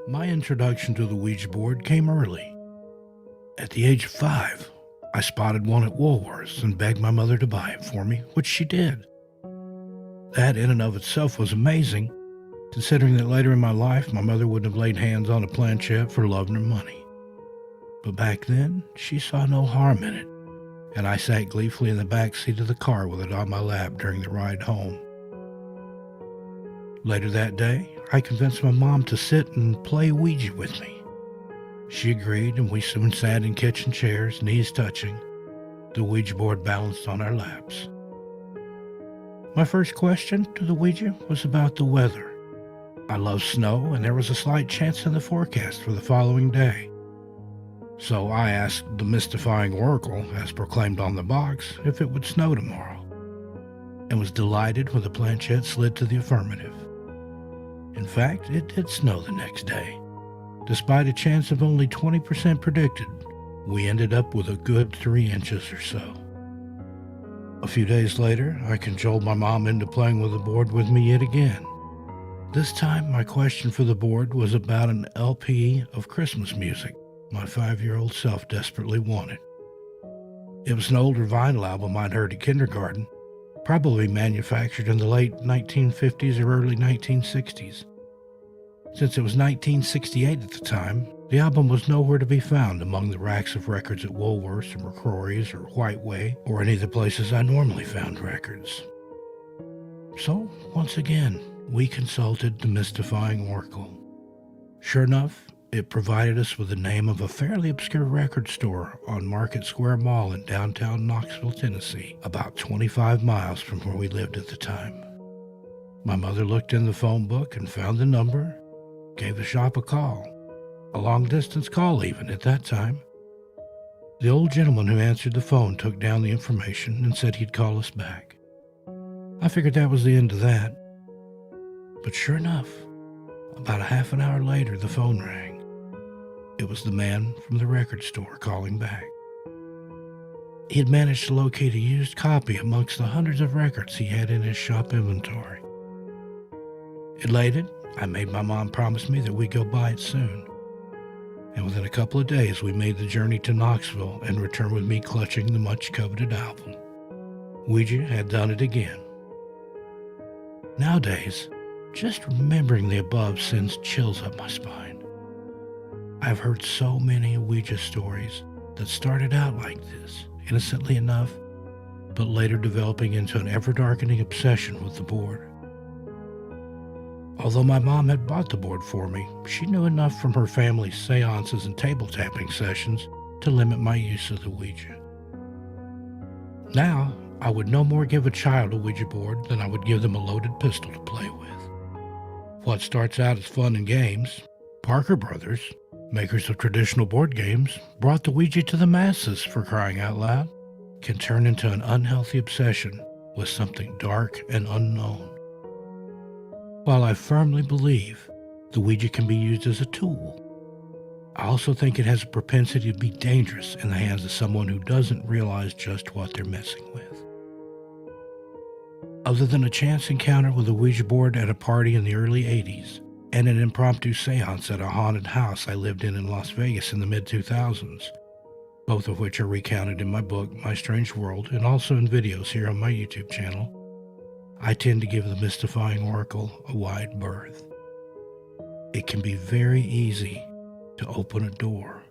My introduction to the Ouija board came early. At the age of 5, I spotted one at Woolworths and begged my mother to buy it for me, which she did. That in and of itself was amazing, considering that later in my life my mother wouldn't have laid hands on a planchette for love nor money. But back then, she saw no harm in it, and I sat gleefully in the back seat of the car with it on my lap during the ride home. Later that day, I convinced my mom to sit and play Ouija with me. She agreed, and we soon sat in kitchen chairs, knees touching, the Ouija board balanced on our laps. My first question to the Ouija was about the weather. I love snow, and there was a slight chance in the forecast for the following day. So I asked the mystifying oracle, as proclaimed on the box, if it would snow tomorrow, and was delighted when the planchette slid to the affirmative. In fact, it did snow the next day. Despite a chance of only 20% predicted, we ended up with a good 3 inches or so. A few days later, I cajoled my mom into playing with the board with me yet again. This time, my question for the board was about an LP of Christmas music my 5-year-old self desperately wanted. It was an older vinyl album I'd heard at kindergarten, probably manufactured in the late 1950s or early 1960s. Since it was 1968 at the time, the album was nowhere to be found among the racks of records at Woolworths or McCrory's or White Way or any of the places I normally found records. So, once again, we consulted the mystifying oracle. Sure enough, it provided us with the name of a fairly obscure record store on Market Square Mall in downtown Knoxville, Tennessee, about 25 miles from where we lived at the time. My mother looked in the phone book and found the number, gave the shop a call. A long-distance call even at that time. The old gentleman who answered the phone took down the information and said he'd call us back. I figured that was the end of that. But sure enough, about a half an hour later, the phone rang. It was the man from the record store calling back. He had managed to locate a used copy amongst the hundreds of records he had in his shop inventory. Elated, I made my mom promise me that we'd go buy it soon. And within a couple of days, we made the journey to Knoxville and returned with me clutching the much-coveted album. Ouija had done it again. Nowadays, just remembering the above sends chills up my spine. I've heard so many Ouija stories that started out like this, innocently enough, but later developing into an ever-darkening obsession with the board. Although my mom had bought the board for me, she knew enough from her family's seances and table tapping sessions to limit my use of the Ouija. Now, I would no more give a child a Ouija board than I would give them a loaded pistol to play with. What starts out as fun and games, Parker Brothers, makers of traditional board games, brought the Ouija to the masses, for crying out loud, can turn into an unhealthy obsession with something dark and unknown. While I firmly believe the Ouija can be used as a tool, I also think it has a propensity to be dangerous in the hands of someone who doesn't realize just what they're messing with. Other than a chance encounter with a Ouija board at a party in the early 80s, and an impromptu seance at a haunted house I lived in Las Vegas in the mid-2000s, both of which are recounted in my book, My Strange World, and also in videos here on my YouTube channel, I tend to give the mystifying oracle a wide berth. It can be very easy to open a door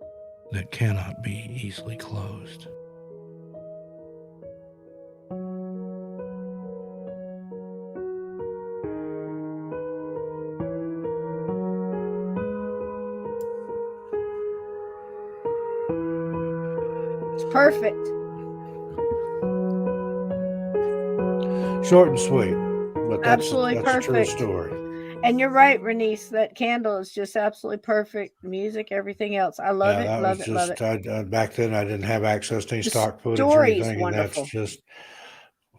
that cannot be easily closed. perfect. Short and sweet, but that's Absolutely that's a true perfect. story. And you're right, Renice. That candle is just absolutely perfect. Music, everything else. I love Yeah, it. that Love was it. Love just it. back then. I didn't have access to any The stock footage or story's anything, and that's wonderful. just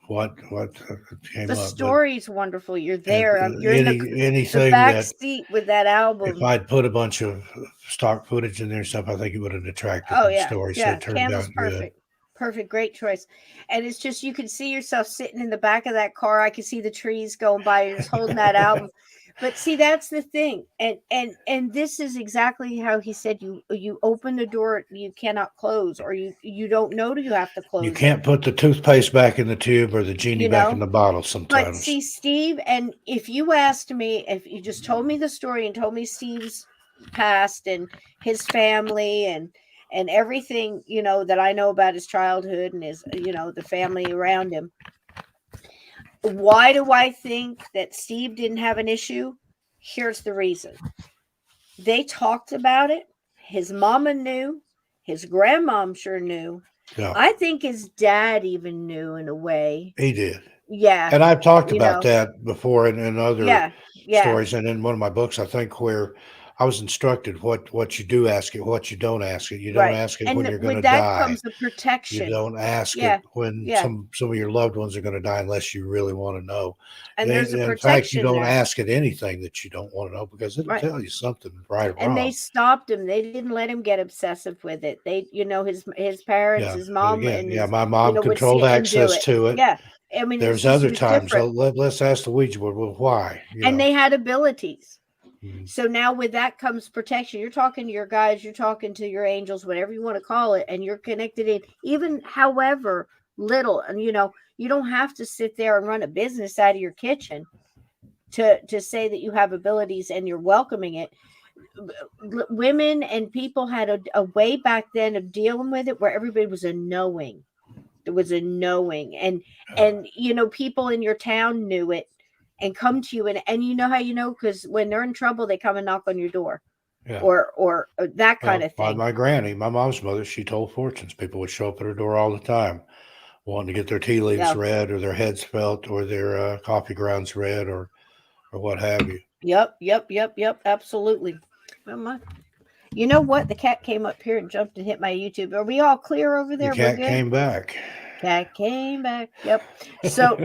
what came The up. But story's wonderful. You're there. You're in the anything back that seat with that album. if I'd put a bunch of stock footage in there and stuff, I think it would have detracted Oh from the yeah, story. So yeah. it turned Candle's out good. perfect. Perfect, great choice. And it's just you can see yourself sitting in the back of that car. I can see the trees going by. You're just holding that album. But see, that's the thing. And this is exactly how he said you open the door you cannot close, or you don't know you have to close You it. can't put the toothpaste back in the tube or the genie You back know? in the bottle But sometimes. see, Steve, and if you asked me, if you just told me the story and told me Steve's past and his family and everything, that I know about his childhood and his, the family around him, why do I think that Steve didn't have an issue? Here's the reason. They talked about it. His mama knew. His grandmom sure knew. Yeah, I think his dad even knew in a way. he did. Yeah. And I've talked about that before in other Yeah. stories, and in one of my books, I think, where I was instructed what you do ask it, what you don't ask it. You don't Right. ask it And when you're going to with that die. comes the You protection. don't ask Yeah. it when Yeah. some of your loved ones are going to die unless you really want to know. And there's a In fact, you protection don't there. ask it anything that you don't want to know because it'll Right. tell you something right or And they wrong. stopped him. They didn't let him get obsessive with it. They, his parents, Yeah, his but mom, again, and yeah, his, my mom would see controlled it and do access it. to it. Yeah. I mean, There's it other was times. different. Let's ask the Ouija board. Well, why? And they had abilities. Mhm. So now with that comes protection. You're talking to your guys, you're talking to your angels, whatever you want to call it, and you're connected in, even however little. And you don't have to sit there and run a business out of your kitchen to say that you have abilities and you're welcoming it. Women and people had a way back then of dealing with it where everybody was a knowing. There was a knowing, and people in your town knew it and come to you, and you know how because when they're in trouble they come and knock on your door. Yeah. Or that kind of thing. My granny, my mom's mother, she told fortunes. People would show up at her door all the time, wanting to get their tea leaves read, or their heads felt, or their coffee grounds read, or what have you. Yep. Absolutely. You know what? The cat came up here and jumped and hit my YouTube. Are we all clear over there? The cat came back. Cat came back. Yep. So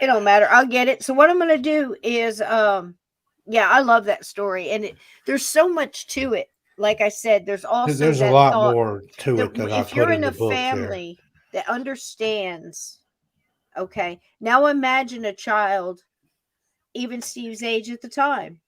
it don't matter. I'll get it. So what I'm going to do is, I love that story, and there's so much to it. Like I said, there's also There's a lot more to it than I if put you're in in the a book family that understands. Okay, now imagine a child, even Steve's age at the time,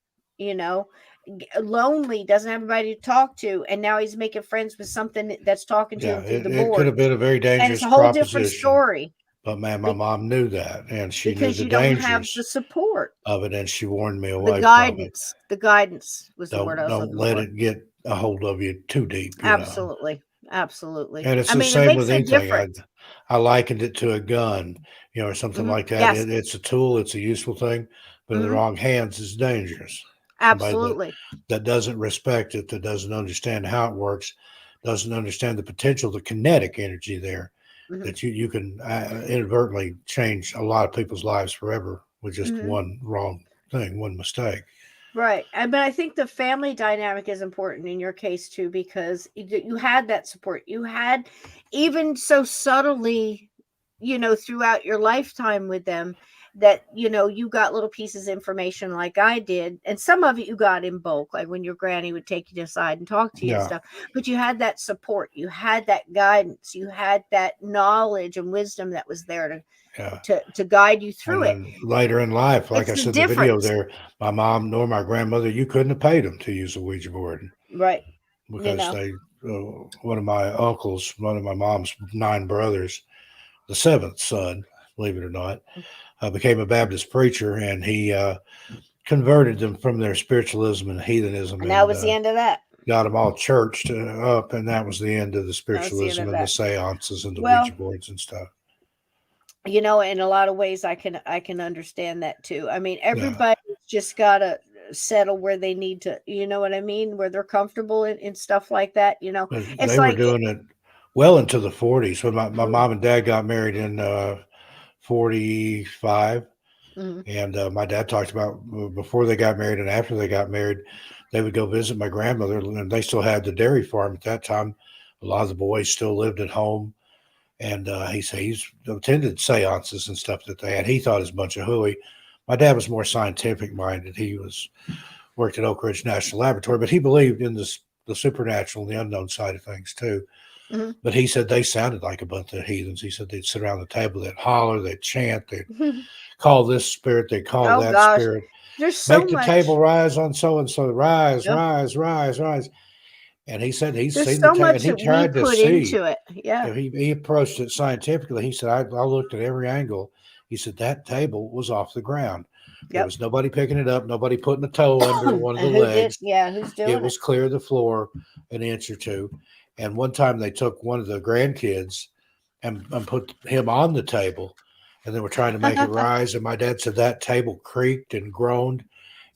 lonely, doesn't have anybody to talk to, and now he's making friends with something that's talking to him through the board. It could have been a very dangerous and it's a whole different proposition. story. But man, my mom knew that, and she knew Because the you don't have dangers the support. of it, and she warned me away guidance. from it. The guidance was the word I was Don't looking let for. it get a hold of you too deep. Absolutely. And it's the it same makes with a anything. difference. I likened it to a gun, or something like that. Yes. It's a tool. It's a useful thing, but in the wrong hands, it's dangerous. Absolutely. That doesn't respect it, that doesn't understand how it works, doesn't understand the potential, the kinetic energy there, that you can inadvertently change a lot of people's lives forever with just one wrong thing, one mistake. Right. But I think the family dynamic is important in your case too, because you had that support. You had, even so subtly, throughout your lifetime with them, that, you got little pieces of information like I did. And some of it you got in bulk, like when your granny would take you aside and talk to you and stuff. But you had that support. You had that guidance. You had that knowledge and wisdom that was there to guide you through it. Later in life, like I said in the video there, my mom nor my grandmother, you couldn't have paid them to use a Ouija board. Right. Because they, one of my uncles, one of my mom's 9 brothers, the 7th son, believe it or not, became a Baptist preacher, and he converted them from their spiritualism and heathenism. And that was the end of that. Got them all churched up, and that was the end of the spiritualism and the seances and the Ouija boards and stuff. In a lot of ways, I can understand that too. I mean, everybody's just got to settle where they need to, you know what I mean? Where they're comfortable in stuff like that, They were doing it well into the 40s. When my mom and dad got married in 45. Mm-hmm. And my dad talked about before they got married and after they got married, they would go visit my grandmother, and they still had the dairy farm at that time. A lot of the boys still lived at home. And he said he's attended seances and stuff that they had. He thought it was a bunch of hooey. My dad was more scientific minded. He worked at Oak Ridge National Laboratory, but he believed in the supernatural and the unknown side of things too. Mm-hmm. But he said they sounded like a bunch of heathens. He said they'd sit around the table, they'd holler, they'd chant, they'd call this spirit, they'd call that spirit. There's so Make the much. table rise on so and so, rise, Yep. rise, rise, rise. And he said he's There's seen so the table, much and he that we tried to put see. into it. Yeah. He approached it scientifically. He said, I looked at every angle. He said that table was off the ground. There Yep. was nobody picking it up, nobody putting a toe under one of the Who legs. who's doing It was clear of the floor an inch or two. And one time they took one of the grandkids and put him on the table, and they were trying to make it rise. And my dad said that table creaked and groaned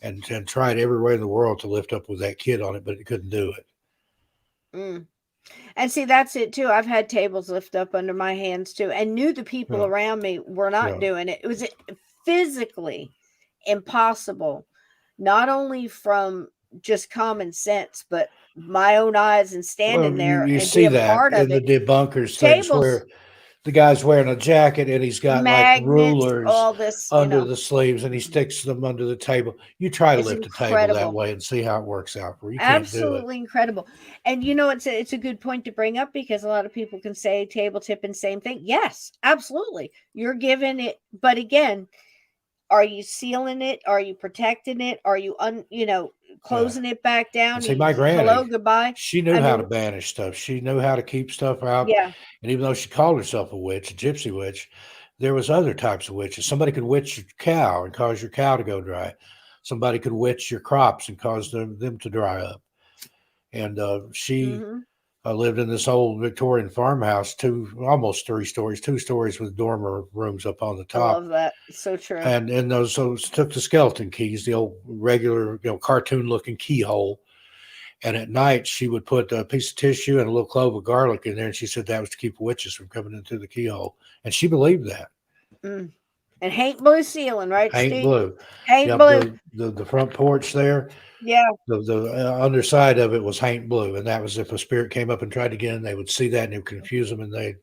and tried every way in the world to lift up with that kid on it, but it couldn't do it. Mm. And see, that's it too. I've had tables lift up under my hands too, and knew the people around me were not doing it. It was physically impossible, not only from just common sense, but my own eyes and standing there You and see being that part in of the it. debunkers things where the guy's wearing a jacket and he's got magnets, like rulers all this under the sleeves, and he sticks them under the table. You try to lift a table that way and see how it works out for you. Absolutely incredible. And it's a good point to bring up, because a lot of people can say table tipping, same thing. Yes, absolutely. You're giving it, but again, are you sealing it? Are you protecting it? Are you closing it back down? And see, my granny, hello, goodbye. She knew how to banish stuff. She knew how to keep stuff out. Yeah. And even though she called herself a witch, a gypsy witch, there was other types of witches. Somebody could witch your cow and cause your cow to go dry. Somebody could witch your crops and cause them to dry up. And she lived in this old Victorian farmhouse, almost 3 stories, 2 stories with dormer rooms up on the top. I love that. It's so true. And those took the skeleton keys, the old regular, cartoon looking keyhole. And at night she would put a piece of tissue and a little clove of garlic in there. And she said that was to keep witches from coming into the keyhole. And she believed that. Mm. And Haint Blue ceiling, right? Haint Blue. Haint Blue. The front porch there. Yeah. The underside of it was Haint Blue. And that was if a spirit came up and tried to get in, they would see that and it would confuse them. And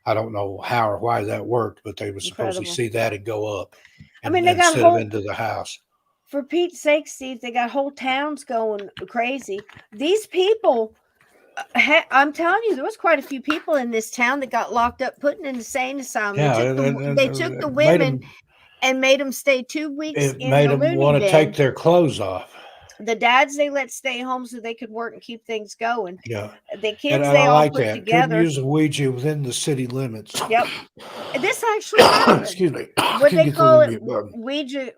I don't know how or why that worked, but they would supposedly see that and go up. And, they got into the house. For Pete's sake, Steve, they got whole towns going crazy. These people, I'm telling you, there was quite a few people in this town that got locked up, put in an insane asylum. Yeah, they took the women and made them stay 2 weeks in the loony bin. It made them want to take their clothes off. The dads they let stay home so they could work and keep things going. Yeah. The kids they all put together. Couldn't use a Ouija within the city limits. Yep. This actually happened. Excuse me. What they call it, Ouija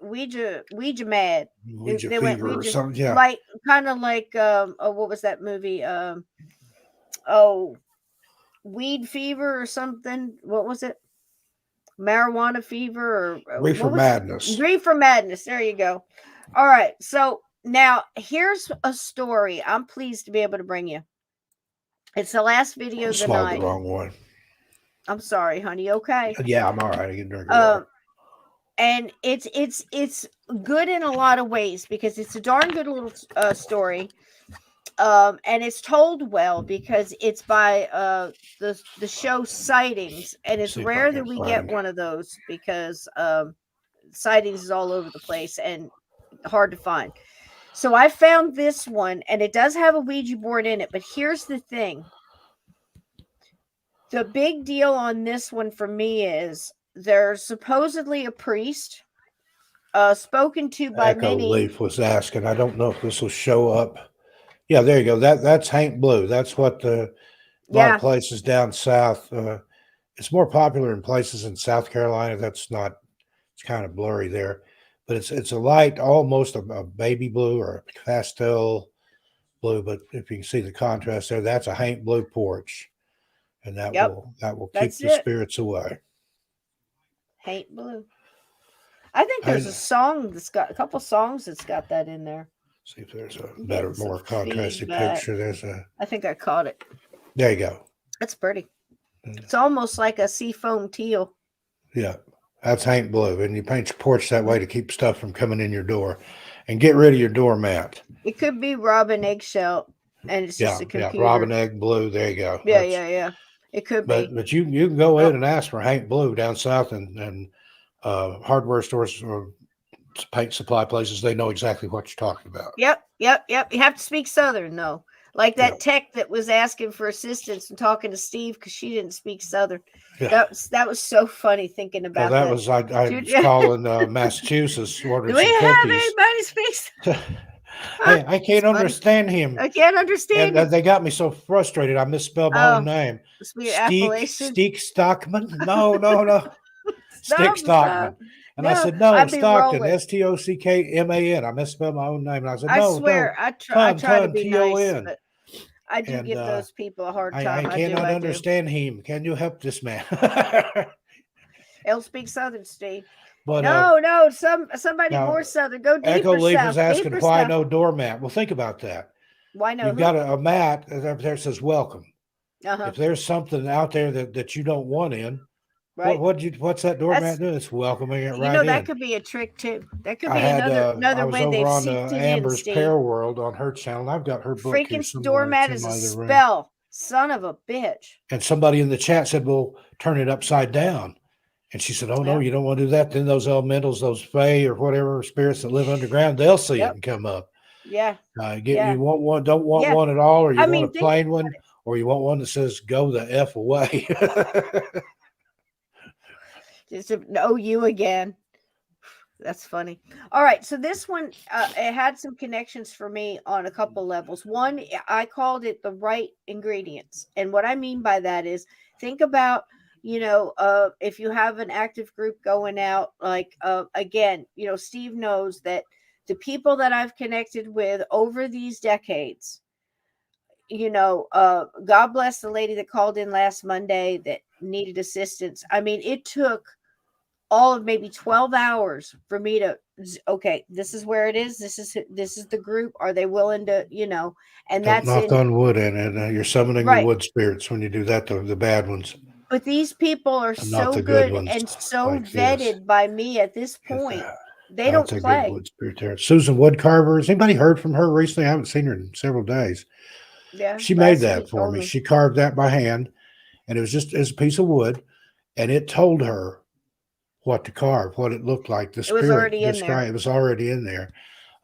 mad. Ouija fever or something. Yeah. Like kind of like what was that movie? Weed fever or something. What was it? Marijuana fever or Reefer Madness. Reefer Madness. There you go. All right. So now here's a story I'm pleased to be able to bring you. It's the last video of the night. The wrong one. I'm sorry, honey. Okay. Yeah, I'm all right. I can drink water. And it's good in a lot of ways because it's a darn good little story. And it's told well because it's by the show Sightings, and it's rare that we get one of those because Sightings is all over the place and hard to find. So I found this one, and it does have a Ouija board in it, but here's the thing. The big deal on this one for me is there's supposedly a priest spoken to by many. Leaf was asking. I don't know if this will show up. Yeah, there you go. That's Haint Blue. That's what a lot of places down south. It's more popular in places in South Carolina. It's kind of blurry there. But it's a light, almost a baby blue or a pastel blue. But if you can see the contrast there, that's a Haint Blue porch. And that will keep the spirits away. Haint Blue. I think there's a song that's got a couple songs that's got that in there. See if there's a better, more contrasted picture. I think I caught it. There you go. That's pretty. It's almost like a seafoam teal. Yeah, that's Hank Blue, and you paint your porch that way to keep stuff from coming in your door, and get rid of your doormat. It could be robin eggshell, and it's just a computer. Yeah, robin egg blue. There you go. Yeah. It could be. But you can go in and ask for Hank Blue down south, and hardware stores or paint supply places. They know exactly what you're talking about. Yep. You have to speak Southern though. Like that tech that was asking for assistance and talking to Steve because she didn't speak Southern. Yeah. That was so funny thinking about that. Was I was calling Massachusetts ordering some cookies. Do we have anybody speaks? Hey, I can't understand him. I can't understand him. They got me so frustrated. I misspelled my own name. Steak Stockman? No. Stick Stockman. And I said, no, Stockton, Stockman. I misspelled my own name. And I said, no, I swear, I try to be nice, but I do give those people a hard time. I cannot understand him. Can you help this man? He'll speak Southern, Steve. But, no, somebody more Southern. Go deeper Echo Leaf south. is asking why no doormat. Well, think about that. Why no? You've got a mat there that says welcome. If there's something out there that you don't want in, right? What's that doormat doing? It's welcoming it right in. That could be a trick too. That could be another way they've seen Amber's Pear World on her channel. I've got her book. Freaking doormat is a spell. Room. Son of a bitch. And somebody in the chat said, well, turn it upside down. And she said, oh, no, you don't want to do that. Then those elementals, those fae or whatever spirits that live underground, they'll see it and come up. Yeah. You want one, don't want one at all, or you want a plain one, or you want one that says, go the F away. Just you again. That's funny. All right. So this one, it had some connections for me on a couple levels. One, I called it the right ingredients. And what I mean by that is think about, if you have an active group going out, like, again, Steve knows that the people that I've connected with over these decades, God bless the lady that called in last Monday that needed assistance. I mean, it took all of maybe 12 hours for me to, okay, this is where it is. This is the group. Are they willing to, and that's knock on wood, and you're summoning the wood spirits when you do that, the bad ones. But these people are so good and so like vetted by me at this point. They don't play. Good wood spirit there. Susan Woodcarver. Has anybody heard from her recently? I haven't seen her in several days. Yeah, she made that for me. She carved that by hand, and it was a piece of wood, and it told her what to carve, what it looked like. The spirit, it was already in there.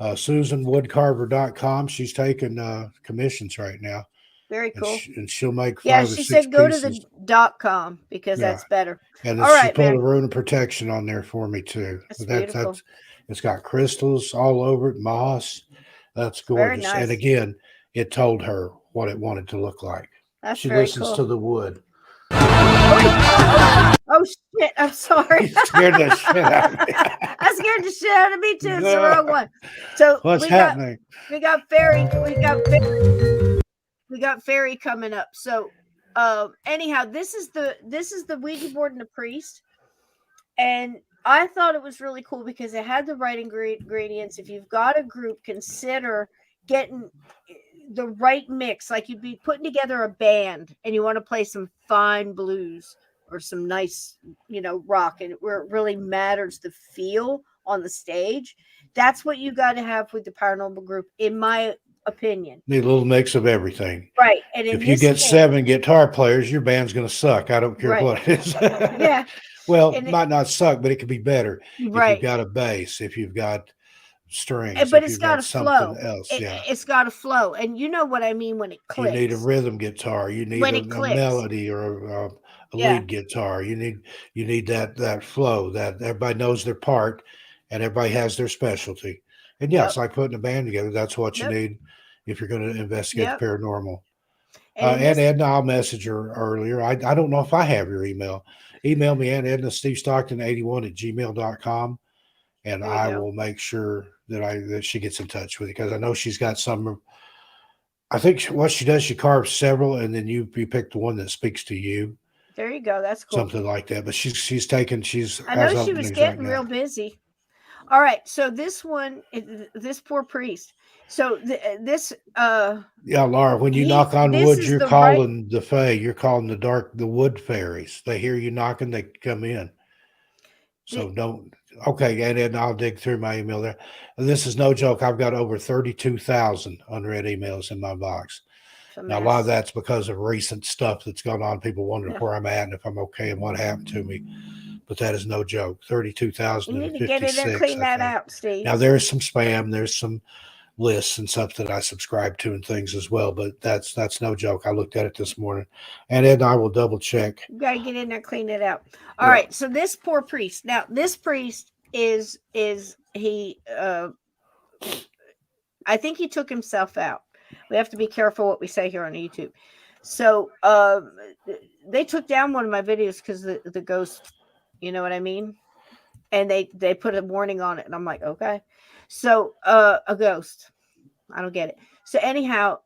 SusanWoodcarver.com. She's taking commissions right now. Very cool. And she'll make 5 or 6 she said go pieces. To the .com because that's better. And she put a rune of protection on there for me too. That's it's got crystals all over it, moss. That's gorgeous. Nice. And again, it told her what it wanted to look like. She listens to the wood. Oh shit! I'm sorry. You scared the shit out of me. I scared the shit out of me too. It's the wrong one. So what's happening? We got Fairy. We got Fairy coming up. So anyhow, this is the Ouija board and the priest, and I thought it was really cool because it had the right ingredients. If you've got a group, consider getting the right mix. Like you'd be putting together a band and you want to play some fine blues or some nice, rock, and where it really matters the feel on the stage. That's what you got to have with the paranormal group, in my opinion. Need a little mix of everything. Right. And if you get 7 guitar players, your band's going to suck. I don't care what it is. Yeah. Well, it might not suck, but it could be better. Right. If you've got a bass, if you've got strings, but it's got to flow. Else. It's got to flow. And you know what I mean when it clicks. You need a rhythm guitar. You need a melody or a lead guitar. You need that flow, that everybody knows their part and everybody has their specialty. And it's like putting a band together. That's what you need if you're going to investigate the paranormal. And Edna, I'll message her earlier. I don't know if I have your email. Email me at Edna SteveStockton81@gmail.com, and I will make sure that she gets in touch with you, because I know she's got some. I think what she does, she carves several, and then you pick the one that speaks to you. There you go. That's cool. Something like that. But she's taken. I know she was getting real busy. All right. So this one, this poor priest. So this. Yeah, Laura. When you knock on this wood, is you're the right. calling the fae. You're calling the wood fairies. They hear you knocking, they come in. So don't. Okay, and then I'll dig through my email there. And this is no joke. I've got over 32,000 unread emails in my box. Now, a lot of that's because of recent stuff that's gone on. People wondering where I'm at and if I'm okay and what happened to me. But that is no joke. 32,056. You need to get in there and clean that out, Steve. Now, there's some spam. There's some lists and stuff that I subscribe to and things as well. But that's no joke. I looked at it this morning. And Ed and I will double check. You got to get in there, clean it out. All right. So this poor priest. Now, this priest is he, I think he took himself out. We have to be careful what we say here on YouTube. So they took down one of my videos because the ghost, you know what I mean? And they put a warning on it. And I'm like, okay. So a ghost. I don't get it. So anyhow,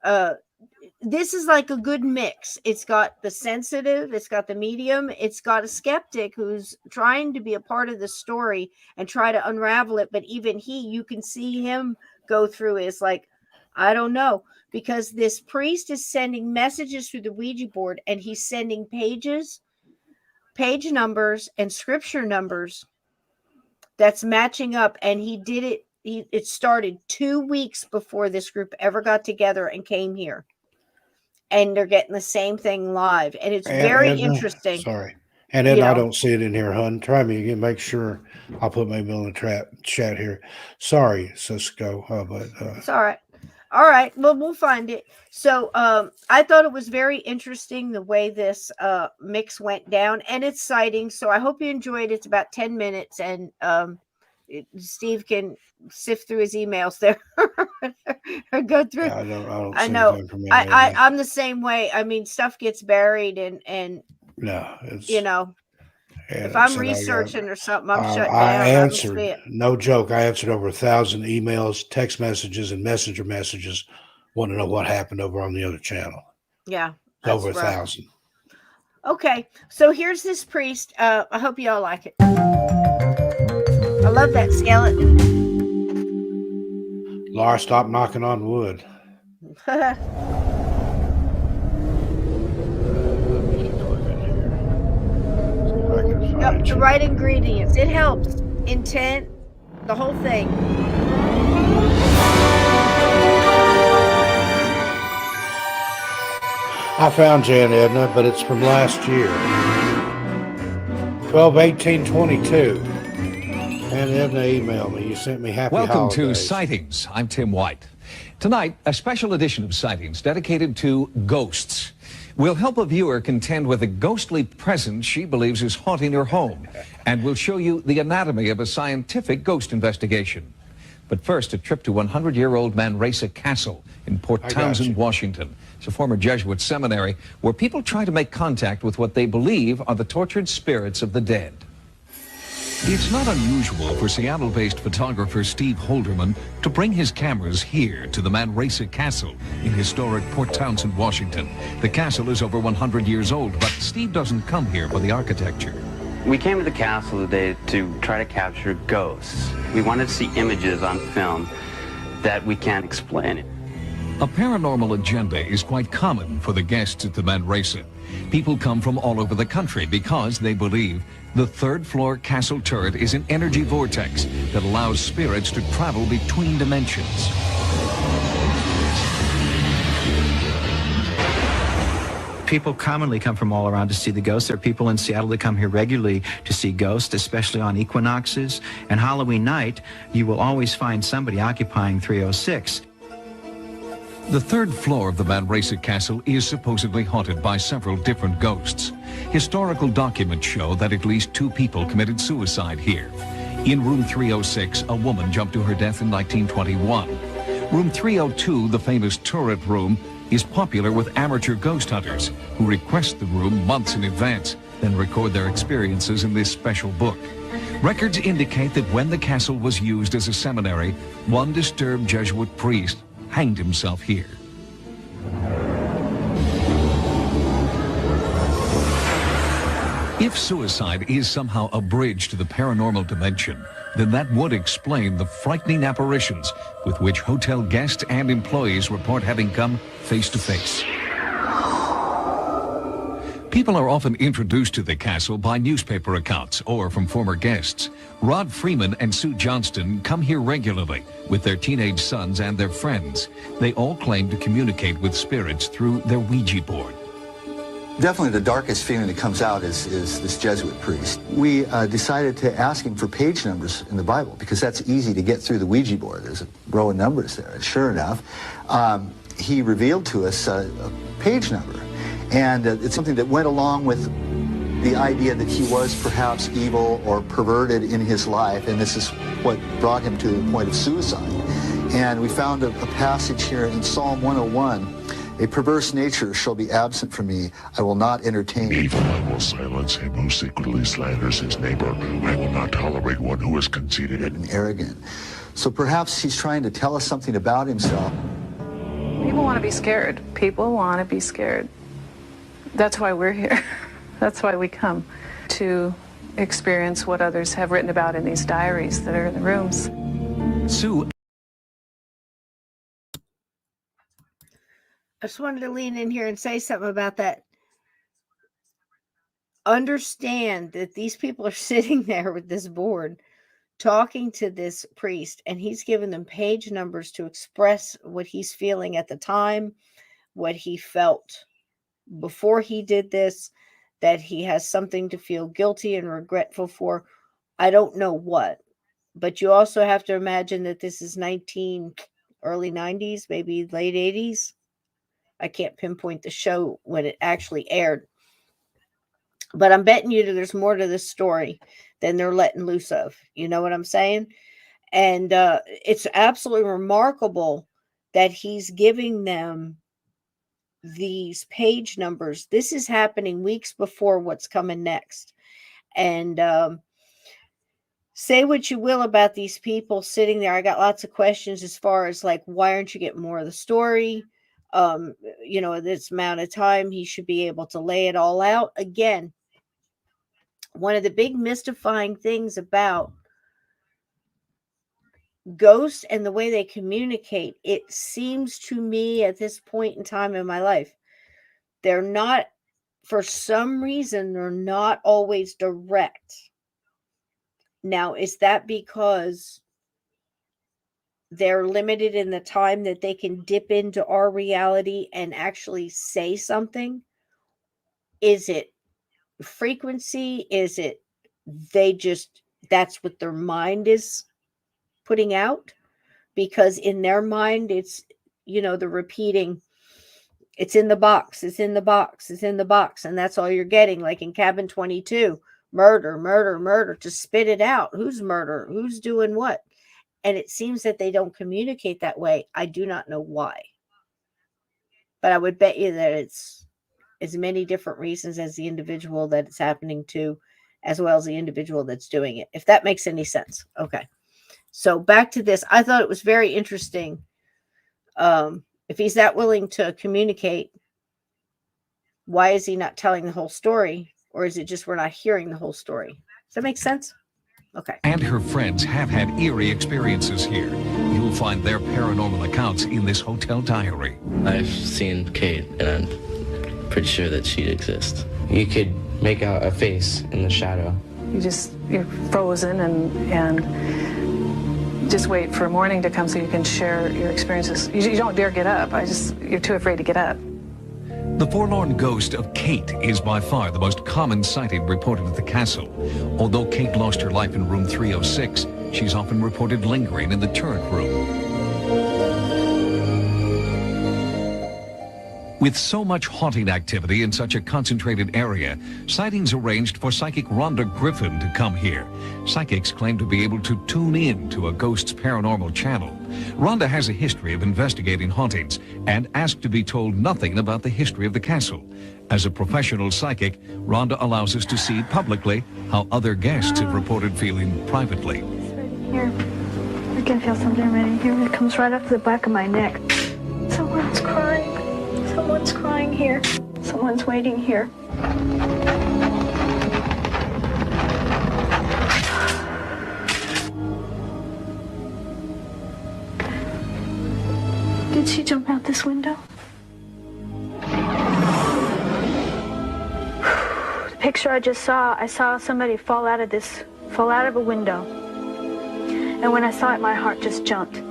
this is like a good mix. It's got the sensitive, it's got the medium, it's got a skeptic who's trying to be a part of the story and try to unravel it. But even you can see him go through is like, I don't know, because this priest is sending messages through the Ouija board and he's sending page numbers and scripture numbers that's matching up. And he did it. It started 2 weeks before this group ever got together and came here. And they're getting the same thing live. And it's very interesting. Sorry. And then I don't see it in here, hun. Try me again. Make sure I'll put my email in the chat here. Sorry, Cisco. But it's all right. All right. Well, we'll find it. So I thought it was very interesting the way this mix went down and its sighting. So I hope you enjoyed it. It's about 10 minutes and Steve can sift through his emails there or go through. Yeah, I know. I'm the same way. I mean, stuff gets buried and no, it's, you know, if I'm researching or something, I'm shut down. I answered, no joke. I answered over 1,000 emails, text messages, and messenger messages. Want to know what happened over on the other channel? Yeah, over 1,000. Okay, so here's this priest. I hope you all like it. I love that skeleton. Laura, stop knocking on wood. Yep, the right ingredients. It helps. Intent, the whole thing. I found Jan Edna, but it's from last year. 12/18/22. And Edna emailed me. You sent me happy Welcome holidays. to Sightings. I'm Tim White. Tonight, a special edition of Sightings dedicated to ghosts. We'll help a viewer contend with a ghostly presence she believes is haunting her home. And we'll show you the anatomy of a scientific ghost investigation. But first, a trip to 100-year-old Manresa Castle in Port Townsend, Washington. It's a former Jesuit seminary where people try to make contact with what they believe are the tortured spirits of the dead. It's not unusual for Seattle-based photographer Steve Holderman to bring his cameras here to the Manresa Castle in historic Port Townsend, Washington. The castle is over 100 years old, but Steve doesn't come here for the architecture. We came to the castle today to try to capture ghosts. We wanted to see images on film that we can't explain. A paranormal agenda is quite common for the guests at the Manresa. People come from all over the country because they believe the third-floor castle turret is an energy vortex that allows spirits to travel between dimensions. People commonly come from all around to see the ghosts. There are people in Seattle that come here regularly to see ghosts, especially on equinoxes. And Halloween night, you will always find somebody occupying 306. The third floor of the Manresa Castle is supposedly haunted by several different ghosts. Historical documents show that at least 2 people committed suicide here. In room 306, a woman jumped to her death in 1921. Room 302, the famous turret room, is popular with amateur ghost hunters who request the room months in advance, then record their experiences in this special book. Records indicate that when the castle was used as a seminary, one disturbed Jesuit priest hanged himself here. If suicide is somehow a bridge to the paranormal dimension, then that would explain the frightening apparitions with which hotel guests and employees report having come face to face. People are often introduced to the castle by newspaper accounts or from former guests. Rod Freeman and Sue Johnston come here regularly with their teenage sons and their friends. They all claim to communicate with spirits through their Ouija board. Definitely the darkest feeling that comes out is this Jesuit priest. We decided to ask him for page numbers in the Bible because that's easy to get through the Ouija board. There's a row of numbers there. And sure enough, he revealed to us a page number. And it's something that went along with the idea that he was perhaps evil or perverted in his life, and this is what brought him to the point of suicide. And we found a passage here in Psalm 101. A perverse nature shall be absent from me. I will not entertain. Evil I will silence him who secretly slanders his neighbor. I will not tolerate one who is conceited and arrogant. So perhaps he's trying to tell us something about himself. People want to be scared. People want to be scared. That's why we're here. That's why we come, to experience what others have written about in these diaries that are in the rooms. Sue. I just wanted to lean in here and say something about that. Understand that these people are sitting there with this board talking to this priest, and he's giving them page numbers to express what he's feeling at the time, what he felt before he did this, that he has something to feel guilty and regretful for. I don't know what, but you also have to imagine that this is early 90s, maybe late 80s. I can't pinpoint the show when it actually aired, but I'm betting you that there's more to this story than they're letting loose of. You know what I'm saying? And it's absolutely remarkable that he's giving them these page numbers. This is happening weeks before what's coming next. And say what you will about these people sitting there. I got lots of questions as far as like, why aren't you getting more of the story? This amount of time, he should be able to lay it all out. Again, one of the big mystifying things about ghosts and the way they communicate, it seems to me at this point in time in my life, for some reason, they're not always direct. Now, is that because they're limited in the time that they can dip into our reality and actually say something? Is it frequency? Is it that's what their mind is putting out? Because in their mind, it's, the repeating, it's in the box, it's in the box, it's in the box. And that's all you're getting. Like in Cabin 22, murder, murder, murder, to spit it out. Who's murder? Who's doing what? And it seems that they don't communicate that way. I do not know why. But I would bet you that it's as many different reasons as the individual that it's happening to, as well as the individual that's doing it. If that makes any sense. Okay. So back to this. I thought it was very interesting. If he's that willing to communicate, why is he not telling the whole story? Or is it just we're not hearing the whole story? Does that make sense? Okay. And her friends have had eerie experiences here. You'll find their paranormal accounts in this hotel diary. I've seen Kate, and I'm pretty sure that she'd exist. You could make out a face in the shadow. You're frozen and just wait for morning to come so you can share your experiences. You don't dare get up. You're too afraid to get up. The forlorn ghost of Kate is by far the most common sighting reported at the castle. Although Kate lost her life in room 306, she's often reported lingering in the turret room. With so much haunting activity in such a concentrated area, sightings arranged for psychic Rhonda Griffin to come here. Psychics claim to be able to tune in to a ghost's paranormal channel. Rhonda has a history of investigating hauntings and asked to be told nothing about the history of the castle. As a professional psychic, Rhonda allows us to see publicly how other guests have reported feeling privately. It's right in here. I can feel something right in here. It comes right up to the back of my neck. Someone's crying. Someone's crying here. Someone's waiting here. Did she jump out this window? The picture I just saw, I saw somebody fall out of a window. And when I saw it, my heart just jumped.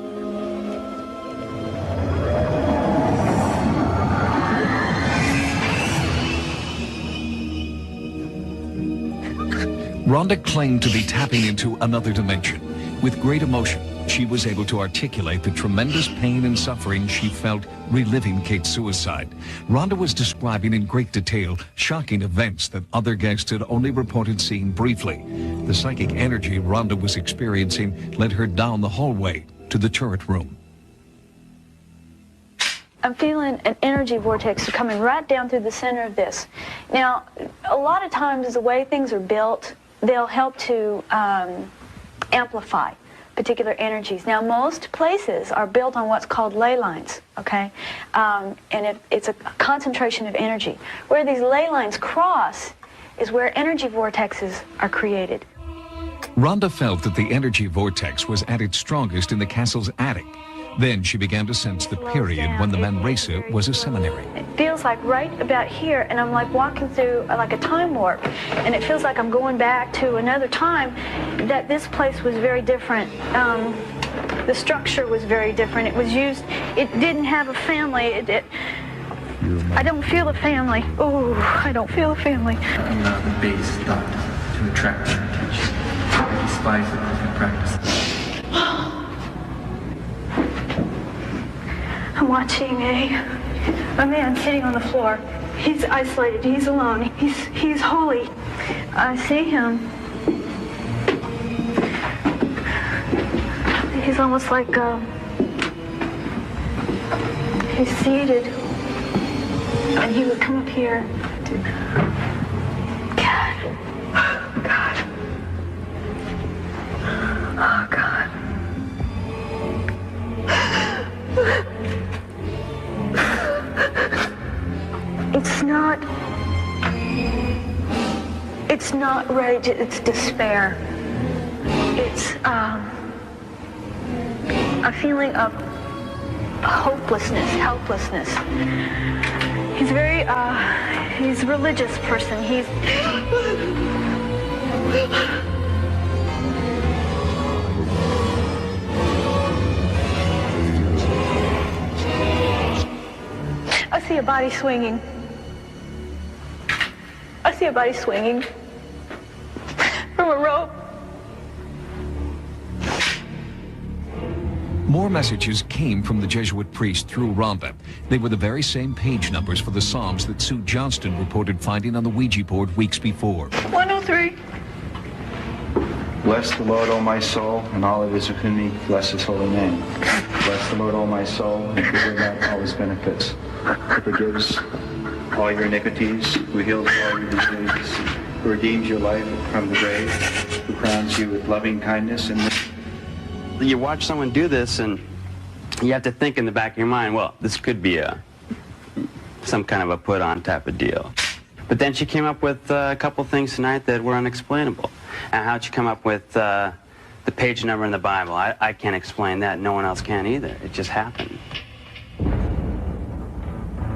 Rhonda claimed to be tapping into another dimension. With great emotion, she was able to articulate the tremendous pain and suffering she felt reliving Kate's suicide. Rhonda was describing in great detail shocking events that other guests had only reported seeing briefly. The psychic energy Rhonda was experiencing led her down the hallway to the turret room. I'm feeling an energy vortex coming right down through the center of this. Now, a lot of times the way things are built, they'll help to amplify particular energies. Now, most places are built on what's called ley lines, okay? And it's a concentration of energy. Where these ley lines cross is where energy vortexes are created. Rhonda felt that the energy vortex was at its strongest in the castle's attic. Then she began to sense the period when the Manresa was a seminary. It feels like right about here, and I'm like walking through like a time warp, and it feels like I'm going back to another time that this place was very different. The structure was very different. It was used, it didn't have a family. I don't feel a family. Oh, I don't feel a family. The base Stockton to attract their attention. I despise it and practice. I'm watching a man sitting on the floor. He's isolated. He's alone. He's holy. I see him. He's almost like he's seated, and he would come up here. God. Oh God. It's not rage, it's despair. It's a feeling of hopelessness, helplessness. He's he's a religious person. I see a body swinging. I see a body swinging from a rope. More messages came from the Jesuit priest through Rhonda. They were the very same page numbers for the Psalms that Sue Johnston reported finding on the Ouija board weeks before. 103. Bless the Lord, O my soul, and all that is within me, bless his holy name. Bless the Lord, O my soul, and forget not all his benefits, who forgives all your iniquities, who heals all your diseases, who redeems your life from the grave, who crowns you with loving kindness and you watch someone do this, and you have to think in the back of your mind, well, this could be some kind of a put-on type of deal. But then she came up with a couple things tonight that were unexplainable. And how'd she come up with the page number in the Bible? I can't explain that. No one else can either. It just happened.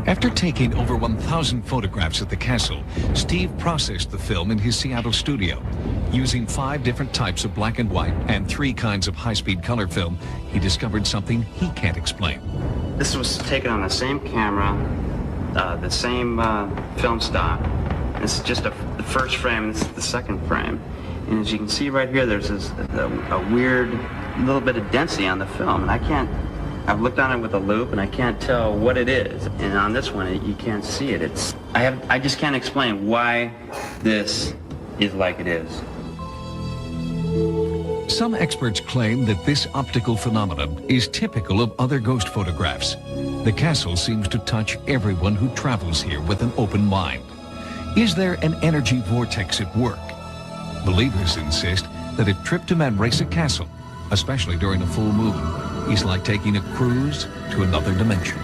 After taking over 1,000 photographs at the castle, Steve processed the film in his Seattle studio. Using 5 different types of black and white and 3 kinds of high-speed color film, he discovered something he can't explain. This was taken on the same camera, the same film stock. This is just the first frame, this is the second frame. And as you can see right here, there's a weird little bit of density on the film, and I've looked on it with a loupe, and I can't tell what it is. And on this one, you can't see it. I just can't explain why this is like it is. Some experts claim that this optical phenomenon is typical of other ghost photographs. The castle seems to touch everyone who travels here with an open mind. Is there an energy vortex at work? Believers insist that a trip to Manresa Castle, especially during a full moon, is like taking a cruise to another dimension.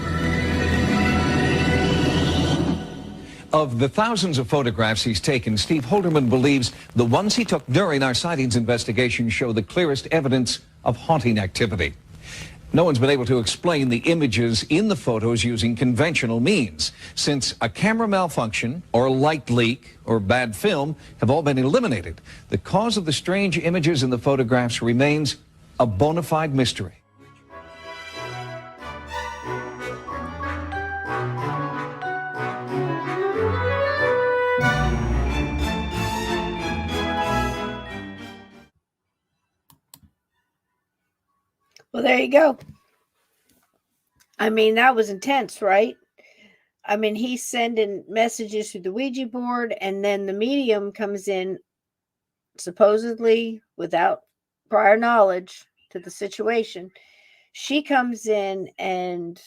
Of the thousands of photographs he's taken, Steve Holderman believes the ones he took during our sightings investigation show the clearest evidence of haunting activity. No one's been able to explain the images in the photos using conventional means, since a camera malfunction or light leak or bad film have all been eliminated. The cause of the strange images in the photographs remains a bona fide mystery. Well, there you go. I mean, that was intense, right? I mean, he's sending messages through the Ouija board, and then the medium comes in, supposedly without prior knowledge to the situation. She comes in and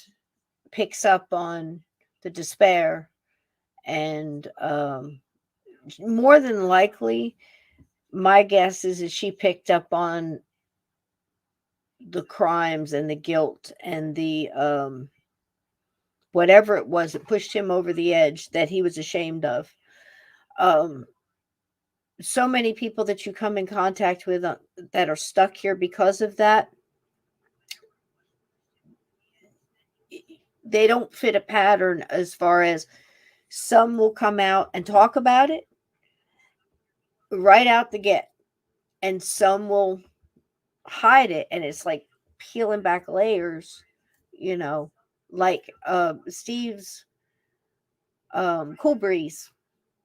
picks up on the despair, and more than likely, my guess is that she picked up on the crimes and the guilt and the whatever it was that pushed him over the edge that he was ashamed of. So many people that you come in contact with that are stuck here because of that, they don't fit a pattern as far as some will come out and talk about it right out the get, and some will hide it, and it's like peeling back layers, you know, like Steve's Cool Breeze,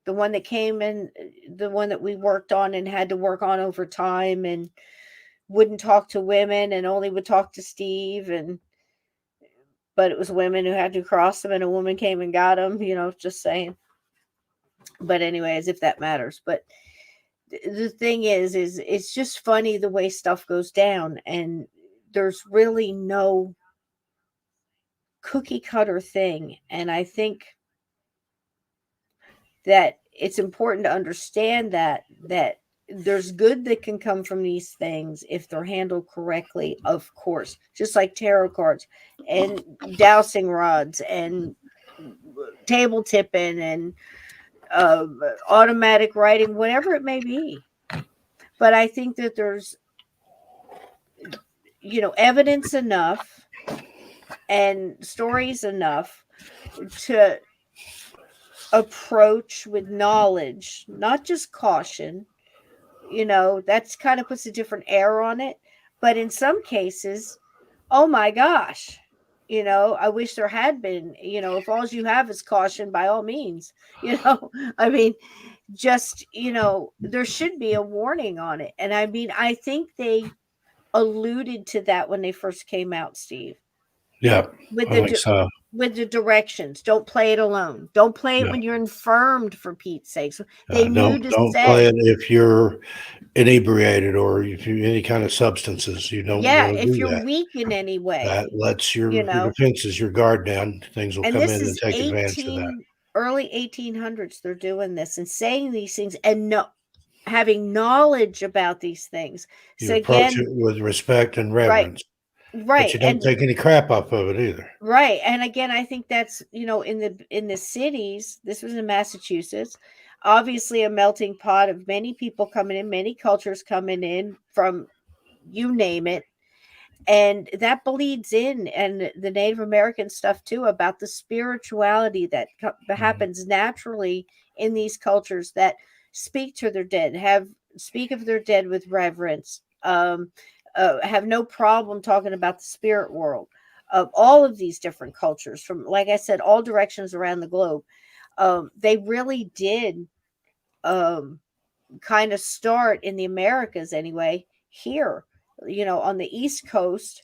the one that came in, the one that we worked on and had to work on over time, and wouldn't talk to women and only would talk to Steve, but it was women who had to cross him, and a woman came and got him, you know, just saying. But anyway, as if that matters. But the thing is it's just funny the way stuff goes down, and there's really no cookie cutter thing. And I think that it's important to understand that there's good that can come from these things if they're handled correctly, of course, just like tarot cards and dowsing rods and table tipping and automatic writing, whatever it may be. But I think that there's, you know, evidence enough and stories enough to approach with knowledge, not just caution. You know, that's kind of puts a different air on it. But in some cases, oh my gosh, you know, I wish there had been, you know, if all you have is caution, by all means, you know, I mean, just, you know, there should be a warning on it. And I mean, I think they alluded to that when they first came out, Steve. Yeah, with I think so. With the directions. Don't play it alone. Don't play it when you're infirmed, for Pete's sake. So they knew to don't say, play it if you're inebriated or if you any kind of substances. You don't yeah, want to if do you're that. weak in any way. That lets your know. defenses, your guard down. Things will And come this in and is take advantage of that. early 1800s. They're doing this and saying these things and having knowledge about these things. You So approach again, it with respect and reverence. right. But you don't take any crap off of it either. Right. And again, I think that's, you know, in the cities, this was in Massachusetts, obviously a melting pot of many people coming in, many cultures coming in from you name it. And that bleeds in, and the Native American stuff too, about the spirituality that happens naturally in these cultures that speak to their dead, speak of their dead with reverence, have no problem talking about the spirit world of all of these different cultures from, like I said, all directions around the globe. They really did kind of start in the Americas anyway, here, you know, on the East Coast,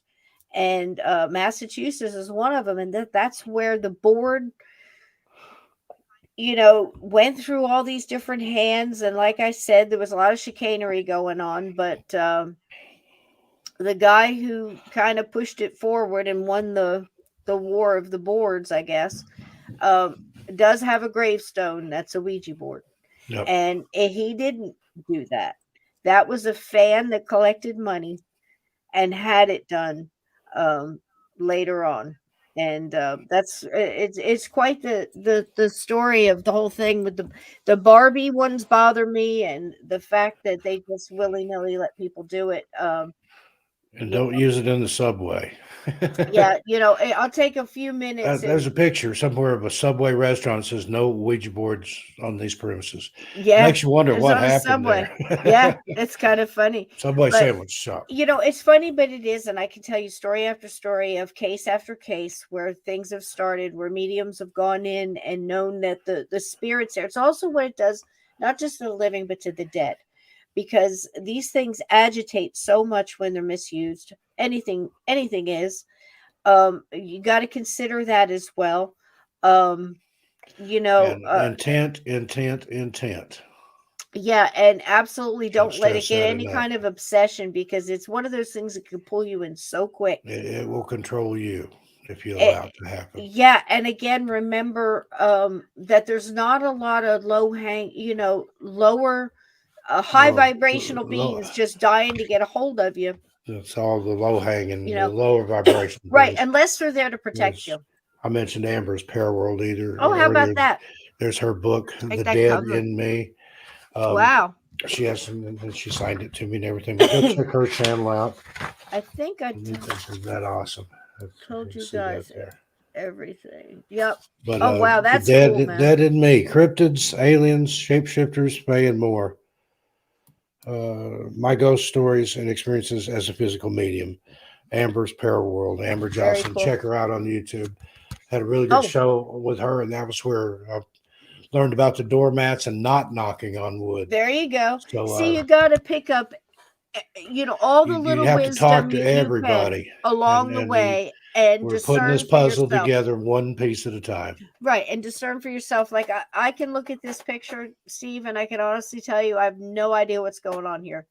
and Massachusetts is one of them. And that's where the board, you know, went through all these different hands. And like I said, there was a lot of chicanery going on, but the guy who kind of pushed it forward and won the war of the boards, I guess, does have a gravestone that's a Ouija board. Yep. And he didn't do that. That was a fan that collected money and had it done later on. And it's quite the story of the whole thing. With the Barbie ones bother me, and the fact that they just willy-nilly let people do it. And don't use it in the subway. Yeah, I'll take a few minutes. There's a picture somewhere of a Subway restaurant that says no Ouija boards on these premises. Yeah, Makes you wonder it's what on a happened Subway. there. Yeah, it's kind of funny. Subway But, sandwich shop. it's funny, but it is. And I can tell you story after story of case after case where things have started, where mediums have gone in and known that the spirits there. It's also what it does, not just to the living, but to the dead. Because these things agitate so much when they're misused. Anything is. You got to consider that as well. Um, And intent. Yeah, and absolutely Can't don't let it stress get that any enough. kind of obsession, because it's one of those things that can pull you in so quick. It will control you if you allow it to happen. Yeah, and again, remember that there's not a lot of lower high vibrational beings just dying to get a hold of you. It's all the low hanging, the lower vibration right, beings. unless they're there to protect you. I mentioned Amber's Paraworld either. Oh, how about that? There's her book, The that Dead cover. in Me. Wow. She has some, and she signed it to me and everything. But go check her channel out. I think Isn't that awesome? told you guys everything. Yep. But, oh wow, that's dead, cool, man. Dead in Me, cryptids, aliens, shapeshifters, fae, and more. My ghost stories and experiences as a physical medium. Amber's Paraworld, Amber Johnson. Cool. Check her out on YouTube. Had a really good show with her, and that was where I learned about the doormats and not knocking on wood. There you go. So, see, you got to pick up, all the little you have wisdom to talk to you everybody can along the way, and we're putting this puzzle together one piece at a time. Right, and discern for yourself. Like I can look at this picture, Steve, and I can honestly tell you I have no idea what's going on here.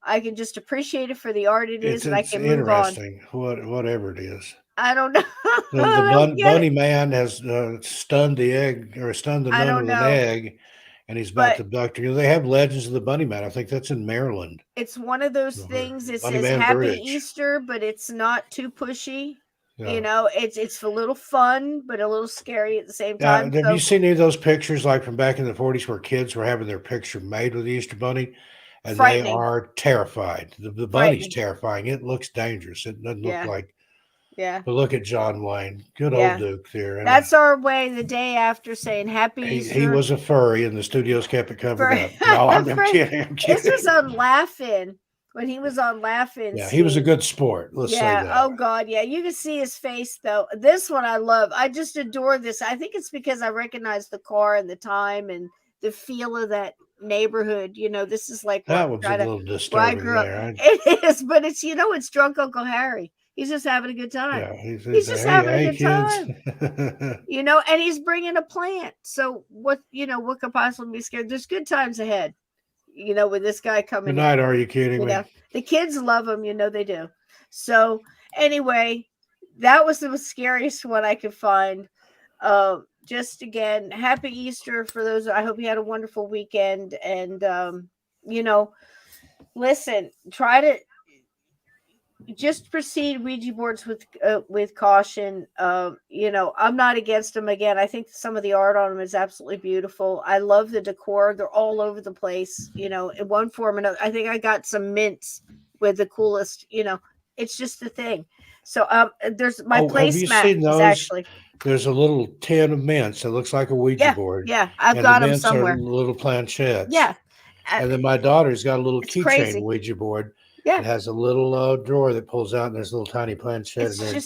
I can just appreciate it for the art it is, and I can move on. Interesting, whatever it is. I don't know. The bunny man has stunned the egg, or stunned the nun with an egg, and he's about to abduct her. They have legends of the bunny man. I think that's in Maryland. It's one of those things. It says Man Happy Bridge. Easter, but it's not too pushy. Yeah. It's a little fun, but a little scary at the same time. Have you seen any of those pictures, like from back in the 40s, where kids were having their picture made with the Easter bunny? And they are terrified. The bunny's terrifying. It looks dangerous. It doesn't look like. Yeah. But look at John Wayne. Good old Duke there. That's our way the day after saying Happy Easter. He was a furry, and the studios kept it covered up. No, I'm kidding. This was on Laughing. When he was on Laughing. Yeah, he was a good sport. Let's say that. Oh, God. Yeah. You can see his face, though. This one I love. I just adore this. I think it's because I recognize the car and the time and the feel of that neighborhood. This is like that was a little disturbing there. It is, but it's it's drunk Uncle Harry. He's just having a good time. Yeah, he's just having a good time. And he's bringing a plant. So what could possibly be scared? There's good times ahead. With this guy coming. Good night. Are you kidding me? The kids love him. They do. So anyway, that was the scariest one I could find. Just again, Happy Easter for those. I hope you had a wonderful weekend. And listen, try to just proceed Ouija boards with caution. I'm not against them. Again, I think some of the art on them is absolutely beautiful. I love the decor. They're all over the place, in one form or another. I think I got some mints with the coolest, it's just the thing. So there's my placemat actually. There's a little tin of mints that looks like a Ouija board. Yeah, I've got them somewhere. Are little planchettes. Yeah. And then my daughter's got a little keychain Ouija board. Yeah. It has a little drawer that pulls out, and there's a little tiny planchette in there.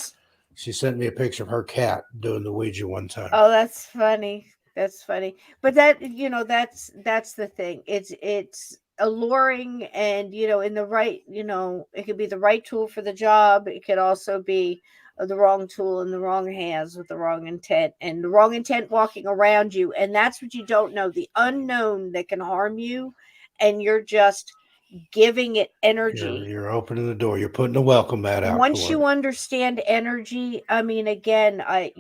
She sent me a picture of her cat doing the Ouija one time. Oh, that's funny. That's funny. But that, that's the thing. It's alluring, and, in the right, it could be the right tool for the job. It could also be the wrong tool in the wrong hands with the wrong intent, and the wrong intent walking around you. And that's what you don't know, the unknown that can harm you. And you're just giving it energy. You're opening the door. You're putting the welcome mat out. Once you understand energy, I mean, again, I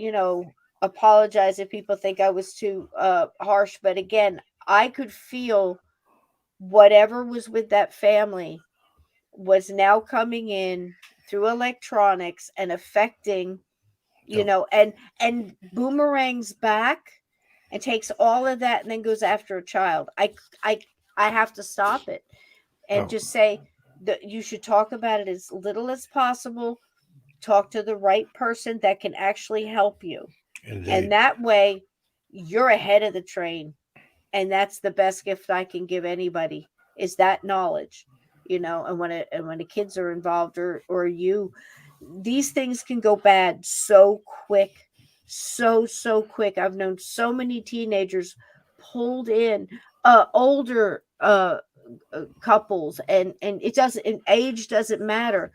apologize if people think I was too harsh, but again, I could feel whatever was with that family was now coming in through electronics and affecting, and boomerangs back and takes all of that and then goes after a child. I have to stop it. And just say that you should talk about it as little as possible. talk to the right person that can actually help you. Indeed. And that way you're ahead of the train. And that's the best gift I can give anybody, is that knowledge, and when the kids are involved or you, these things can go bad so quick, so quick. I've known so many teenagers pulled in, older couples, and it doesn't, and age doesn't matter,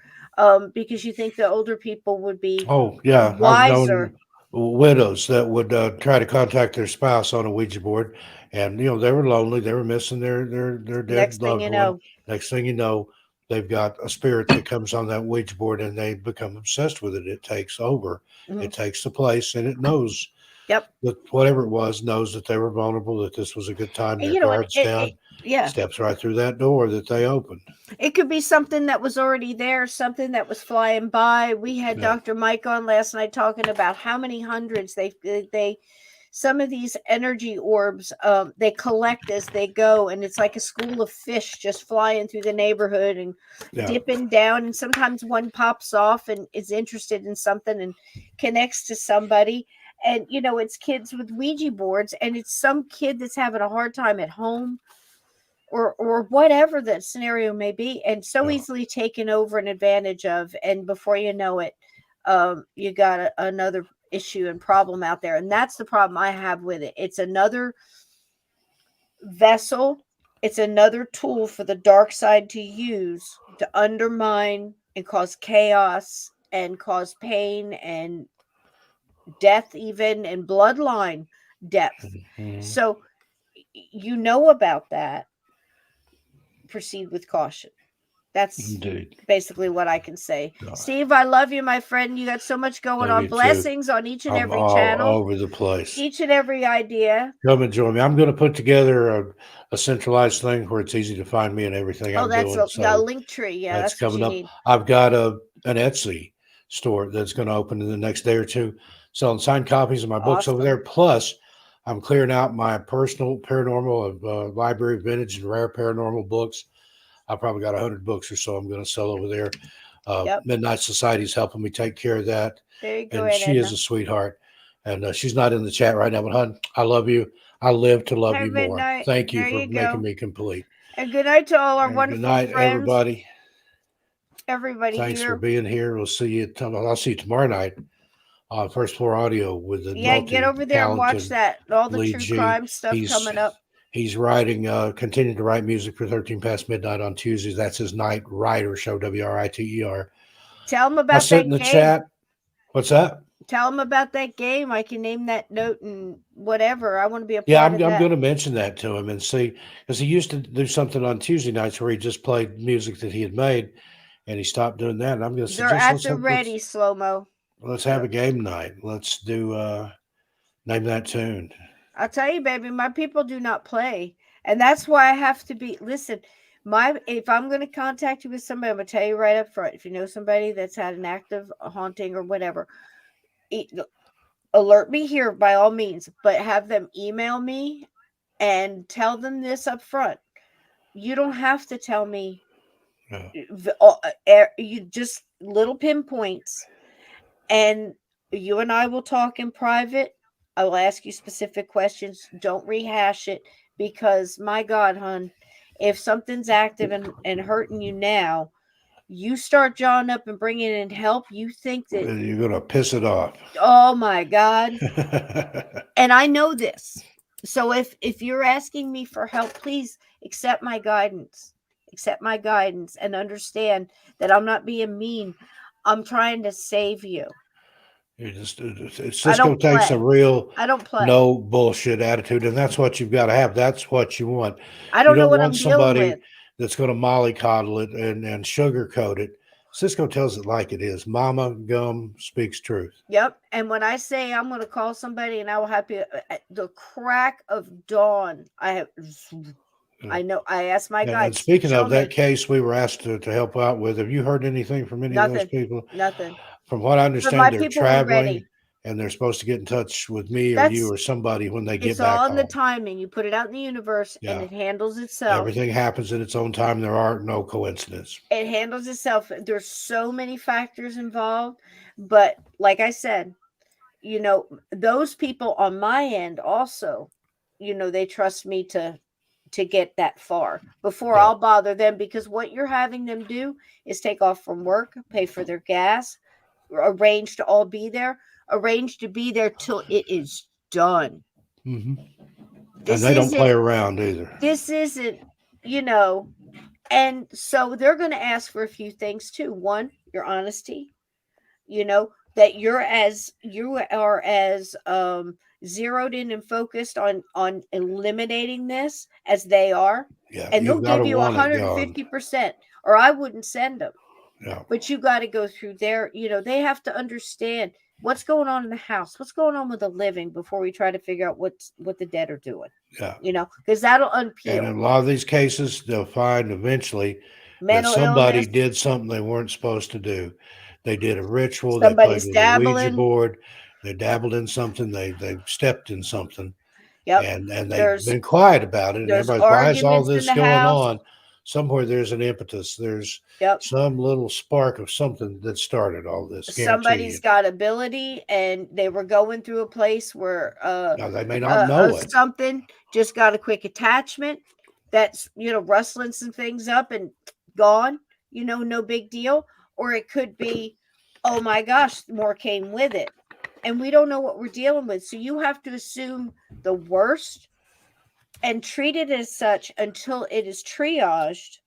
because you think the older people would be I've wiser. known widows that would try to contact their spouse on a Ouija board, and they were lonely, they were missing their dead Next thing loved you one. know. Next thing you know, they've got a spirit that comes on that Ouija board, and they become obsessed with it. It takes over. It takes the place, and it knows. Yep. That whatever it was knows that they were vulnerable, that this was a good time. And Their guards down. Yeah. Steps right through that door that they opened. It could be something that was already there, something that was flying by. We had Dr. Mike on last night talking about how many hundreds they some of these energy orbs, they collect as they go, and it's like a school of fish just flying through the neighborhood and dipping down, and sometimes one pops off and is interested in something and connects to somebody. And it's kids with Ouija boards, and it's some kid that's having a hard time at home, or whatever that scenario may be, and so easily taken over and advantage of, and before you know it, you got another issue and problem out there. And that's the problem I have with it. It's another vessel, it's another tool for the dark side to use to undermine and cause chaos and cause pain and death, even, and bloodline depth. So about that. Proceed with caution. That's Indeed. Basically what I can say. Steve, I love you, my friend. You got so much going on. Blessings on each and every channel. All over the place. Each and every idea. Come and join me. I'm going to put together a centralized thing where it's easy to find me and everything I'm doing. That's a link tree. Yeah, that's coming what up. you need. I've got an Etsy store that's going to open in the next day or two, selling signed copies of my books over there. Plus, I'm clearing out my personal paranormal of library vintage and rare paranormal books. I probably got 100 books or so I'm going to sell over there. Midnight Society's helping me take care of that. There you go. And she is a sweetheart. And she's not in the chat right now, but hon, I love you. I live to love you more. Thank you for making me complete. And good night to all our wonderful friends. Good night, everybody. Everybody Thanks for being here. We'll see you. I'll see you tomorrow night on First Floor Audio with the get over there and watch that. All the true crime stuff coming up. He's writing, continuing to write music for 13 Past Midnight on Tuesdays. That's his night writer show, WRITER. Tell him about that in the chat. What's that? Tell him about that game. I can name that note and whatever. I want to be a part of that. I'm going to mention that to him and see, because he used to do something on Tuesday nights where he just played music that he had made, and he stopped doing that. And I'm going to suggest. They're at the ready, Slow-Mo. Let's have a game night. Let's do name that tune. I'll tell you, baby, my people do not play. And that's why I have to be, listen, if I'm going to contact you with somebody, I'm going to tell you right up front. If you know somebody that's had an active haunting or whatever, alert me here by all means, but have them email me and tell them this up front. You don't have to tell me. You just little pinpoints, and you and I will talk in private. I will ask you specific questions. Don't rehash it, because my God, hon, if something's active and hurting you now, you start jawing up and bringing in help, you think that you're going to piss it off. Oh my God. And I know this. So if you're asking me for help, please accept my guidance. Accept my guidance and understand that I'm not being mean. I'm trying to save you. Cisco takes a real I don't play. No bullshit attitude, and that's what you've got to have. That's what you want. I don't know what want I'm somebody dealing with. That's going to mollycoddle it and sugarcoat it. Cisco tells it like it is. Mama Gum speaks truth. Yep. And when I say I'm going to call somebody and I will have to, at the crack of dawn, I know. I asked my guy. And speaking of that case, we were asked to help out with. Have you heard anything from any of those people? Nothing. From what I understand, they're traveling and they're supposed to get in touch with me or you or somebody when they get It's back all in home. the timing. You put it out in the universe, and it handles itself. Everything happens in its own time. There are no coincidences. It handles itself. There's so many factors involved, but like I said, you know, those people on my end also, you know, they trust me to get that far before I'll bother them, because what you're having them do is take off from work, pay for their gas, arrange to all be there, arrange to be there till it is done. Mm-hmm. And they don't play around either. This isn't, you know, and so they're going to ask for a few things too. One, your honesty, you know, that you are as zeroed in and focused on eliminating this as they are. Yeah, and they'll give you 150%, or I wouldn't send them. Yeah. But you got to go through their, you know, they have to understand what's going on in the house, what's going on with the living, before we try to figure out what the dead are doing. Yeah. You know, because that'll unpeel. And in a lot of these cases, they'll find eventually that somebody did something they weren't supposed to do. They did a ritual. Somebody's they played with a Ouija board. They dabbled in something. They stepped in something. Yep. And they've been quiet about it. And everybody's, why is all this going on? Somewhere there's an impetus. There's some little spark of something that started all this. Somebody's got ability, and they were going through a place where now they may not know it. Something just got a quick attachment that's, you know, rustling some things up and gone, you know, no big deal. Or it could be, oh my gosh, more came with it. And we don't know what we're dealing with. So you have to assume the worst and treat it as such until it is triaged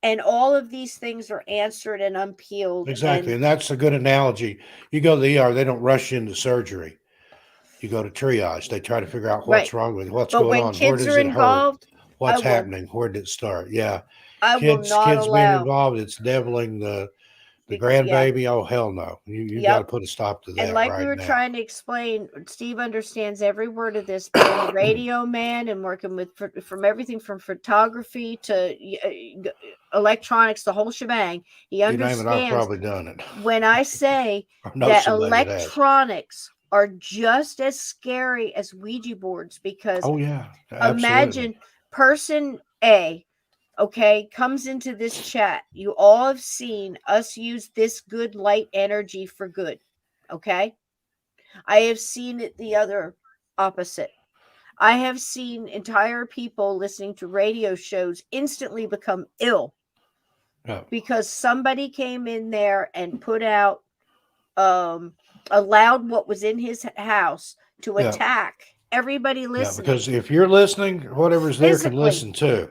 and all of these things are answered and unpeeled. Exactly. And that's a good analogy. You go to the ER, they don't rush into surgery. You go to triage. They try to figure out what's wrong with it, what's going on. Where does it hurt? What's happening? Where did it start? Yeah. Kids being involved, it's deviling the grandbaby. Oh, hell no. You got to put a stop to that. And like we were trying to explain, Steve understands every word of this, being a radio man and working with from everything from photography to electronics, the whole shebang. He understands. You name it, I've probably done it. When I say that electronics are just as scary as Ouija boards, because imagine person A, okay, comes into this chat. You all have seen us use this good light energy for good. Okay. I have seen it the other opposite. I have seen entire people listening to radio shows instantly become ill because somebody came in there and put out, allowed what was in his house to attack everybody listening. Yeah, because if you're listening, whatever's there can listen too.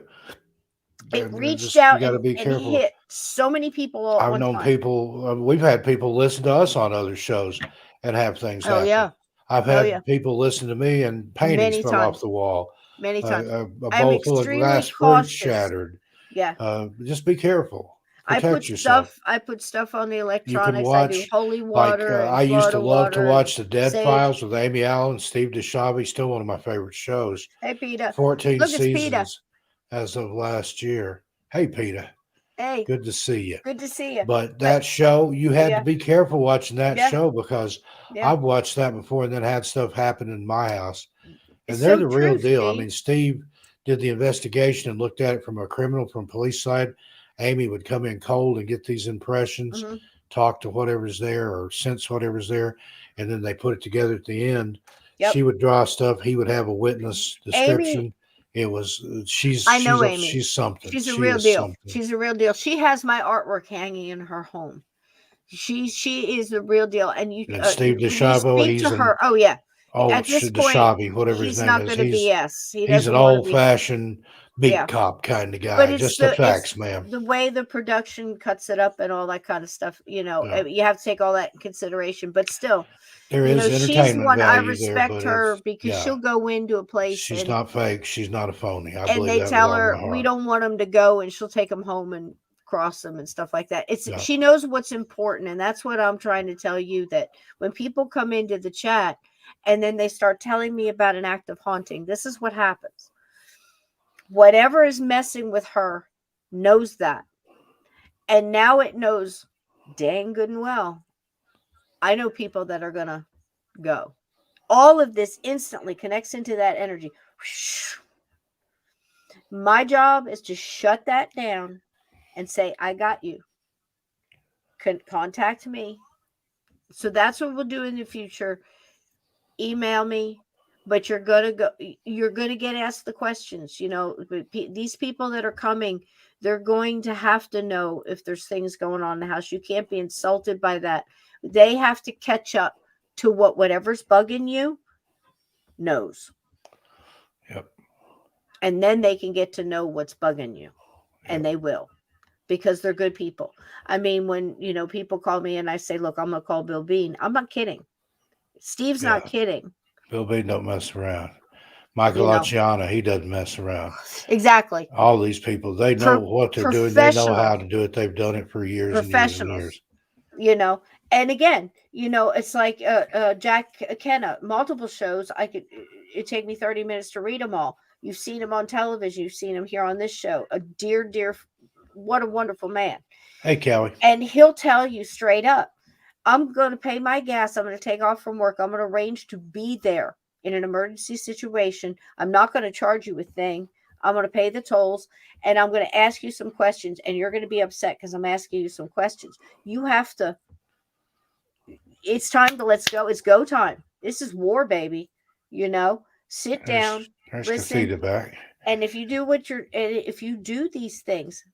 It reached out and hit so many people all at one time. I've known people, we've had people listen to us on other shows and have things happen. Yeah. I've had people listen to me and paintings fell off the wall. Many times. A bowl full of glass fruit shattered. Yeah. Just be careful. Protect yourself. I put stuff on the electronics. You can watch, I do holy water. I used to love to watch the Dead Files with Amy Allen, Steve DeShavi, still one of my favorite shows. Hey, Peter. 14 Look, seasons as of last year. Hey, Peter. Hey. Good to see you. Good to see you. But that show, you had to be careful watching that show, because I've watched that before and then had stuff happen in my house. And they're the real deal. I mean, Steve did the investigation and looked at it from police side. Amy would come in cold and get these impressions, talk to whatever's there or sense whatever's there, and then they put it together at the end. Yep. She would draw stuff. He would have a witness description. Amy, it was she's Amy. She's something. She's a real deal. She's a real deal. She has my artwork hanging in her home. She is the real deal. And you Steve DeShavo, he's to her. Oh yeah. At this point, DeShavi, whatever his name is, he's not going to BS. He's an old-fashioned big cop kind of guy. But just the facts, ma'am. The way the production cuts it up and all that kind of stuff, you know, you have to take all that in consideration. But still, there is entertainment she's one. value I respect her because she'll go into a place. She's not fake. She's not a phony. I and believe they that tell her we don't want them to go, and she'll take them home and cross them and stuff like that. She knows what's important, and that's what I'm trying to tell you. That when people come into the chat and then they start telling me about an act of haunting, this is what happens. Whatever is messing with her knows that. And now it knows dang good and well. I know people that are going to go. All of this instantly connects into that energy. My job is to shut that down and say, I got you. Contact me. So that's what we'll do in the future. Email me, but you're going to get asked the questions. These people that are coming, they're going to have to know if there's things going on in the house. You can't be insulted by that. They have to catch up to whatever's bugging you knows. Yep. And then they can get to know what's bugging you. Yep. And they will, because they're good people. I mean, when, people call me and I say, look, I'm going to call Bill Bean. I'm not kidding. Steve's not kidding. Bill Bean don't mess around. Michael Luciano, he doesn't mess around. Exactly. All these people, they know what they're doing. They know how to do it. They've done it for years and years and years. And again, it's like Jack Kenna, multiple shows. It'd take me 30 minutes to read them all. You've seen him on television. You've seen him here on this show. A dear, what a wonderful man. Hey, Kelly. And he'll tell you straight up, I'm going to pay my gas. I'm going to take off from work. I'm going to arrange to be there in an emergency situation. I'm not going to charge you a thing. I'm going to pay the tolls, and I'm going to ask you some questions, and you're going to be upset because I'm asking you some questions. You have to. It's time to let's go. It's go time. This is war, baby. Sit down, listen. Back. And if you do these things,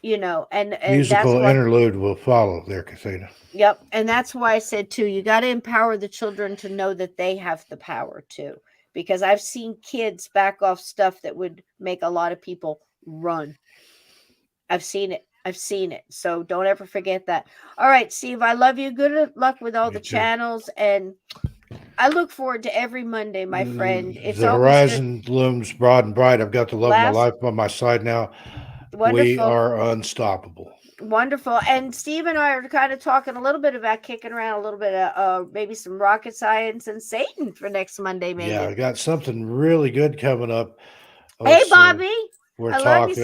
and musical interlude will follow there, Casita. Yep. And that's why I said too, you got to empower the children to know that they have the power too, because I've seen kids back off stuff that would make a lot of people run. I've seen it. So don't ever forget that. All right, Steve, I love you. Good luck with all the channels. And I look forward to every Monday, my friend. It's the horizon looms broad and bright. I've got the love of my life by my side now. Wonderful. We are unstoppable. Wonderful. And Steve and I are kind of talking a little bit about kicking around a little bit of maybe some rocket science and Satan for next Monday, maybe. Yeah, I got something really good coming up. Hey, Bobby. We're talking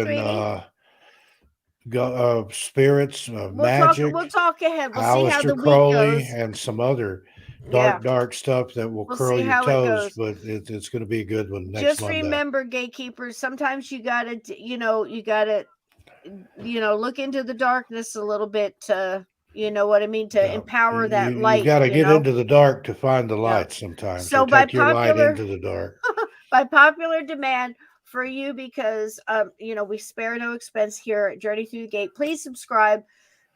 spirits, magic. We'll talk ahead. We'll see how the week Crowley goes. And some other dark stuff that will curl your toes, but it's going to be a good one next Monday. Just remember, gatekeepers, sometimes you gotta look into the darkness a little bit to empower that light. You got to get into the dark to find the light sometimes. So take your light into the dark. By popular demand for you, because we spare no expense here at Journey Through the Gate. Please subscribe.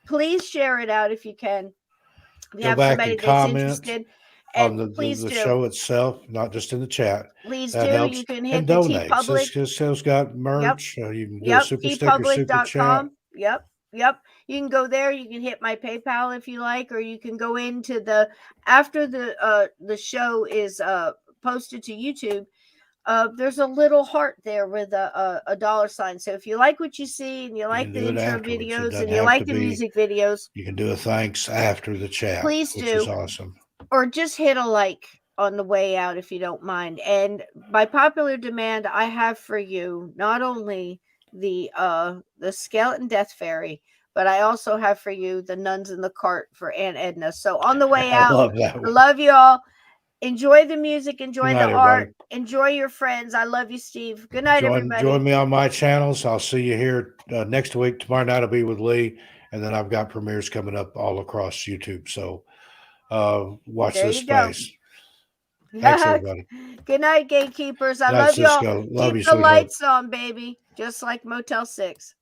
Please share it out if you can. We have somebody that's interested. On the show itself, not just in the chat. Please that do. Helps. You can hit and the donate. TeePublic. It's got merch. You can do a super sticker, super chat. Yep. You can go there. You can hit my PayPal if you like, or you can go into after the show is posted to YouTube. There's a little heart there with a $sign. So if you like what you see and you like the intro videos and you like the music videos, you can do a thanks after the chat. Please do. Which is awesome. Or just hit a like on the way out if you don't mind. And by popular demand, I have for you not only the skeleton death fairy, but I also have for you the nuns in the cart for Aunt Edna. So on the way out, I love you all. Enjoy the music, enjoy the art, enjoy your friends. I love you, Steve. Good night, everybody. Join me on my channels. I'll see you here next week. Tomorrow night I'll be with Lee, and then I've got premieres coming up all across YouTube. So watch this space. Thanks, everybody. Good night, gatekeepers. I love y'all. Love Keep you, the lights on, baby. Just like Motel 6.